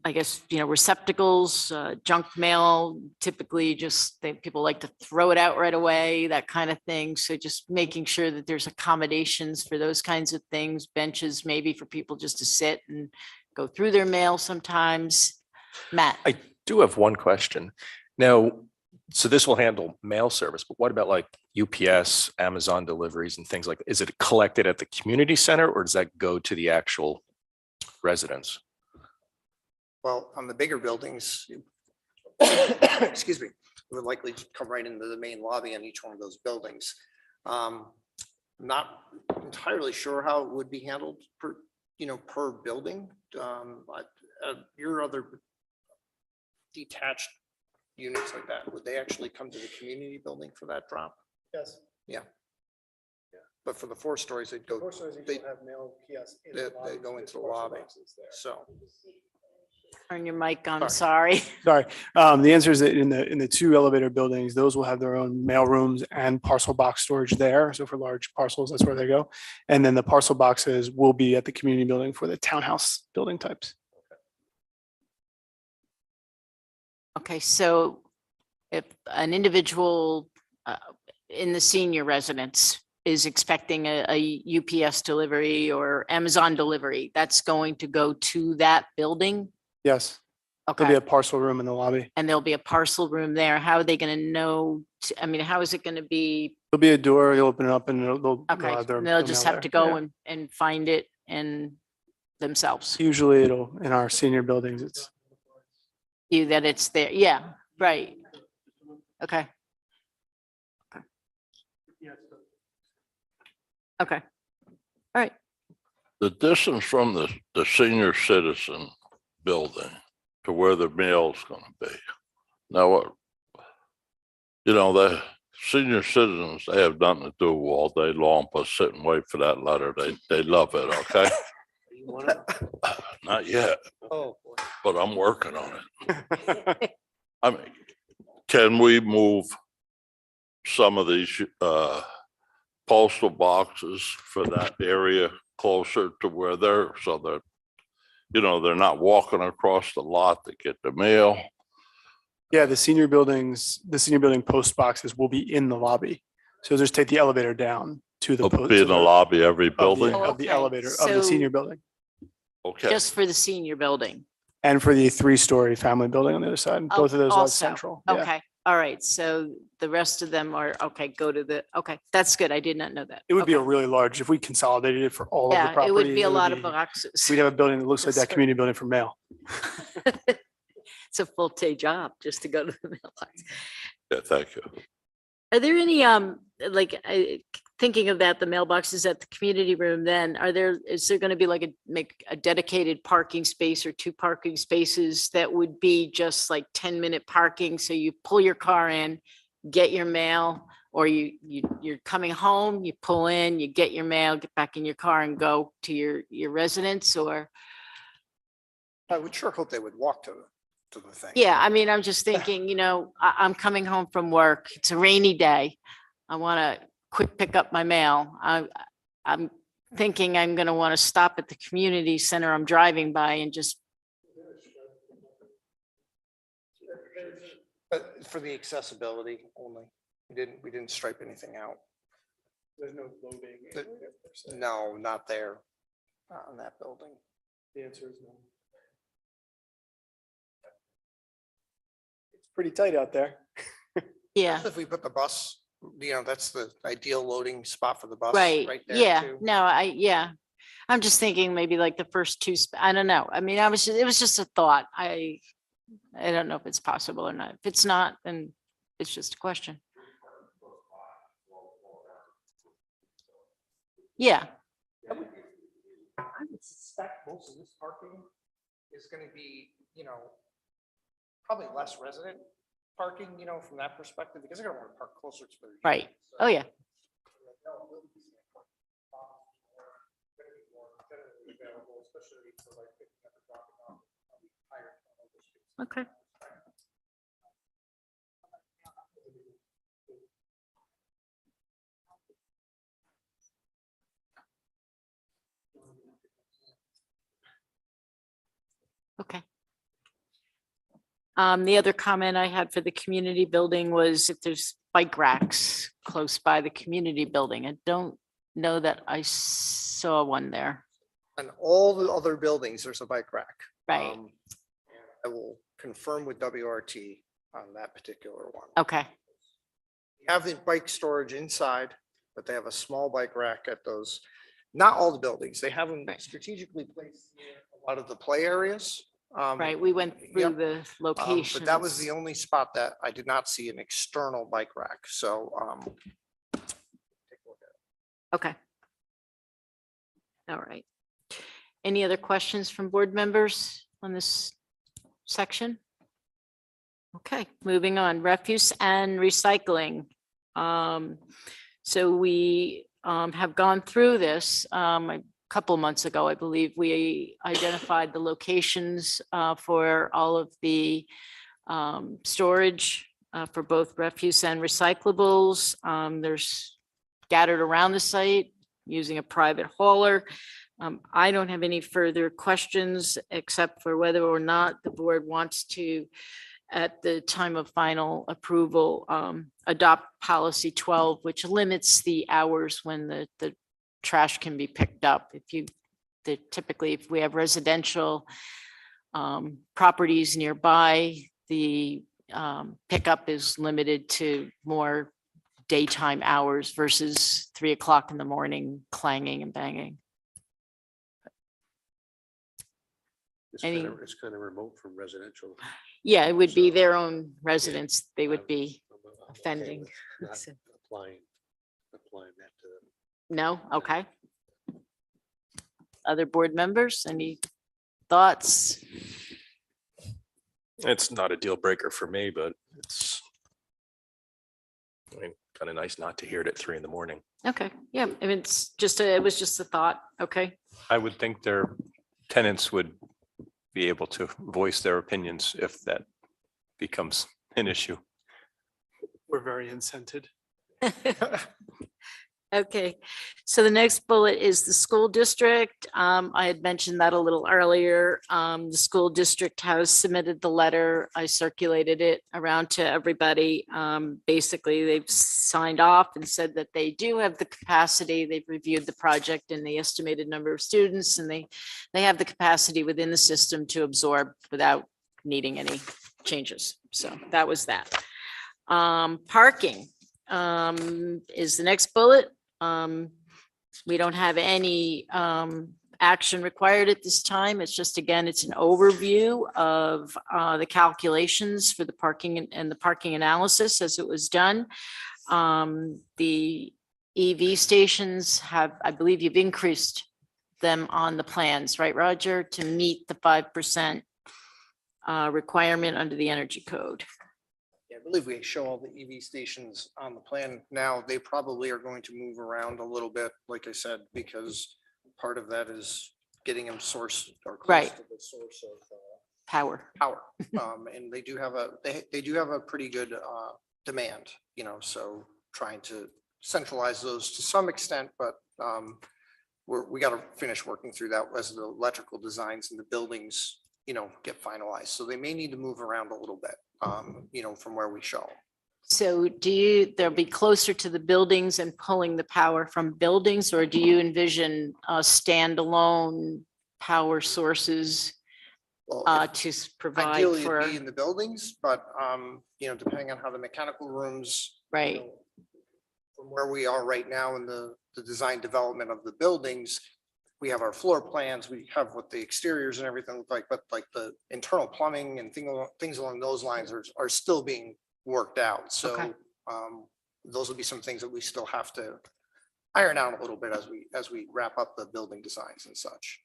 I guess, receptacles, junk mail, typically just people like to throw it out right away, that kind of thing. So just making sure that there's accommodations for those kinds of things, benches maybe for people just to sit and go through their mail sometimes. Matt? I do have one question. Now, so this will handle mail service, but what about like UPS, Amazon deliveries and things like, is it collected at the community center or does that go to the actual residents? Well, on the bigger buildings, excuse me, it would likely come right into the main lobby on each one of those buildings. Not entirely sure how it would be handled per building. But your other detached units like that, would they actually come to the community building for that drop? Yes. Yeah. But for the 4 stories, they'd go, 4 stories, you they, have mail kiosks. they go into the lobby. So. Turn your mic on, sorry. Sorry. The answer is that in the 2 elevator buildings, those will have their own mail rooms and parcel box storage there. So for large parcels, that's where they go. And then the parcel boxes will be at the community building for the townhouse building types. Okay, so if an individual in the senior residence is expecting a UPS delivery or Amazon delivery, that's going to go to that building? Yes. There'll be Okay, a parcel room in the lobby. and there'll be a parcel room there. How are they going to know? I mean, how is it going to be? There'll be a door, you'll open it up and they'll Okay, have their they'll their just mail have to there. go Yeah. and find it and themselves. Usually it'll, in our senior buildings, it's, You that it's there. Yeah, right. Okay. Okay. All right. The distance from the senior citizen building to where the mail's gonna be. Now, what, the senior citizens, they have nothing to do all day long but sit and wait for that letter. They love it, okay? Not yet, Oh, but I'm working on it. I mean, can we move some of these postal boxes for that area closer to where so that, they're not walking across the lot to get the mail? yeah, the senior building post boxes will be in the lobby. So just take the elevator down to the. It'll be in the lobby every building? Of the Okay, elevator, of so- the senior building. Okay. Just for the senior building. And for the 3-story family building on the other side, Oh, both of those are also. central. Yeah. Okay, all right. So the rest of them are, okay, okay, that's good. I did not know that. It would be a Okay. really large, if we consolidated it for all of the Yeah, property. it would be a lot of boxes. We'd have a building that looks like that Sorry. community building for mail. It's a full-day job just to go to the mailbox. Yeah, thank you. Are there any, thinking of that, the mailboxes at the community room, then is there going to be make a dedicated parking space or 2 parking spaces that would be just like 10-minute parking? So you pull your car in, get your mail, or you're coming home, you pull in, you get your mail, get back in your car and go to your residence, or? I would sure hope they would walk to the thing. Yeah, I mean, I'm just thinking, I'm coming home from work. It's a rainy day. I want to quick pick up my mail. I'm thinking I'm going to want to stop at the community center I'm driving by and just, But for the accessibility only, we didn't stripe anything out. There's no loading. No, not there, not in that building. The answer is no. It's pretty tight out there. yeah, If we put the bus, that's the ideal loading spot for the bus. right. there Yeah, too. no, I'm just thinking maybe like the first 2, I don't know. I mean, it was just a thought. I don't know if it's possible or not. If it's not, then it's just a question. Yeah, I would suspect most of this parking is gonna be, probably less resident parking, from that perspective, because they're gonna want to park closer to their. right. units, so- Oh, yeah. Okay. Okay. The other comment I had for the community building was if there's bike racks close by the community building. I don't know that I saw one there. And all the other buildings, there's a bike rack. Right. I will confirm with WRT on that particular one. Okay. You have the bike storage inside, but they have a small bike rack at those, not all the buildings. They have them strategically placed near a lot of the play areas. Right. We went through Yep. the location. But that was the only spot that I did not see an external bike rack. So, take a look at it. Okay. All right. Any other questions from board members on this section? Okay, moving on, refuse and recycling. So we have gone through this a couple months ago, I believe. We identified the locations for all of the storage for both refuse and recyclables. There's scattered around the site using a private hauler. I don't have any further questions except for whether or not the board wants to, at the time of final approval, adopt policy 12, which limits the hours when the trash can be picked up. Typically, if we have residential properties nearby. The pickup is limited to more daytime hours versus 3 o'clock in the morning clanging and banging. It's Any- kind of remote from residential. Yeah, it would be So, their own residents. They would I'm- be I'm okay offending. with not So- Applying that to them. No, okay. Other board members, any thoughts? It's not a deal breaker for me, but it's, I mean, kind of nice not to hear it at 3 a.m. Okay, yeah, I mean, it's just, it was just a thought, okay? I would think their tenants would be able to voice their opinions if that becomes an issue. We're very incented. Okay, so the next bullet is the school district. I had mentioned that a little earlier. The school district has submitted the letter. I circulated it around to everybody. Basically, they've signed off and said that they do have the capacity. They've reviewed the project and the estimated number of students, and they have the capacity within the system to absorb without needing any changes. So that was that. Parking is the next bullet. We don't have any action required at this time. It's just, again, it's an overview of the calculations for the parking and the parking analysis as it was done. The EV stations have, I believe you've increased them on the plans, right, Roger, to meet the 5% requirement under the energy code. Yeah, I believe we show all the EV stations on the plan now. They probably are going to move around a little bit, like I said, because part of that is getting them sourced or close Right. to the source of Power. power. And they do have they do have a pretty good demand, you know, so trying to centralize those to some extent, but we got to finish working through that as the electrical designs and the buildings, you know, get finalized. So they may need to move around a little bit, you know, from where we show. So they'll be closer to the buildings and pulling the power from buildings, or do you envision standalone power sources Well, to provide ideally for, it'd be in the buildings, but you know, depending on how the mechanical rooms, you right? know, from where we are right now in the design development of the buildings, we have our floor plans, we have what the exteriors and everything look like, but like the internal plumbing and things along those lines are still being worked out. Okay. So those will be some things that we still have to iron out a little bit as we wrap up the building designs and such.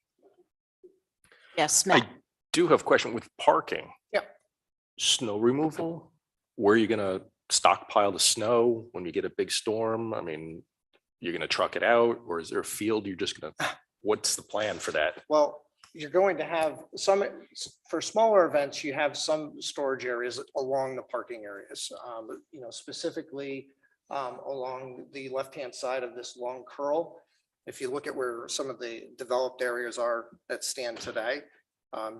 Yes, I Matt. do have a question with parking. Yeah. Snow removal, where are you gonna stockpile the snow when you get a big storm? I mean, you're gonna truck it out, or is there a field you're just gonna, what's the plan for that? Well, you're going to have some, for smaller events, you have some storage areas along the parking areas. You know, specifically along the left-hand side of this long curl. If you look at where some of the developed areas are that stand today,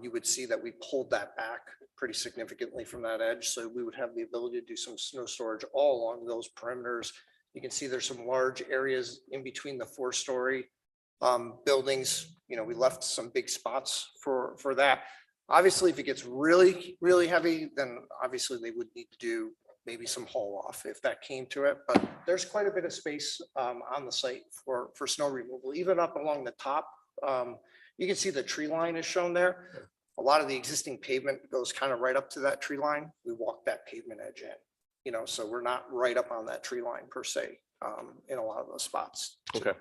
you would see that we pulled that back pretty significantly from that edge. So we would have the ability to do some snow storage all along those perimeters. You can see there's some large areas in between the 4-story buildings. You know, we left some big spots for that. Obviously, if it gets really, really heavy, then obviously they would need to do maybe some haul off if that came to it. But there's quite a bit of space on the site for snow removal, even up along the top. You can see the tree line is shown there. A lot of the existing pavement goes kind of right up to that tree line. We walk that pavement edge in, you know, so we're not right up on that tree line per se in a lot of those spots. Okay.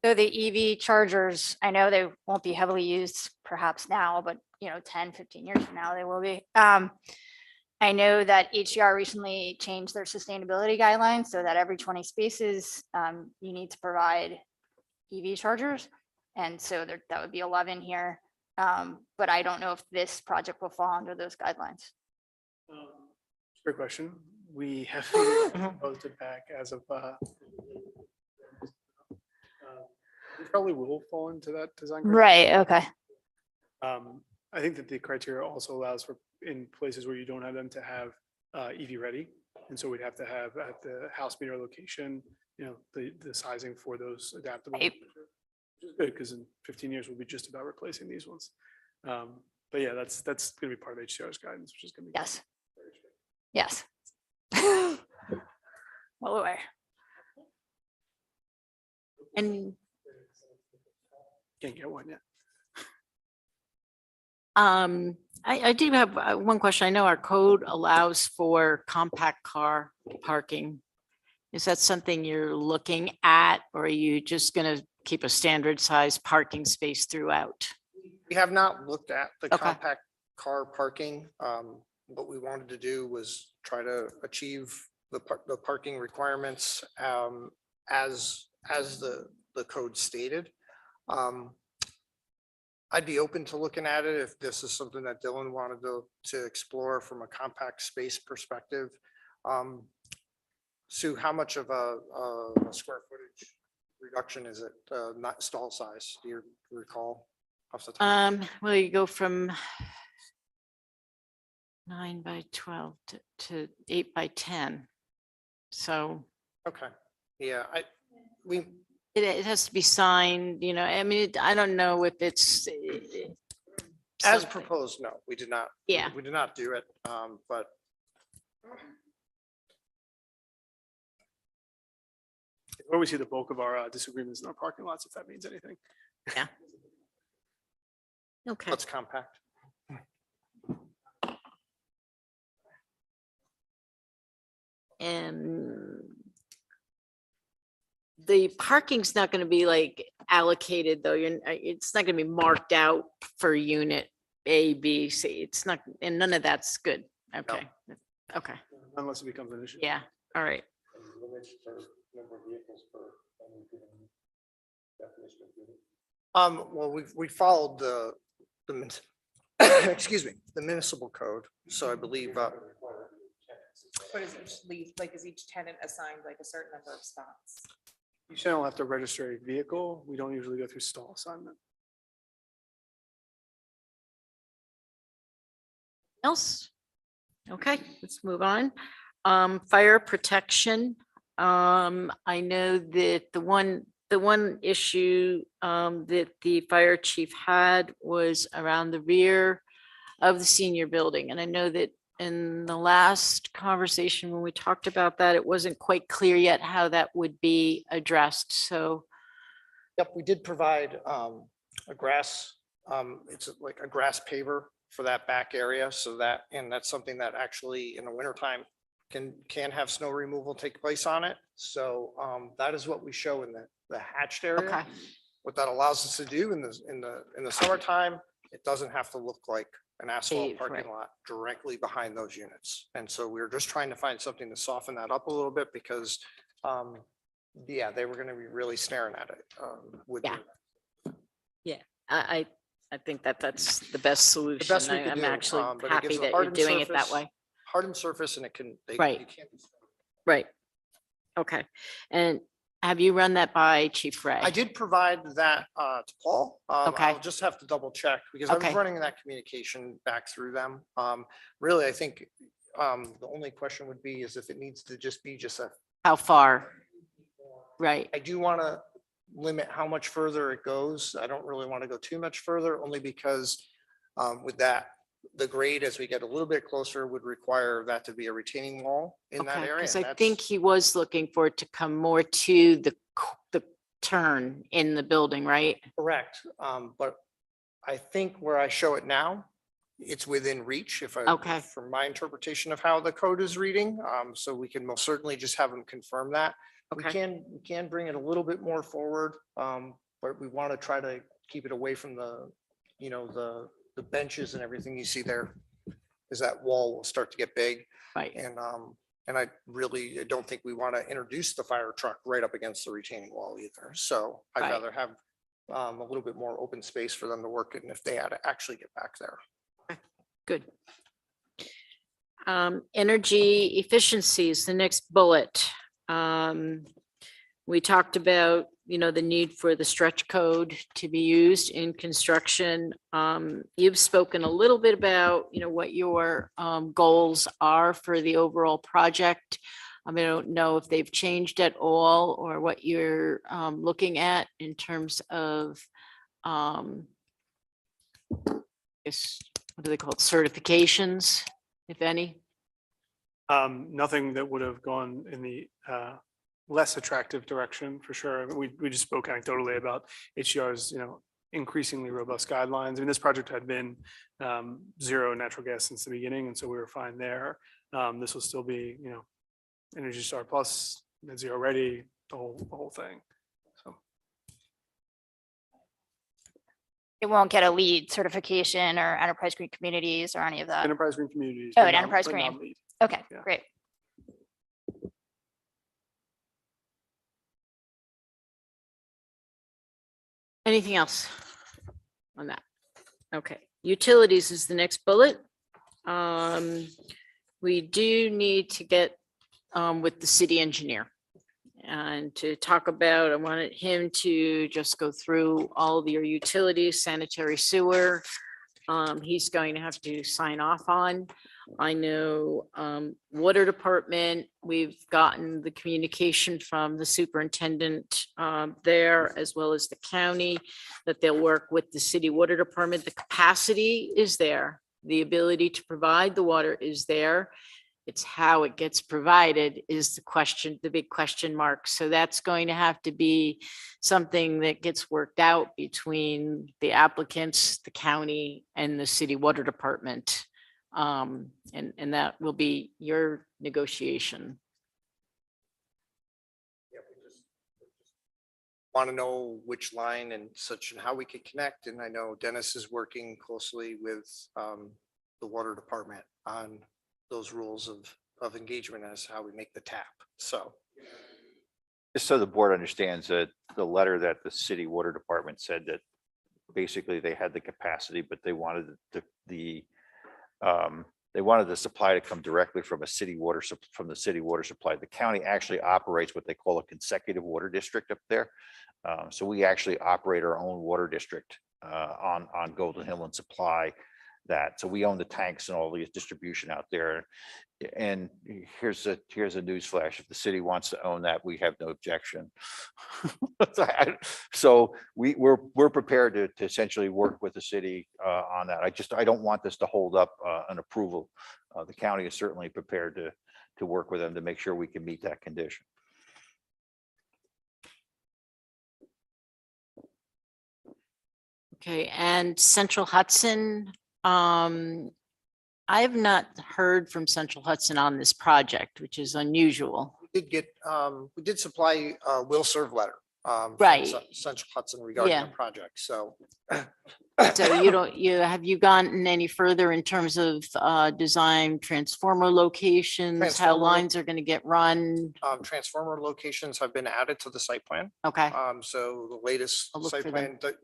So the EV chargers, I know they won't be heavily used perhaps now, but 10, 15 years from now, they will be. I know that HDR recently changed their sustainability guidelines so that every 20 spaces, you need to provide EV chargers. And so that would be 11 here. But I don't know if this project will fall under those guidelines. Great question. We have proposed it back as of it probably will fall into that design. Right, okay. I think that the criteria also allows for in places where you don't have them to have EV ready. And so we'd have to have at the house meter location, the sizing for those adaptable. Right. Which is good, because in 15 years, we'll be just about replacing these ones. But yeah, that's going to be part of HCR's guidance, which is going to be. Yes. Yes. Well aware. And Can't get one yet. I do have one question. I know our code allows for compact car parking. Is that something you're looking at, or are you just going to keep a standard size parking space throughout? We have not looked at the Okay. compact car parking. What we wanted to do was try to achieve the parking requirements as the code stated. I'd be open to looking at it if this is something that Dylan wanted to explore from a compact space perspective. Sue, how much of a square footage reduction is it? Not stall size, do you recall off the top? Well, you go from 9 by 12 to 8 by 10. So. Okay, yeah, It has to be signed, I mean, I don't know if it's. as something- proposed, no, we did not. Yeah. We did not do it, but Where we see the bulk of our disagreements in our parking lots, if that means anything. Yeah. Okay. let's compact. And the parking's not going to be like allocated though. It's not going to be marked out for unit A, B, C. It's not, and none of that's good. Okay. Okay. Unless it becomes an issue. Yeah. All right. Well, we followed the excuse me, the municipal code, so I believe, What is it, is each tenant assigned like a certain number of spots? You shouldn't have to register a vehicle. We don't usually go through stall assignment. Else? Okay, let's move on. Fire protection. I know that the one issue that the fire chief had was around the rear of the senior building. And I know that in the last conversation, when we talked about that, it wasn't quite clear yet how that would be addressed. So. yep, we did provide a grass, it's like a grass paver for that back area, so that, and that's something that actually in the wintertime can have snow removal take place on it. So that is what we show in the hatched area. Okay. What that allows us to do in the summertime, it doesn't have to look like an asphalt Paved, parking right. lot directly behind those units. And so we were just trying to find something to soften that up a little bit because yeah, they were going to be really staring at it with. Yeah. Yeah, I think that's the best solution. best we could I'm do, actually but it happy gives a that you're hardened doing it that surface. way. Hardened surface and it can, Right. you can't. Right. Okay. And have you run that by Chief Ray? I did provide that to Paul. Okay. I'll just have to double check because I was Okay. running that communication back through them. Really, I think the only question would be is if it needs to just be just a. How far? Right. I do want to limit how much further it goes. I don't really want to go too much further, only because with that, the grade as we get a little bit closer would require that to be a retaining wall in that Okay, area. because and I that's- think he was looking for it to come more to the turn in the building, right? Correct, but I think where I show it now, it's within reach if I, Okay. from my interpretation of how the code is reading. So we can most certainly just have them confirm that. We Okay. can bring it a little bit more forward, but we want to try to keep it away from the, the benches and everything you see there. Because that wall will start to get big. Right. And I really don't think we want to introduce the fire truck right up against the retaining wall either. So I'd Right. rather have a little bit more open space for them to work in if they had to actually get back there. Good. Energy efficiency is the next bullet. We talked about, the need for the stretch code to be used in construction. You've spoken a little bit about, what your goals are for the overall project. I don't know if they've changed at all or what you're looking at in terms of, what do they call it, certifications, if any? Nothing that would have gone in the less attractive direction for sure. I mean, we just spoke anecdotally about HDR's, increasingly robust guidelines. I mean, this project had been zero natural gas since the beginning, and so we were fine there. This will still be, Energy Star Plus, net zero ready, the whole thing. So It won't get a LEED certification or Enterprise Green Communities or any of that. Enterprise Green Communities. Oh, but an not- Enterprise but not Green. LEED. Okay, Yeah. great. Anything else on that? Okay, utilities is the next bullet. We do need to get with the city engineer and to talk about, I wanted him to just go through all of your utilities, sanitary sewer. He's going to have to sign off on. I know water department, we've gotten the communication from the superintendent there, as well as the county, that they'll work with the city water department. The capacity is there. The ability to provide the water is there. It's how it gets provided is the question, the big question mark. So that's going to have to be something that gets worked out between the applicants, the county, and the city water department. And that will be your negotiation. Want to know which line and such and how we could connect. And I know Dennis is working closely with the water department on those rules of engagement as how we make the tap. So Just so the board understands that the letter that the city water department said that basically they had the capacity, but they wanted they wanted the supply to come directly from a city water, from the city water supply. The county actually operates what they call a consecutive water district up there. So we actually operate our own water district on Golden Hill and supply that. So we own the tanks and all the distribution out there. And here's a news flash. If the city wants to own that, we have no objection. So we're prepared to essentially work with the city on that. I don't want this to hold up an approval. The county is certainly prepared to work with them to make sure we can meet that condition. Okay, and Central Hudson, I have not heard from Central Hudson on this project, which is unusual. we did supply a will serve letter. From Right. Central Hudson regarding Yeah. the project. So So have you gotten any further in terms of design transformer locations, how Transformer- lines are going to get run? transformer locations have been added to the site plan. Okay, So the latest I'll look site for plan, them.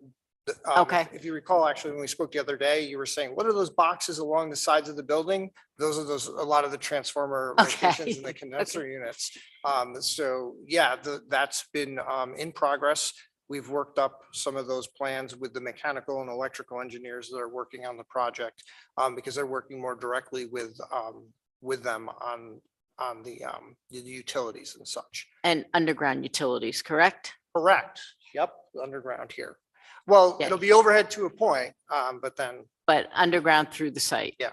okay. If you recall, actually, when we spoke the other day, you were saying, what are those boxes along the sides of the building? Those are a lot of the transformer Okay. locations and the condenser units. So yeah, that's been in progress. We've worked up some of those plans with the mechanical and electrical engineers that are working on the project, because they're working more directly with them on the utilities and such. And underground utilities, correct? Correct. Yep, underground here. Well, Yeah. it'll be overhead to a point, but then, But underground through the site? yeah.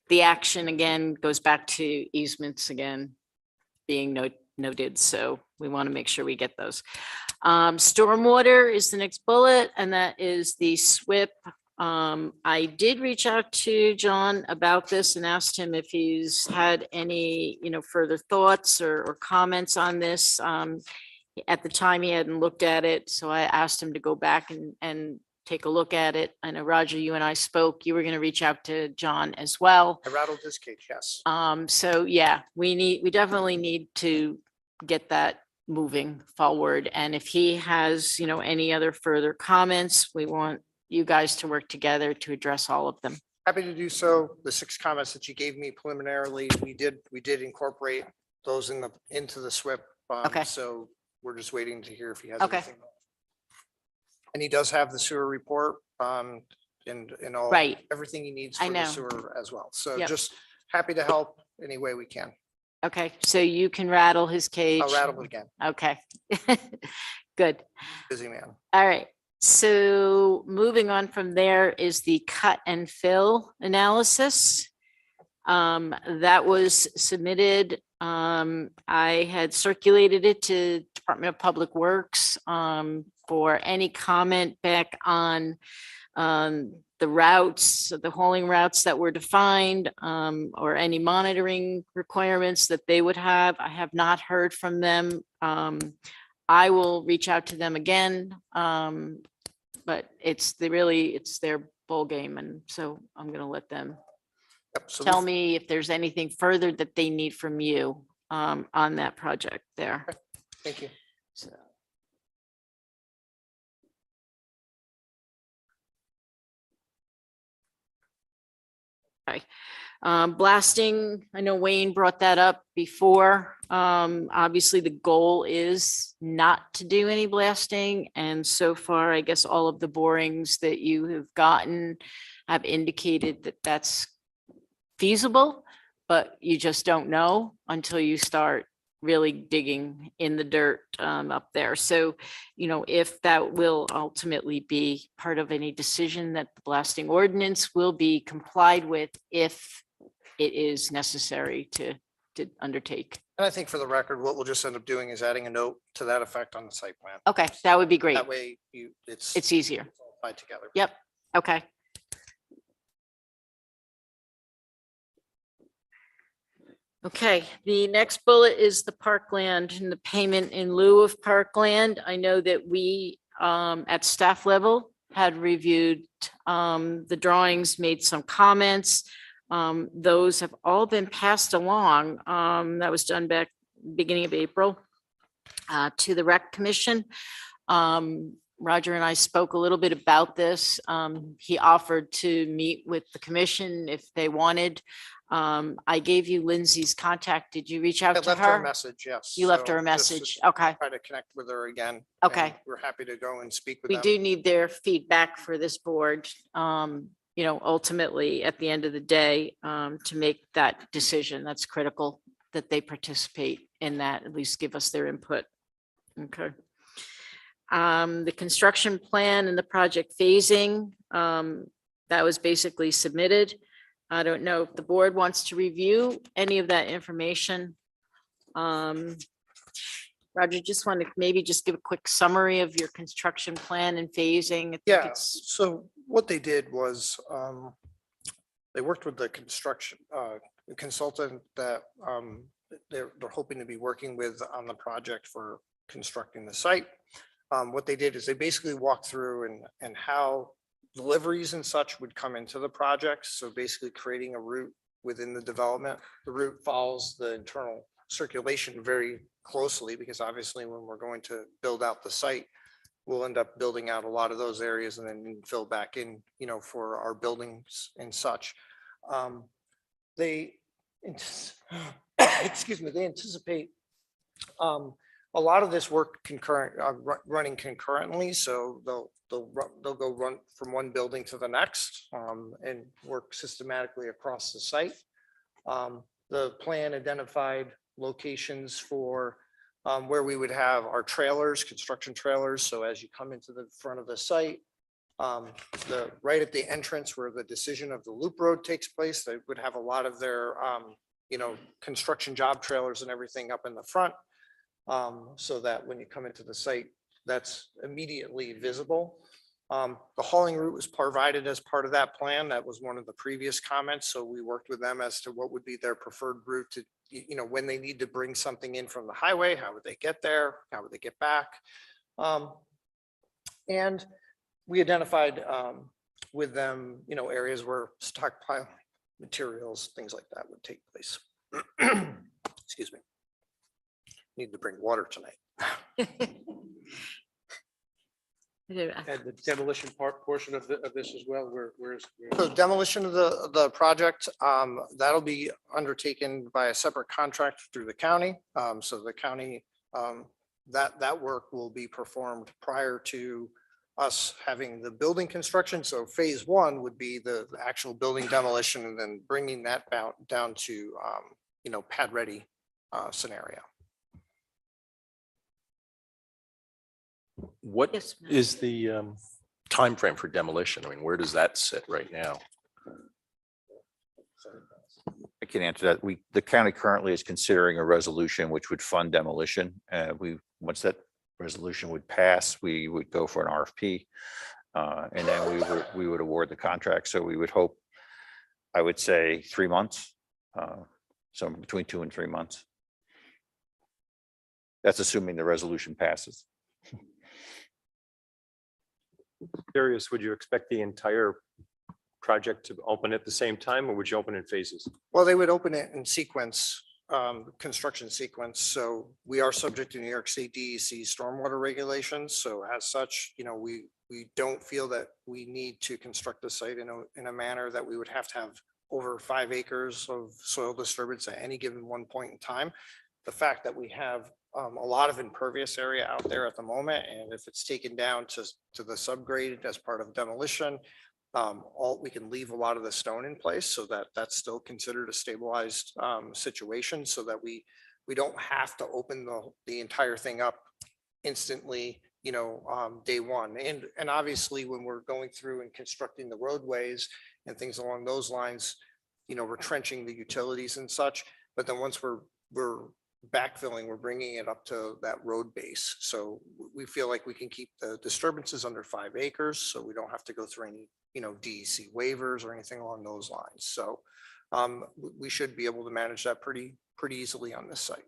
The action again goes back to easements again being noted, so we want to make sure we get those. Stormwater is the next bullet, and that is the SWIP. I did reach out to John about this and asked him if he's had any, further thoughts or comments on this. At the time, he hadn't looked at it, so I asked him to go back and take a look at it. I know, Roger, you and I spoke. You were going to reach out to John as well. I rattled his cage, yes. So yeah, we definitely need to get that moving forward. And if he has, any other further comments, we want you guys to work together to address all of them. Happy to do so. The 6 comments that you gave me preliminarily, we did incorporate those into the SWIP. Okay. So we're just waiting to hear if he has Okay. anything. And he does have the sewer report, and all. Right. Everything he needs I for the know. sewer as well. So Yep. just happy to help any way we can. Okay, so you can rattle his cage. I'll rattle it again. Okay. Good. Busy man. All right. So moving on from there is the cut and fill analysis. That was submitted. I had circulated it to Department of Public Works for any comment back on the routes, the hauling routes that were defined, or any monitoring requirements that they would have. I have not heard from them. I will reach out to them again. But it's their ball game. And so I'm going to let them tell me if there's anything further that they need from you on that project there. Thank you. So. Okay. Blasting, I know Wayne brought that up before. Obviously, the goal is not to do any blasting. And so far, I guess all of the borings that you have gotten have indicated that that's feasible, but you just don't know until you start really digging in the dirt up there. So, if that will ultimately be part of any decision that the blasting ordinance will be complied with, if it is necessary to undertake. And I think for the record, what we'll just end up doing is adding a note to that effect on the site plan. Okay, that would be great. That way It's easier. all tied together. Yep. Okay. Okay, the next bullet is the parkland and the payment in lieu of parkland. I know that we at staff level had reviewed the drawings, made some comments. Those have all been passed along. That was done back beginning of April to the Rec Commission. Roger and I spoke a little bit about this. He offered to meet with the commission if they wanted. I gave you Lindsay's contact. Did you reach out I to left her a her? message, yes. You left So her a just to message. Okay. Try to connect with her again. Okay. and We're happy to go and speak with We them. do need their feedback for this board. Ultimately, at the end of the day, to make that decision, that's critical that they participate in that, at least give us their input. Okay. The construction plan and the project phasing, that was basically submitted. I don't know if the board wants to review any of that information. Roger, just want to maybe just give a quick summary of your construction plan and phasing. I think Yeah, it's- so what they did was they worked with the construction consultant that they're hoping to be working with on the project for constructing the site. What they did is they basically walked through and how deliveries and such would come into the project. So basically creating a route within the development. The route follows the internal circulation very closely because obviously when we're going to build out the site, we'll end up building out a lot of those areas and then fill back in, for our buildings and such. They, excuse me, they anticipate a lot of this work running concurrently. So they'll go run from one building to the next and work systematically across the site. The plan identified locations for where we would have our trailers, construction trailers. So as you come into the front of the site, right at the entrance where the decision of the loop road takes place, they would have a lot of their construction job trailers and everything up in the front. So that when you come into the site, that's immediately visible. The hauling route was provided as part of that plan. That was one of the previous comments. So we worked with them as to what would be their preferred route to, when they need to bring something in from the highway, how would they get there? How would they get back? And we identified with them, areas where stockpile materials, things like that would take place. Excuse me. Need to bring water tonight. And the demolition portion of this as well, where's? So demolition of the project, that'll be undertaken by a separate contract through the county. So the county, that work will be performed prior to us having the building construction. So phase one would be the actual building demolition and then bringing that down to, pad ready scenario. What Yes, ma'am. is the timeframe for demolition? I mean, where does that sit right now? I can answer that. The county currently is considering a resolution which would fund demolition. Once that resolution would pass, we would go for an RFP. And then we would award the contract. So we would hope, I would say 3 months. So between 2 and 3 months. That's assuming the resolution passes. Curious, would you expect the entire project to open at the same time, or would you open in phases? Well, they would open it in sequence, construction sequence. So we are subject to New York State DEC stormwater regulations. So as such, we don't feel that we need to construct the site in a manner that we would have to have over 5 acres of soil disturbance at any given one point in time. The fact that we have a lot of impervious area out there at the moment, and if it's taken down to the subgrade as part of demolition, we can leave a lot of the stone in place so that that's still considered a stabilized situation, so that we don't have to open the entire thing up instantly, day one. And obviously, when we're going through and constructing the roadways and things along those lines, we're trenching the utilities and such. But then once we're backfilling, we're bringing it up to that road base. So we feel like we can keep the disturbances under 5 acres, so we don't have to go through any, DEC waivers or anything along those lines. So we should be able to manage that pretty easily on this site.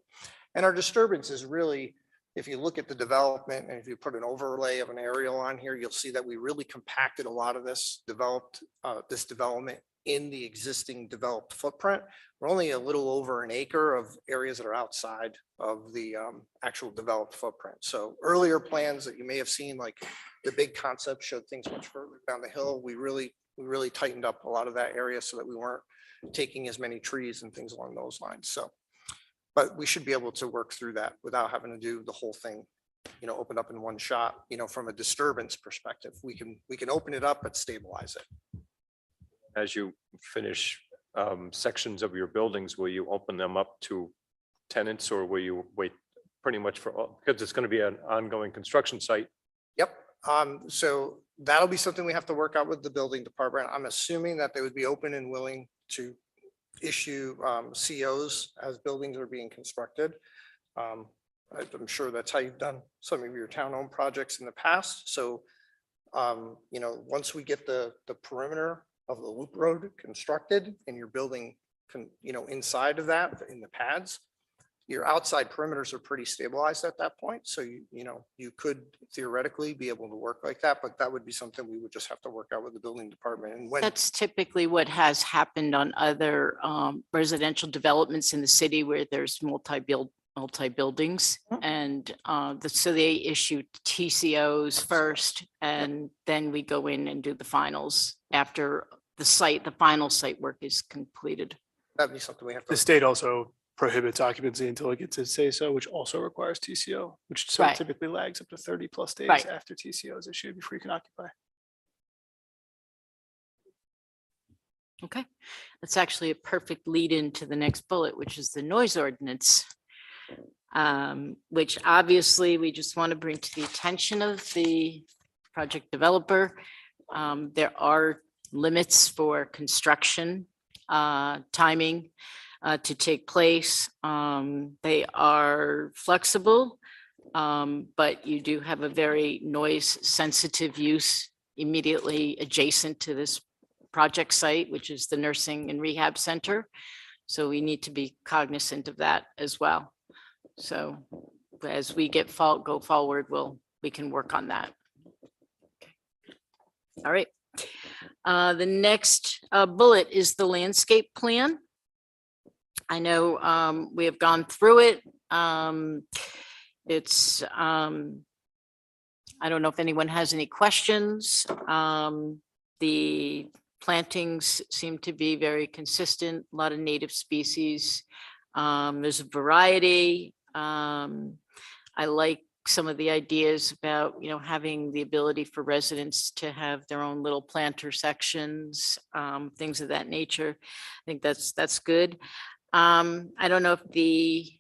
And our disturbance is really, if you look at the development and if you put an overlay of an aerial on here, you'll see that we really compacted a lot of this development in the existing developed footprint. We're only a little over an acre of areas that are outside of the actual developed footprint. So earlier plans that you may have seen, like the big concept, showed things much further down the hill. We really tightened up a lot of that area so that we weren't taking as many trees and things along those lines. So, but we should be able to work through that without having to do the whole thing, open up in one shot. From a disturbance perspective, we can open it up but stabilize it. As you finish sections of your buildings, will you open them up to tenants, or will you wait pretty much for all, because it's going to be an ongoing construction site? Yep. So that'll be something we have to work out with the building department. I'm assuming that they would be open and willing to issue COs as buildings are being constructed. I'm sure that's how you've done some of your town-owned projects in the past. So, once we get the perimeter of the loop road constructed and you're building, inside of that in the pads, your outside perimeters are pretty stabilized at that point. So you could theoretically be able to work like that, but that would be something we would just have to work out with the building department. And when That's typically what has happened on other residential developments in the city where there's multi-buildings. And so they issue TCOs first, and then we go in and do the finals after the final site work is completed. that'd be something we have to. The state also prohibits occupancy until it gets its say so, which also requires TCO, which Right. typically lags up to 30+ days Right. after TCO is issued before you can occupy. Okay, that's actually a perfect lead into the next bullet, which is the noise ordinance. Which obviously we just want to bring to the attention of the project developer. There are limits for construction timing to take place. They are flexible, but you do have a very noise sensitive use immediately adjacent to this project site, which is the Nursing and Rehab Center. So we need to be cognizant of that as well. So as we go forward, we can work on that. All right. The next bullet is the landscape plan. I know we have gone through it. It's I don't know if anyone has any questions. The plantings seem to be very consistent, a lot of native species. There's a variety. I like some of the ideas about, having the ability for residents to have their own little planter sections, things of that nature. I think that's good. I don't know if the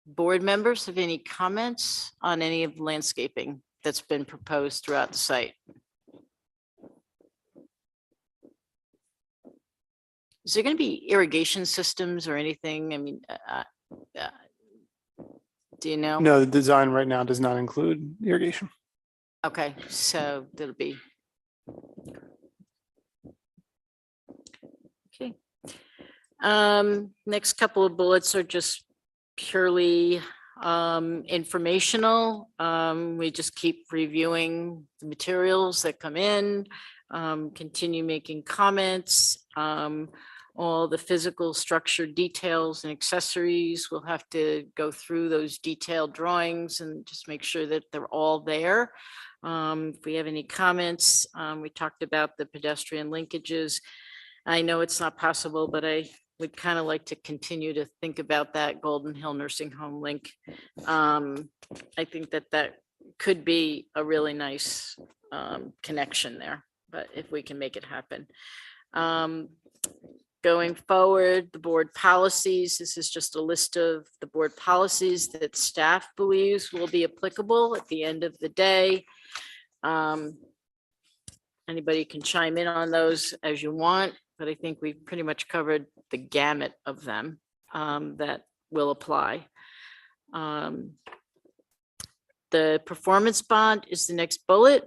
board members have any comments on any of the landscaping that's been proposed throughout the site. Is there going to be irrigation systems or anything? I mean, do you know? No, the design right now does not include irrigation. Okay, so that'll be. Okay. Next couple of bullets are just purely informational. We just keep reviewing the materials that come in, continue making comments. All the physical structure details and accessories, we'll have to go through those detailed drawings and just make sure that they're all there. If we have any comments, we talked about the pedestrian linkages. I know it's not possible, but I would kind of like to continue to think about that Golden Hill Nursing Home link. I think that could be a really nice connection there, but if we can make it happen. Going forward, the board policies, this is just a list of the board policies that staff believes will be applicable at the end of the day. Anybody can chime in on those as you want, but I think we've pretty much covered the gamut of them that will apply. The performance bond is the next bullet.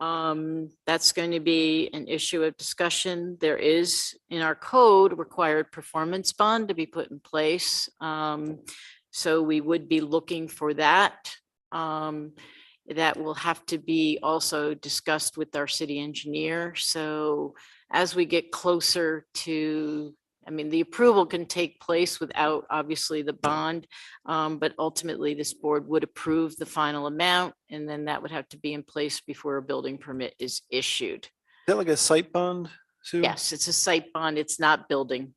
That's going to be an issue of discussion. There is in our code required performance bond to be put in place. So we would be looking for that. That will have to be also discussed with our city engineer. So as we get closer to, the approval can take place without obviously the bond, but ultimately this board would approve the final amount, and then that would have to be in place before a building permit is issued. Is that like a site bond, Sue? Yes, it's a site bond. It's not building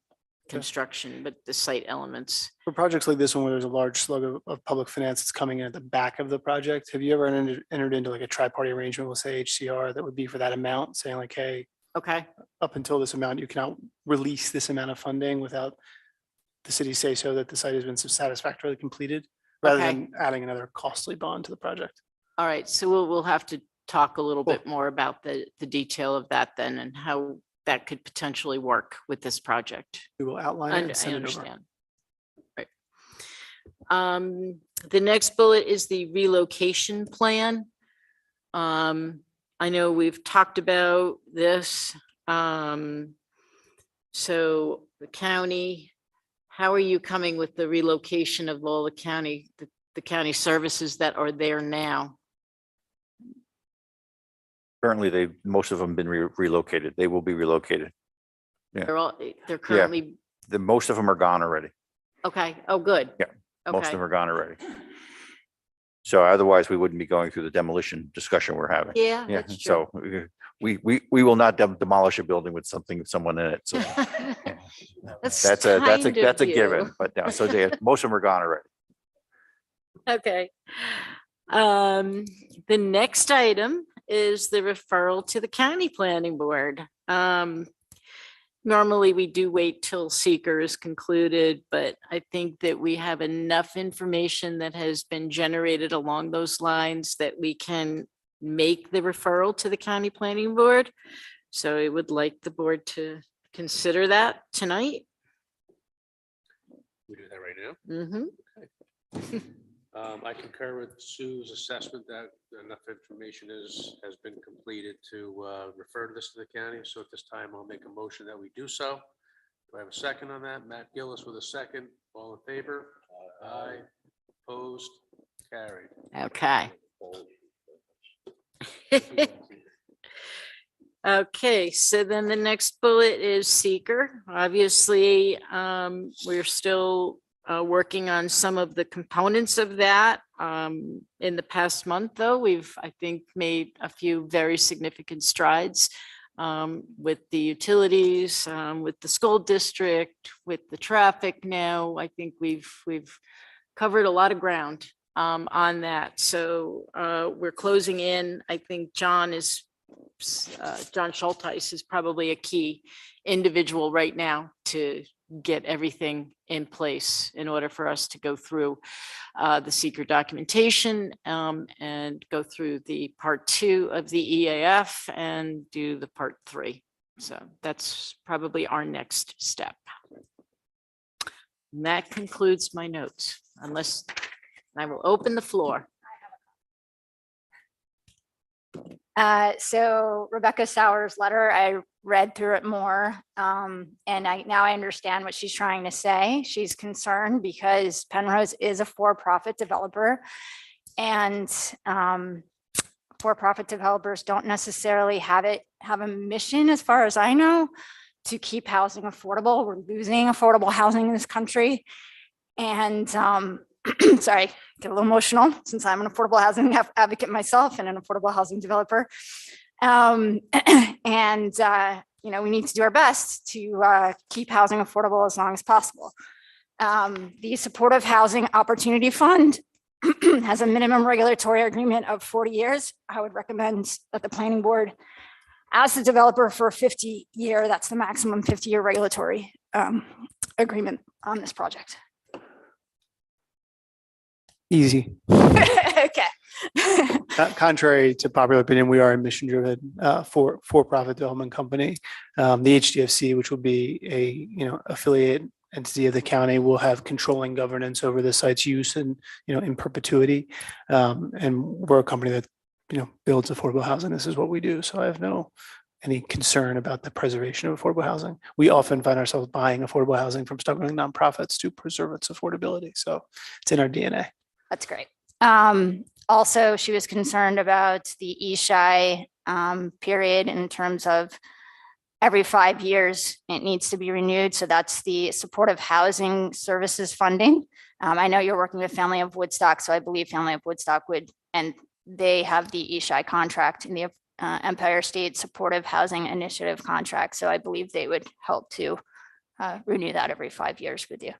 construction, but the site elements. For projects like this one, where there's a large slug of public finance that's coming in at the back of the project, have you ever entered into like a tri-party arrangement with, say, HCR that would be for that amount, saying like, hey, okay, up until this amount, you cannot release this amount of funding without the city say so that the site has been satisfactorily completed, rather than adding another costly bond to the project? All right, so we'll have to talk a little bit more about the detail of that then, and how that could potentially work with this project. We will outline it and send I it over. understand. Right. The next bullet is the relocation plan. I know we've talked about this. So the county, how are you coming with the relocation of all the county services that are there now? Currently, most of them been relocated. They will be relocated. Yeah. They're currently, Most of them are gone already. okay, oh, good. Yeah, most of Okay. them are gone already. So otherwise, we wouldn't be going through the demolition discussion we're having. Yeah, Yeah, that's true. so we will not demolish a building with someone in it. So That's that's a kind of given. you. But no, so most of them are gone already. Okay. The next item is the referral to the county planning board. Normally, we do wait till seeker is concluded, but I think that we have enough information that has been generated along those lines that we can make the referral to the county planning board. So I would like the board to consider that tonight. We do that right now. Mm-hmm. I concur with Sue's assessment that enough information has been completed to refer this to the county. So at this time, I'll make a motion that we do so. Do I have a second on that? Matt Gillis with a second. All in favor? Aye. Opposed? Carried. Okay. Okay, so then the next bullet is seeker. Obviously, we're still working on some of the components of that. In the past month, though, we've, I think, made a few very significant strides with the utilities, with the school district, with the traffic now. I think we've covered a lot of ground on that. So we're closing in. I think John Schulteis is probably a key individual right now to get everything in place in order for us to go through the seeker documentation and go through the part 2 of the EAF and do the part 3. So that's probably our next step. And that concludes my notes, unless I will open the floor. So Rebecca Sauer's letter, I read through it more, and now I understand what she's trying to say. She's concerned because Penrose is a for-profit developer, and for-profit developers don't necessarily have a mission, as far as I know, to keep housing affordable. We're losing affordable housing in this country, and sorry, get a little emotional since I'm an affordable housing advocate myself and an affordable housing developer. We need to do our best to keep housing affordable as long as possible. The Supportive Housing Opportunity Fund has a minimum regulatory agreement of 40 years. I would recommend that the planning board ask the developer for a 50-year, that's the maximum 50-year regulatory agreement on this project. Easy. Okay. Contrary to popular opinion, we are a mission-driven for-profit development company. The HDFC, which will be a affiliate entity of the county, will have controlling governance over the site's use and in perpetuity. And we're a company that builds affordable housing. This is what we do. So I have any concern about the preservation of affordable housing. We often find ourselves buying affordable housing from struggling nonprofits to preserve its affordability. So it's in our DNA. That's great. Also, she was concerned about the ESHI period in terms of every 5 years, it needs to be renewed. So that's the Supportive Housing Services funding. I know you're working with Family of Woodstock, so I believe Family of Woodstock would, and they have the ESHI contract in the Empire State Supportive Housing Initiative contract. So I believe they would help to renew that every 5 years with you.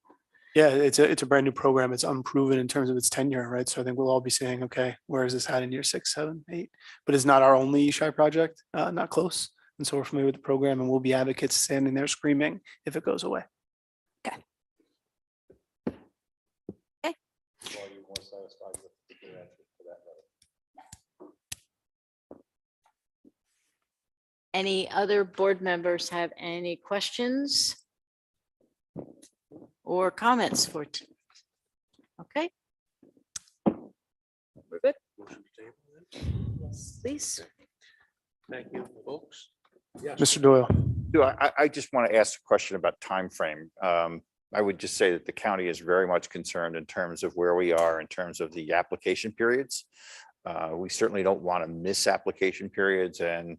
Yeah, it's a brand new program. It's unproven in terms of its tenure, right? So I think we'll all be saying, okay, where is this at in year 6, 7, 8? But it's not our only ESHI project, not close. And so we're familiar with the program, and we'll be advocates standing there screaming if it goes away. Okay. Are you more satisfied with the answer to that letter? Any other board members have any questions or comments for? Okay. We're good. Yes, please. Thank you, folks. Mr. Doyle. I just want to ask a question about timeframe. I would just say that the county is very much concerned in terms of where we are in terms of the application periods. We certainly don't want to miss application periods, and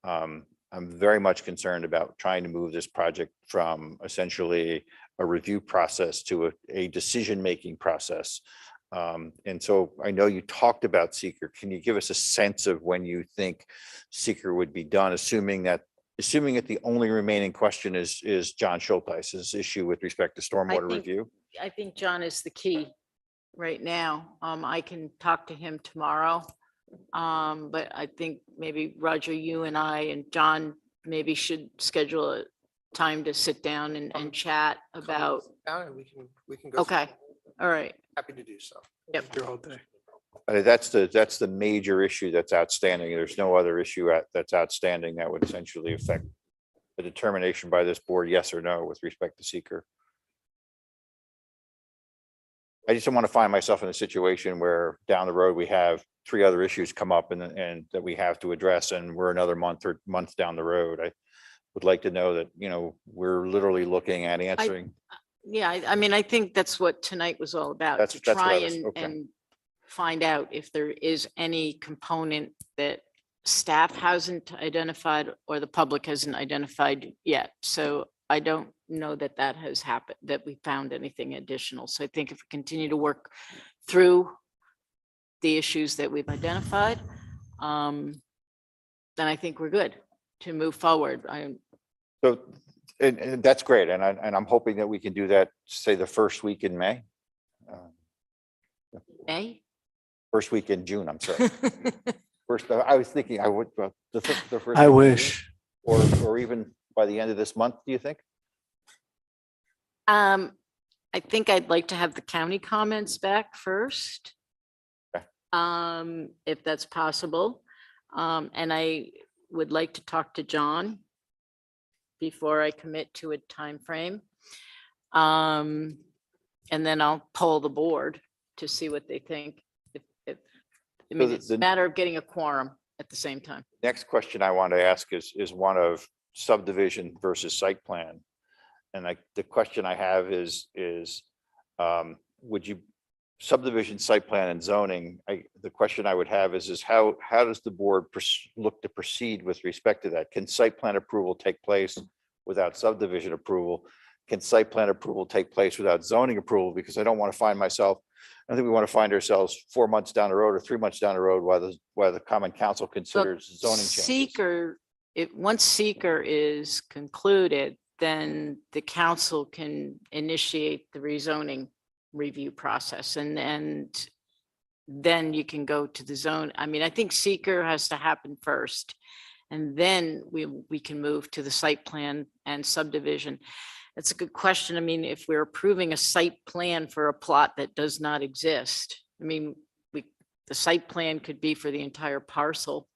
I'm very much concerned about trying to move this project from essentially a review process to a decision-making process. And so I know you talked about seeker. Can you give us a sense of when you think seeker would be done, assuming that the only remaining question is John Schulteis's issue with respect to stormwater review? I think John is the key right now. I can talk to him tomorrow. But I think maybe Roger, you and I and John maybe should schedule a time to sit down and chat about. We can go. Okay, all right. Happy to do so. Yep. Your whole day. That's the major issue that's outstanding. There's no other issue that's outstanding that would essentially affect the determination by this board, yes or no, with respect to seeker. I just don't want to find myself in a situation where down the road we have 3 other issues come up and that we have to address, and we're another month or months down the road. I would like to know that, we're literally looking at answering. Yeah, I mean, I think that's what tonight was all about, That's to what try I was- okay. and find out if there is any component that staff hasn't identified or the public hasn't identified yet. So I don't know that that has happened, that we found anything additional. So I think if we continue to work through the issues that we've identified, then I think we're good to move forward. So, and that's great. And I'm hoping that we can do that, say, the first week in May. May? First week in June, I'm sorry. First, I was thinking I would, the first. I week in wish. June, or even by the end of this month, do you think? I think I'd like to have the county comments back first. Okay. If that's possible. And I would like to talk to John before I commit to a timeframe. And then I'll poll the board to see what they think. I mean, it's a matter of getting a quorum at the same time. Next question I want to ask is one of subdivision versus site plan. And the question I have is would you subdivision, site plan and zoning? The question I would have is how does the board look to proceed with respect to that? Can site plan approval take place without subdivision approval? Can site plan approval take place without zoning approval? Because I don't want to find myself, I think we want to find ourselves 4 months down the road or 3 months down the road while the common council considers zoning changes. Seeker, once seeker is concluded, then the council can initiate the rezoning review process, and then you can go to the zone. I mean, I think seeker has to happen first, and then we can move to the site plan and subdivision. That's a good question. I mean, if we're approving a site plan for a plot that does not exist, I mean, the site plan could be for the entire parcel.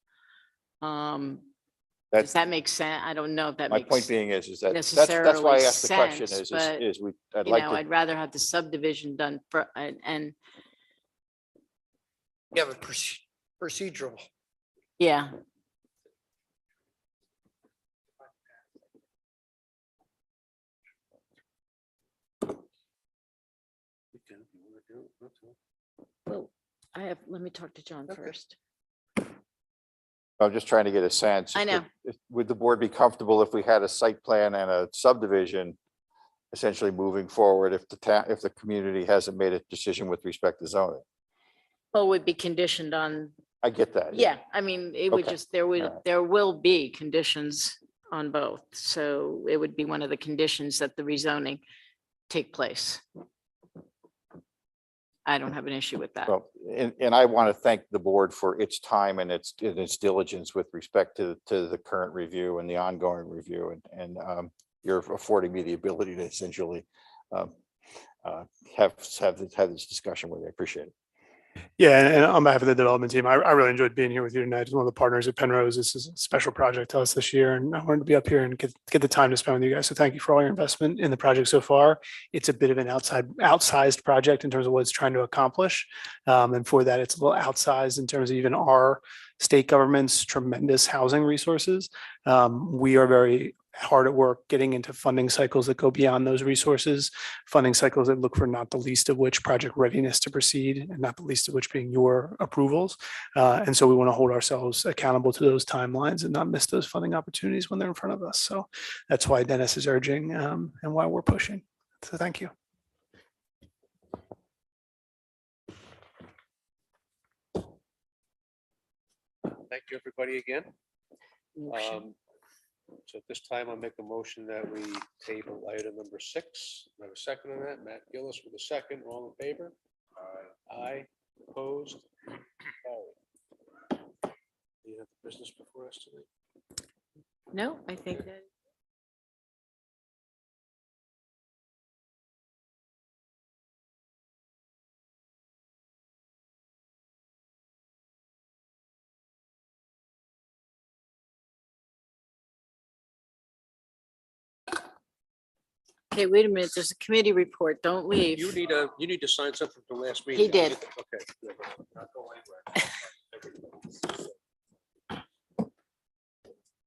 Does that make sense? I don't know if that My makes. point being is that that's necessarily why I asked the question sense, is but, I'd like to. I'd rather have the subdivision done for, and You have a procedural. yeah. Well, let me talk to John first. I'm just trying to get a sense. I know. Would the board be comfortable if we had a site plan and a subdivision essentially moving forward if the community hasn't made a decision with respect to zoning? Well, it would be conditioned on, I get that. yeah, I mean, it would Okay. just, there will be conditions on both. So it would be one of the conditions that the rezoning take place. I don't have an issue with that. Well, and I want to thank the board for its time and its diligence with respect to the current review and the ongoing review. And you're affording me the ability to essentially have this discussion with you. I appreciate it. Yeah, and on behalf of the development team, I really enjoyed being here with you tonight as one of the partners at Penrose. This is a special project to us this year, and I wanted to be up here and get the time to spend with you guys. So thank you for all your investment in the project so far. It's a bit of an outsized project in terms of what it's trying to accomplish. And for that, it's a little outsized in terms of even our state government's tremendous housing resources. We are very hard at work getting into funding cycles that go beyond those resources, funding cycles that look for not the least of which project readiness to proceed, and not the least of which being your approvals. And so we want to hold ourselves accountable to those timelines and not miss those funding opportunities when they're in front of us. So that's why Dennis is urging and why we're pushing. So thank you. Thank you, everybody, again. So at this time, I'll make a motion that we table item number 6. I have a second on that. Matt Gillis with a second. All in favor? Aye. Opposed? Carried. Do you have the business before us tonight? No, I think that. Okay, wait a minute. There's a committee report. Don't leave. You need to sign something from last meeting. He did. Okay. good.